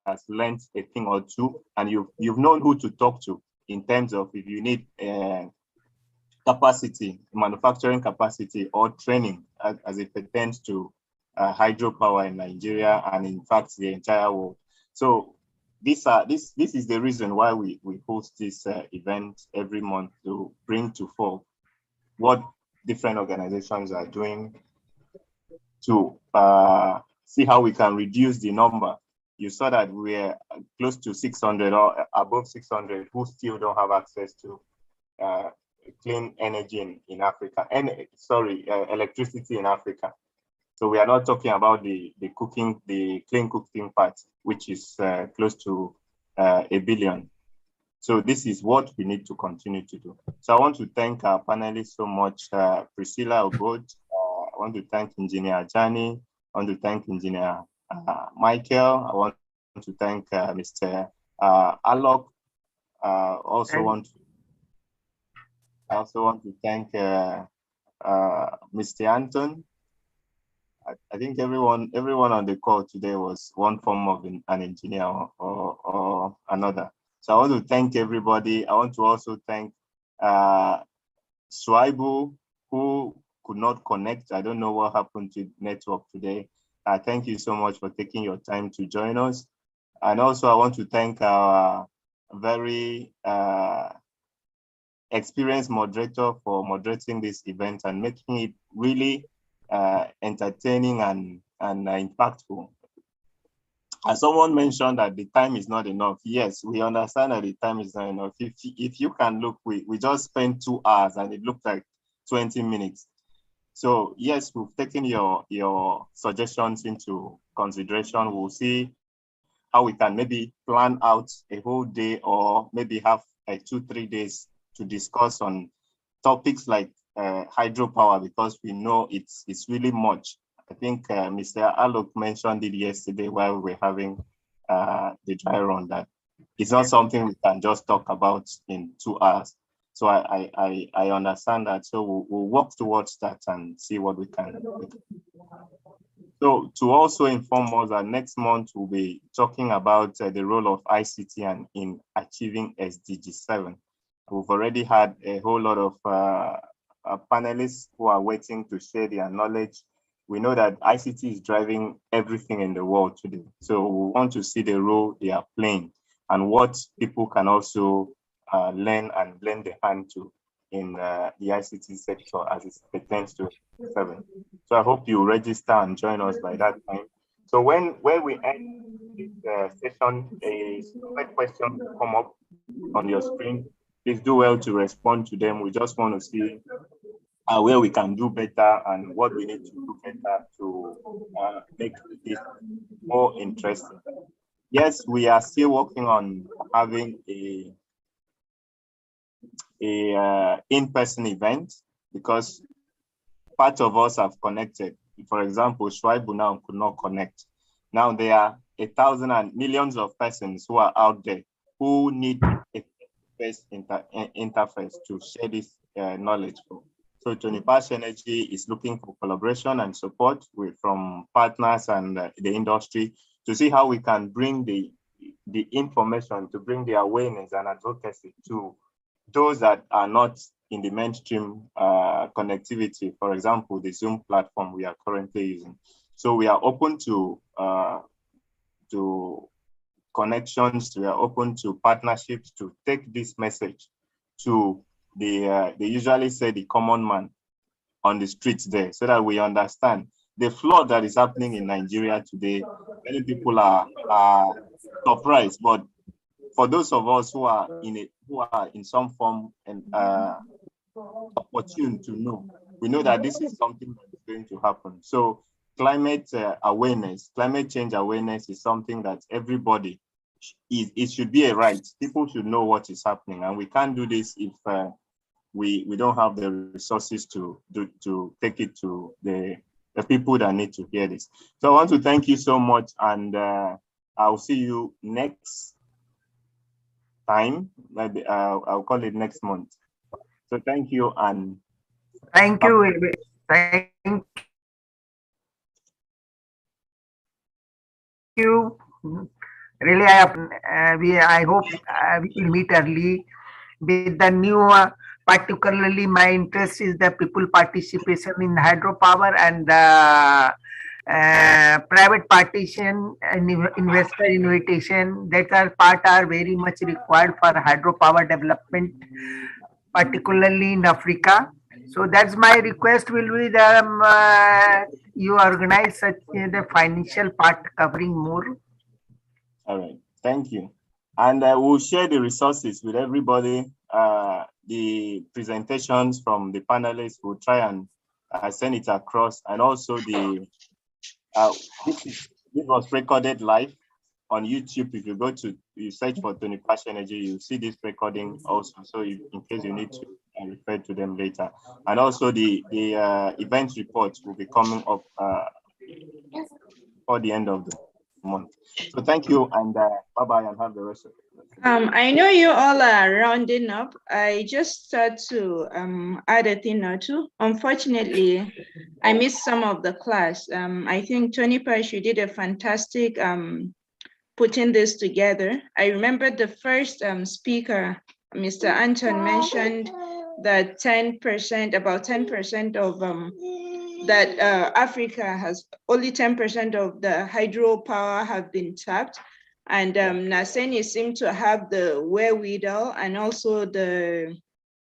has learned a thing or two, and you've known who to talk to in terms of if you need capacity, manufacturing capacity, or training as it pertains to hydropower in Nigeria and in fact the entire world. So this is the reason why we host this event every month, to bring to fore what different organizations are doing to see how we can reduce the number. You saw that we're close to 600 or above 600 who still don't have access to clean energy in Africa, and electricity in Africa. So we are not talking about the clean cooking part, which is close to 1 billion. So this is what we need to continue to do. So I want to thank our panelists so much, Priscilla Obod. I want to thank Engineer Ajani. I want to thank Engineer Michael. I want to thank Mr. Alok. I also want to thank Mr. Anton. I think everyone on the call today was one form of an engineer or another. So I want to thank everybody. I want to also thank Swaibu, who could not connect. I don't know what happened to network today. Thank you so much for taking your time to join us. And also I want to thank our very experienced moderator for moderating this event and making it really entertaining and impactful. As someone mentioned that the time is not enough. Yes, we understand that the time is not enough. If you can look, we just spent 2 hours and it looked like 20 minutes. So yes, we've taken your suggestions into consideration. We'll see how we can maybe plan out a whole day or maybe have 2-3 days to discuss on topics like hydropower, because we know it's really much. I think Mr. Alok mentioned it yesterday while we were having the dry run, that it's not something we can just talk about in 2 hours. So I understand that. So we'll work towards that and see what we can do. So to also inform us that next month we'll be talking about the role of ICT and in achieving SDG 7. We've already had a whole lot of panelists who are waiting to share their knowledge. We know that ICT is driving everything in the world today. So we want to see the role they are playing and what people can also learn and lend a hand to in the ICT sector as it pertains to 7. So I hope you register and join us by that time. So when we end this session, a stupid question will come up on your screen. Please do well to respond to them. We just want to see where we can do better and what we need to do better to make this more interesting. Yes, we are still working on having a in-person event because part of us have connected. For example, Shwaibu now could not connect. Now there are 1,000 and millions of persons who are out there who need a face interface to share this knowledge. So TONIPASH Energy is looking for collaboration and support from partners and the industry to see how we can bring the information, to bring the awareness and advocacy to those that are not in the mainstream connectivity. For example, the Zoom platform we are currently using. So we are open to connections. We are open to partnerships to take this message to they usually say the common man on the streets there, so that we understand the flood that is happening in Nigeria today. Many people are surprised, but for those of us who are in some form and opportune to know, we know that this is something that is going to happen. So climate awareness, climate change awareness is something that everybody, it should be a right. People should know what is happening, and we can't do this if we don't have the resources to take it to the people that need to hear this. So I want to thank you so much, and I'll see you next time. Maybe I'll call it next month. So thank you, and thank you. Thank you. Really, I hope we will meet early with the new. Particularly, my interest is the people participation in hydropower and private participation and investor invitation. That are very much required for hydropower development, particularly in Africa. So that's my request will be that you organize such the financial part covering more. All right, thank you. And we'll share the resources with everybody. The presentations from the panelists will try and send it across. And also this was recorded live on YouTube. If you search for TONIPASH Energy, you'll see this recording also. So in case you need to refer to them later. And also the event reports will be coming up for the end of the month. So thank you, and bye-bye, and have the rest of it. I know you all are rounding up. I just start to add a thing or two. Unfortunately, I missed some of the class. I think TONIPASH, you did a fantastic putting this together. I remember the first speaker, Mr. Anton, mentioned that 10%, about 10% of that Africa has only 10% of the hydropower have been tapped. And Naseni seemed to have the wherewithal, and also the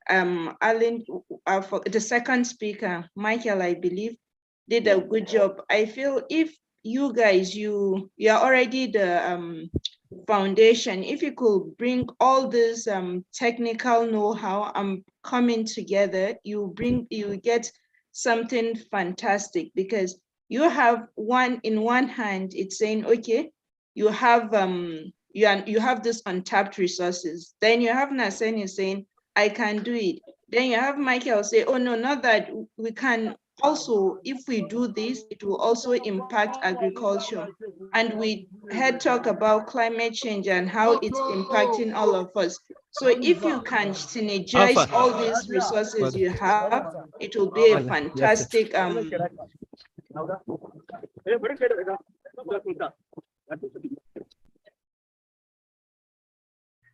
Alan, the second speaker, Michael, I believe, did a good job. I feel if you guys, you're already the foundation, if you could bring all this technical know-how coming together, you get something fantastic, because you have in one hand, it's saying, okay, you have you have this untapped resources. Then you have Naseni saying, I can do it. Then you have Michael say, oh no, not that, we can also, if we do this, it will also impact agriculture. And we had talk about climate change and how it's impacting all of us. So if you can synergize all these resources you have, it will be a fantastic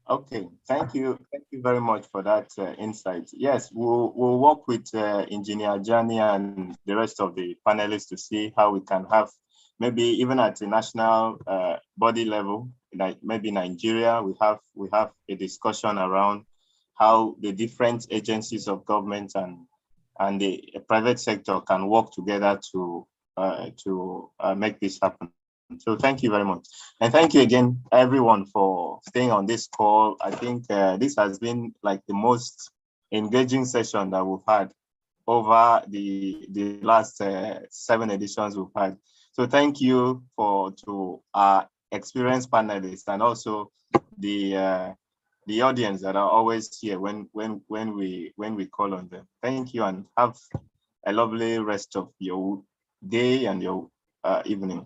Okay, thank you very much for that insight. Yes, we'll work with Engineer Jani and the rest of the panelists to see how we can have, maybe even at a national body level, like maybe Nigeria, we have a discussion around how the different agencies of government and the private sector can work together to make this happen. So thank you very much. And thank you again, everyone, for staying on this call. I think this has been like the most engaging session that we've had over the last 7 editions we've had. So thank you to our experienced panelists, and also the audience that are always here when we call on them. Thank you, and have a lovely rest of your day and your evening.